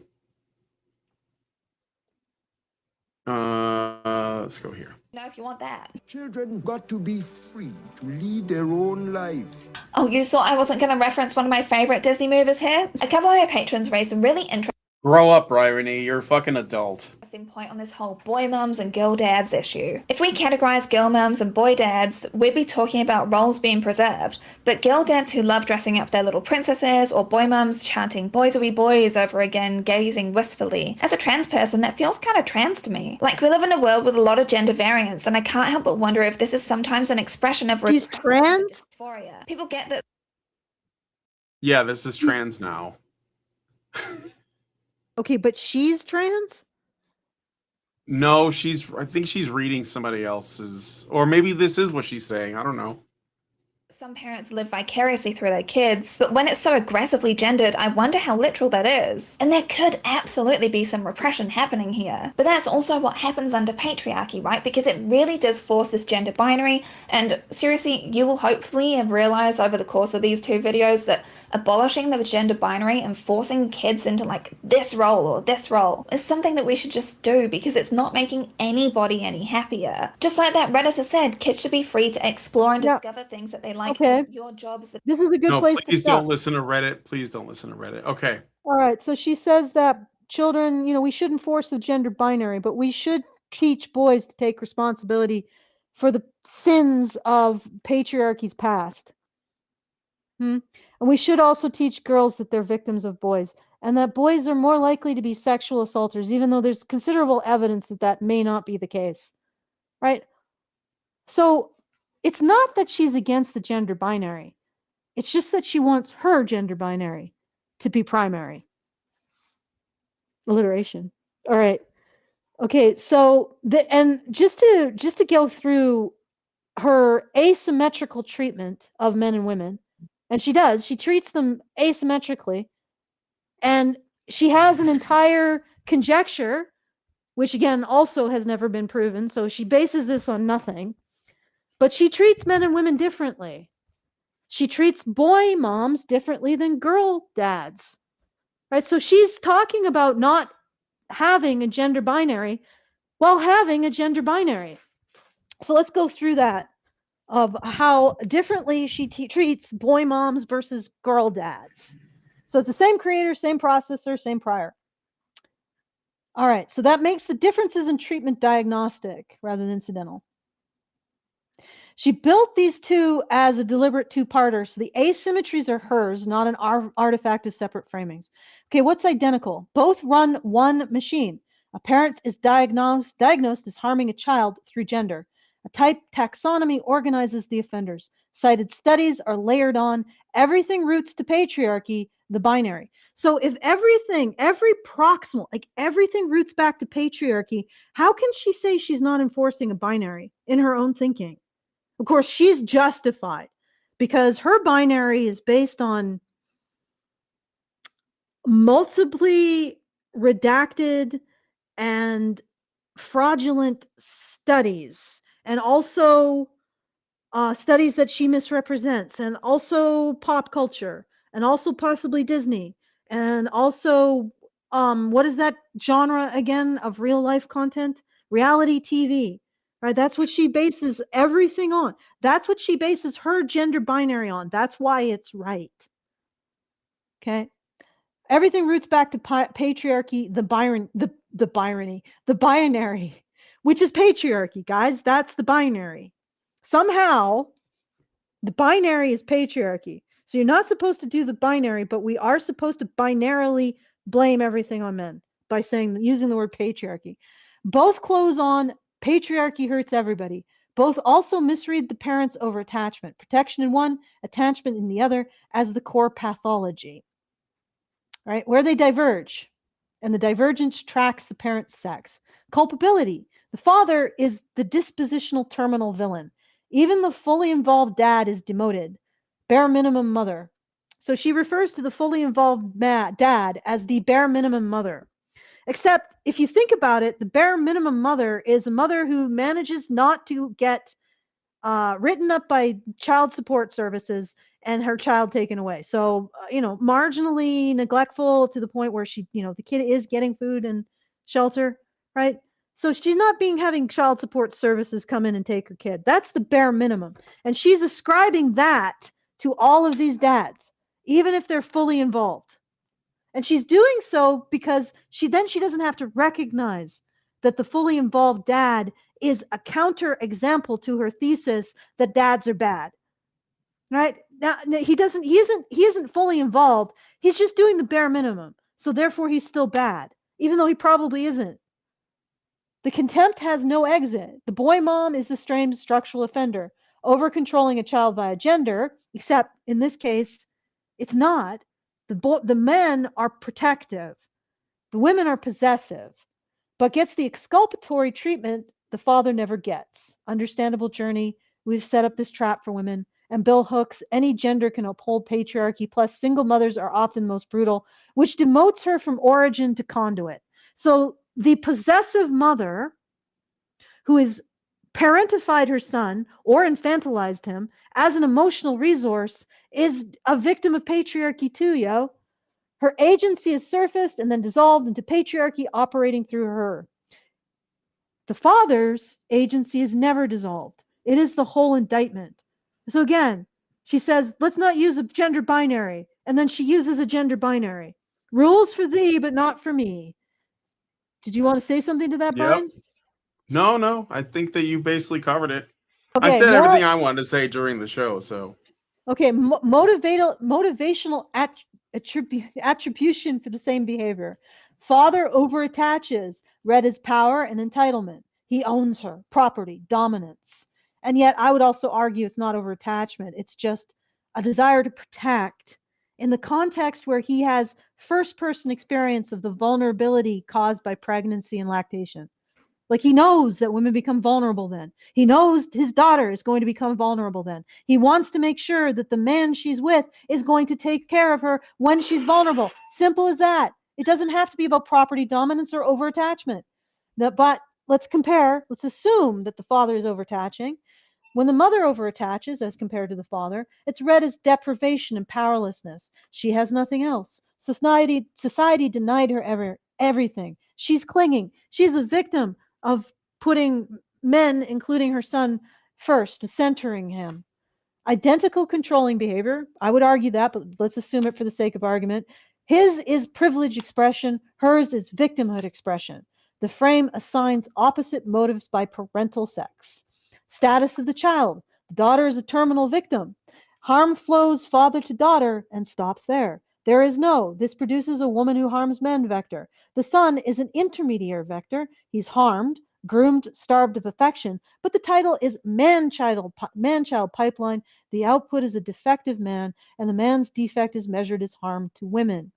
Let's go here. know if you want that. Children got to be free to lead their own lives. Oh, you thought I wasn't going to reference one of my favorite Disney movies here? A couple of my patrons raised a really interesting Grow up, Ryrony. You're a fucking adult. point on this whole boy mums and girl dads issue. If we categorize girl mums and boy dads, we'd be talking about roles being preserved, but girl dads who love dressing up their little princesses, or boy mums chanting boys will be boys over again, gazing wistfully. As a trans person, that feels kind of trans to me. Like, we live in a world with a lot of gender variance, and I can't help but wonder if this is sometimes an expression of She's trans? dysphoria. People get that. Yeah, this is trans now. Okay, but she's trans? No, I think she's reading somebody else's, or maybe this is what she's saying. I don't know. Some parents live vicariously through their kids, but when it's so aggressively gendered, I wonder how literal that is. And there could absolutely be some repression happening here. But that's also what happens under patriarchy, right? Because it really does force this gender binary, and seriously, you will hopefully have realized over the course of these two videos that abolishing the gender binary and forcing kids into like this role or this role is something that we should just do, because it's not making anybody any happier. Just like that Redditor said, kids should be free to explore and discover things that they like. Okay. Your job is This is a good place to please stop. don't listen to Reddit. Please don't listen to Reddit. Okay. All right, so she says that children, we shouldn't force the gender binary, but we should teach boys to take responsibility for the sins of patriarchy's past. And we should also teach girls that they're victims of boys, and that boys are more likely to be sexual assaulters, even though there's considerable evidence that that may not be the case, right? So it's not that she's against the gender binary. It's just that she wants her gender binary to be primary. Alliteration. All right. Okay, so just to go through her asymmetrical treatment of men and women, and she treats them asymmetrically, and she has an entire conjecture, which again also has never been proven, so she bases this on nothing, but she treats men and women differently. She treats boy moms differently than girl dads, right? So she's talking about not having a gender binary while having a gender binary. So let's go through that, of how differently she treats boy moms versus girl dads. So it's the same creator, same processor, same prior. All right, so that makes the differences in treatment diagnostic rather than incidental. She built these two as a deliberate two-parter, so the asymmetries are hers, not an artifact of separate framings. Okay, what's identical? Both run one machine. A parent is diagnosed as harming a child through gender. A type taxonomy organizes the offenders. Cited studies are layered on. Everything roots to patriarchy, the binary. So if every proximal, like everything roots back to patriarchy, how can she say she's not enforcing a binary in her own thinking? Of course, she's justified because her binary is based on multiply redacted and fraudulent studies, and also studies that she misrepresents, and also pop culture, and also possibly Disney, and also what is that genre again of real life content? Reality TV. Right, that's what she bases everything on. That's what she bases her gender binary on. That's why it's right. Okay, everything roots back to patriarchy, the binary, which is patriarchy, guys. That's the binary. Somehow, the binary is patriarchy. So you're not supposed to do the binary, but we are supposed to binarily blame everything on men by using the word patriarchy. Both close on. Patriarchy hurts everybody. Both also misread the parents over attachment. Protection in one, attachment in the other, as the core pathology. Right? Where they diverge, and the divergence tracks the parent's sex. Culpability. The father is the dispositional terminal villain. Even the fully involved dad is demoted. Bare minimum mother. So she refers to the fully involved dad as the bare minimum mother. Except if you think about it, the bare minimum mother is a mother who manages not to get written up by child support services and her child taken away. So, marginally neglectful to the point where she, the kid is getting food and shelter, right? So she's not having child support services come in and take her kid. That's the bare minimum. And she's ascribing that to all of these dads, even if they're fully involved. And she's doing so because she doesn't have to recognize that the fully involved dad is a counter example to her thesis that dads are bad. Right? Now he isn't fully involved. He's just doing the bare minimum. So therefore he's still bad, even though he probably isn't. The contempt has no exit. The boy mom is the strange structural offender, over controlling a child via gender, except in this case, it's not. The men are protective. The women are possessive, but gets the exculpatory treatment the father never gets. Understandable journey. We've set up this trap for women. And Bill Hooks, any gender can uphold patriarchy, plus single mothers are often most brutal, which demotes her from origin to conduit. So the possessive mother who has parentified her son or infantilized him as an emotional resource is a victim of patriarchy too, yo. Her agency is surfaced and then dissolved into patriarchy operating through her. The father's agency is never dissolved. It is the whole indictment. So again, she says, let's not use a gender binary. And then she uses a gender binary. Rules for thee, but not for me. Did you want to say something to that, Brian? No. I think that you basically covered it. Okay, I said everything I wanted to say during the show, so. Okay, motivational attribution for the same behavior. Father overattaches, read as power and entitlement. He owns her, property, dominance. And yet I would also argue it's not overattachment. It's just a desire to protect in the context where he has first-person experience of the vulnerability caused by pregnancy and lactation. Like he knows that women become vulnerable then. He knows his daughter is going to become vulnerable then. He wants to make sure that the man she's with is going to take care of her when she's vulnerable. Simple as that. It doesn't have to be about property dominance or overattachment. But let's compare. Let's assume that the father is overattaching. When the mother overattaches as compared to the father, it's read as deprivation and powerlessness. She has nothing else. Society denied her everything. She's clinging. She's a victim of putting men, including her son, first, centering him. Identical controlling behavior. I would argue that, but let's assume it for the sake of argument. His is privilege expression. Hers is victimhood expression. The frame assigns opposite motives by parental sex. Status of the child. The daughter is a terminal victim. Harm flows father to daughter and stops there. There is no, this produces a woman who harms men vector. The son is an intermediary vector. He's harmed, groomed, starved of affection, but the title is man-child pipeline. The output is a defective man, and the man's defect is measured as harm to women.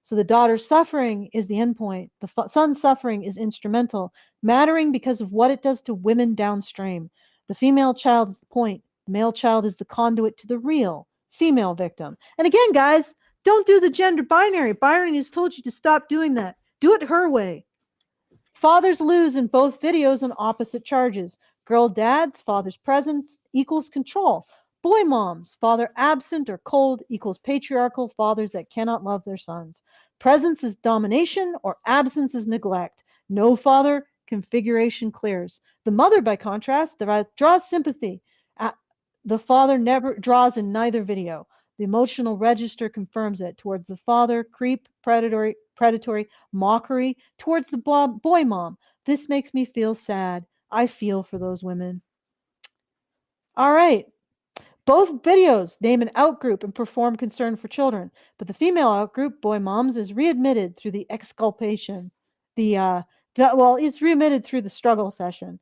So the daughter's suffering is the endpoint. The son's suffering is instrumental, mattering because of what it does to women downstream. The female child is the point. The male child is the conduit to the real female victim. And again, guys, don't do the gender binary. Byron has told you to stop doing that. Do it her way. Fathers lose in both videos on opposite charges. Girl dads, father's presence equals control. Boy moms, father absent or cold equals patriarchal fathers that cannot love their sons. Presence is domination or absence is neglect. No father configuration clears. The mother, by contrast, draws sympathy. The father never draws in neither video. The emotional register confirms it. Towards the father, creep, predatory, mockery. Towards the boy mom, this makes me feel sad. I feel for those women. All right. Both videos name an outgroup and perform concern for children, but the female outgroup, boy moms, is readmitted through the exculpation. It's readmitted through the struggle session.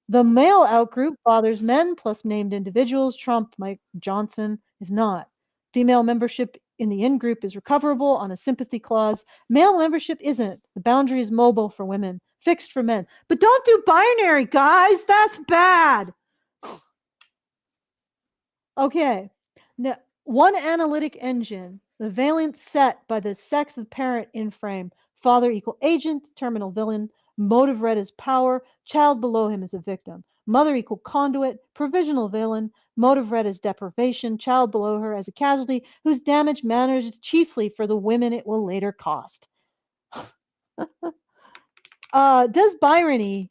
The male outgroup, fathers men plus named individuals, Trump, Mike Johnson, is not. Female membership in the in-group is recoverable on a sympathy clause. Male membership isn't. The boundary is mobile for women, fixed for men. But don't do binary, guys. That's bad. Okay. Now, one analytic engine, the valence set by the sex of the parent in frame. Father equal agent, terminal villain. Motive read as power, child below him is a victim. Mother equal conduit, provisional villain, motive read as deprivation, child below her as a casualty whose damage matters chiefly for the women it will later cost. Does Byrony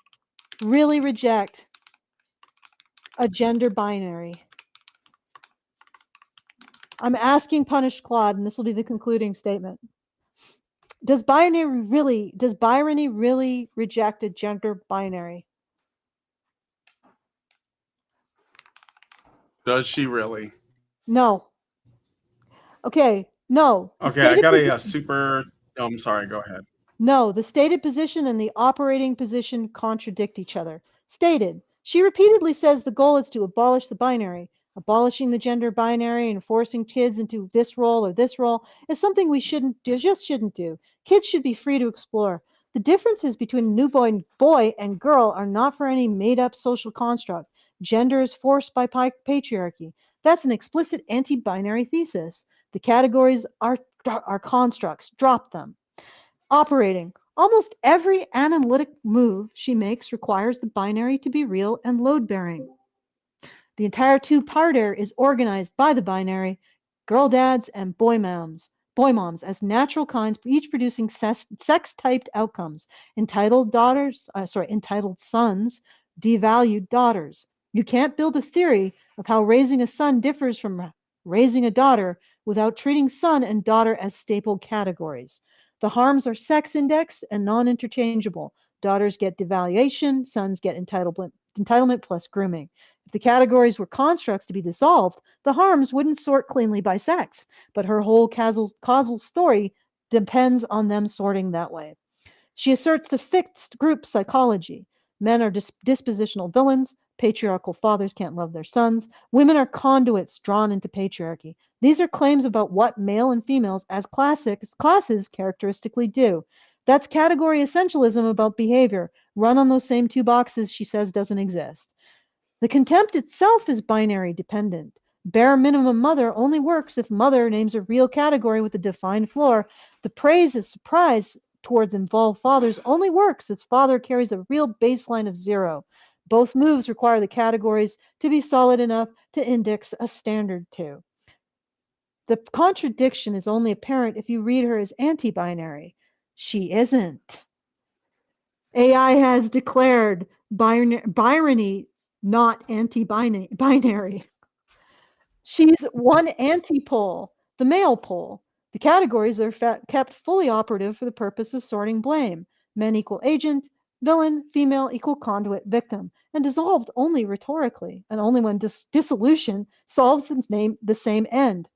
really reject a gender binary? I'm asking Punished Claude, and this will be the concluding statement. Does Byrony really reject a gender binary? Does she really? No. Okay, no. The Okay, I stated got a posi- super. Oh, I'm sorry. Go ahead. No, the stated position and the operating position contradict each other. Stated, she repeatedly says the goal is to abolish the binary. Abolishing the gender binary and forcing kids into this role or this role is something we shouldn't do, just shouldn't do. Kids should be free to explore. The differences between newborn boy and girl are not for any made-up social construct. Gender is forced by patriarchy. That's an explicit anti-binary thesis. The categories are constructs. Drop them. Operating. Almost every analytic move she makes requires the binary to be real and load-bearing. The entire two-parter is organized by the binary, girl dads and boy moms as natural kinds, each producing sex-typed outcomes. Entitled sons, devalued daughters. You can't build a theory of how raising a son differs from raising a daughter without treating son and daughter as staple categories. The harms are sex index and non-interchangeable. Daughters get devaluation, sons get entitlement plus grooming. If the categories were constructs to be dissolved, the harms wouldn't sort cleanly by sex, but her whole causal story depends on them sorting that way. She asserts the fixed group psychology. Men are dispositional villains. Patriarchal fathers can't love their sons. Women are conduits drawn into patriarchy. These are claims about what male and females as classes characteristically do. That's category essentialism about behavior. Run on those same two boxes she says doesn't exist. The contempt itself is binary dependent. Bare minimum mother only works if mother names a real category with a defined floor. The praise is surprise towards involved fathers only works if father carries a real baseline of 0. Both moves require the categories to be solid enough to index a standard to. The contradiction is only apparent if you read her as anti-binary. She isn't. AI has declared Byrony not anti-binary. She's one anti-pole, the male pole. The categories are kept fully operative for the purpose of sorting blame. Men equal agent, villain, female equal conduit, victim, and dissolved only rhetorically, and only when dissolution solves the same end.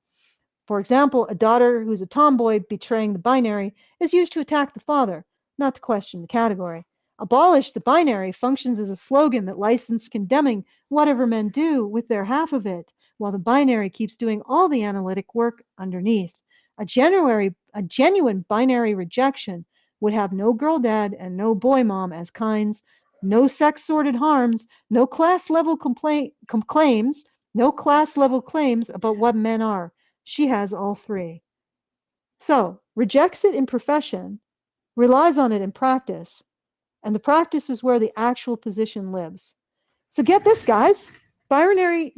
For example, a daughter who's a tomboy betraying the binary is used to attack the father, not to question the category. Abolish the binary functions as a slogan that licenses condemning whatever men do with their half of it, while the binary keeps doing all the analytic work underneath. A genuine binary rejection would have no girl dad and no boy mom as kinds, no sex-sorted harms, no class-level claims, no class-level claims about what men are. She has all three. So, rejects it in profession, relies on it in practice, and the practice is where the actual position lives. So get this, guys. Binary.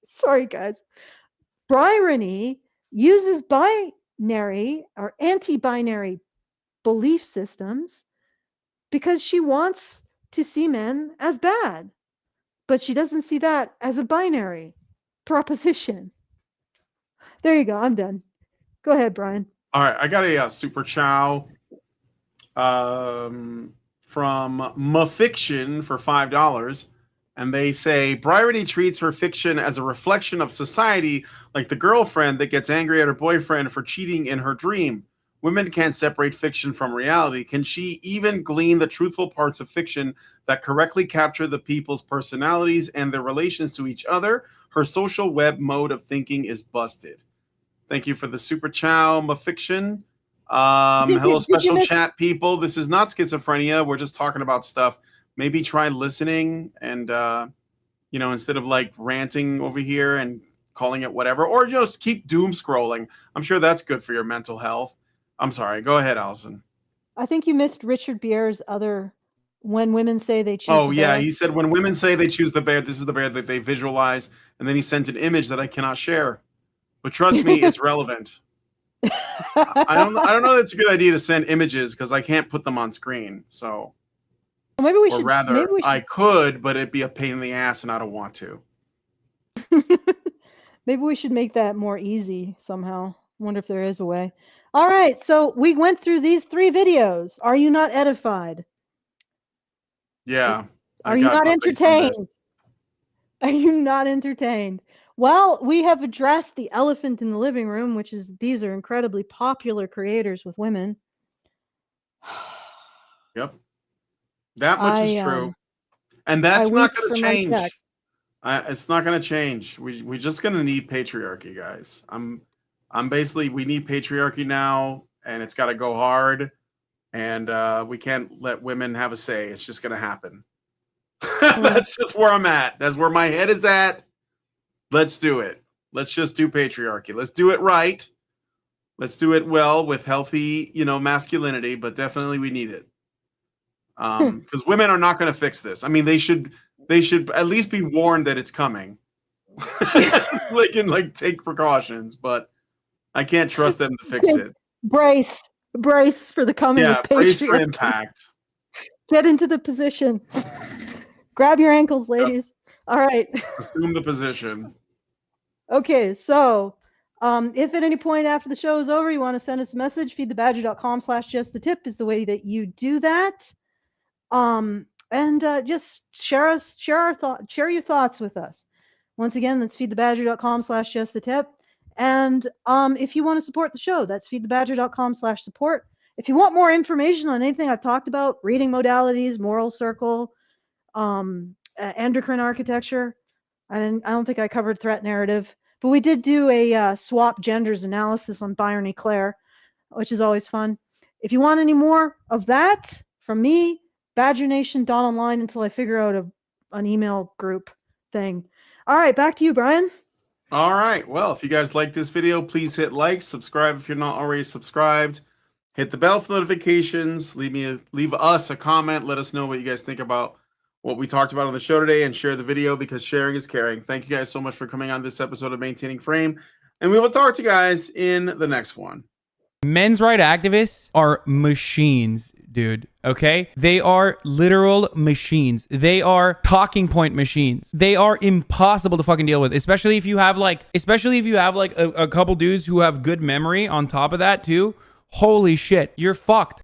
Sorry, guys. Byrony uses binary or anti-binary belief systems because she wants to see men as bad, but she doesn't see that as a binary proposition. There you go. I'm done. Go ahead, Brian. All right, I got a super chow from Mafiction for $5, and they say Bryony treats her fiction as a reflection of society, like the girlfriend that gets angry at her boyfriend for cheating in her dream. Women can't separate fiction from reality. Can she even glean the truthful parts of fiction that correctly capture the people's personalities and their relations to each other? Her social web mode of thinking is busted. Thank you for the super chow, Mafiction. Hello, special chat people. This is not schizophrenia. We're just talking about stuff. Maybe try listening and, instead of like ranting over here and calling it whatever, or just keep doom scrolling. I'm sure that's good for your mental health. I'm sorry. Go ahead, Allison. I think you missed Richard Bier's other when women say they choose Oh, the yeah. bear. He said when women say they choose the bear, this is the bear that they visualize. And then he sent an image that I cannot share. But trust me, it's relevant. I don't know that it's a good idea to send images because I can't put them on screen. So Maybe we or should. rather, Maybe we should. I could, but it'd be a pain in the ass, and I don't want to. Maybe we should make that more easy somehow. Wonder if there is a way. All right, so we went through these 3 videos. Are you not edified? Yeah. Are you not entertained? Are you not entertained? Well, we have addressed the elephant in the living room, which is these are incredibly popular creators with women. Yep. That much is true. And that's I not weep going for to my change. text. It's not going to change. We're just going to need patriarchy, guys. I'm basically, we need patriarchy now, and it's got to go hard. And we can't let women have a say. It's just going to happen. That's just where I'm at. That's where my head is at. Let's do it. Let's just do patriarchy. Let's do it right. Let's do it well with healthy, masculinity, but definitely we need it. Because women are not going to fix this. I mean, they should at least be warned that it's coming. So they can take precautions, but I can't trust them to fix it. Brace for the coming of patriarchy. Brace for impact. Get into the position. Grab your ankles, ladies. All right. Assume the position. Okay, so if at any point after the show is over you want to send us a message, feedthebadger.com/justthetip is the way that you do that. And just share your thoughts with us. Once again, that's feedthebadger.com/justthetip. And if you want to support the show, that's feedthebadger.com/support. If you want more information on anything I've talked about, reading modalities, moral circle, endocrine architecture, I don't think I covered threat narrative, but we did do a swap genders analysis on Byron E. Claire, which is always fun. If you want any more of that from me, BadgerNation.online until I figure out an email group thing. All right, back to you, Brian. All right. Well, if you guys like this video, please hit like, subscribe if you're not already subscribed. Hit the bell for notifications. Leave us a comment. Let us know what you guys think about what we talked about on the show today, and share the video because sharing is caring. Thank you guys so much for coming on this episode of Maintaining Frame, and we will talk to you guys in the next one. Men's rights activists are machines, dude. Okay? They are literal machines. They are talking point machines. They are impossible to fucking deal with, especially if you have a couple dudes who have good memory on top of that too. Holy shit, you're fucked.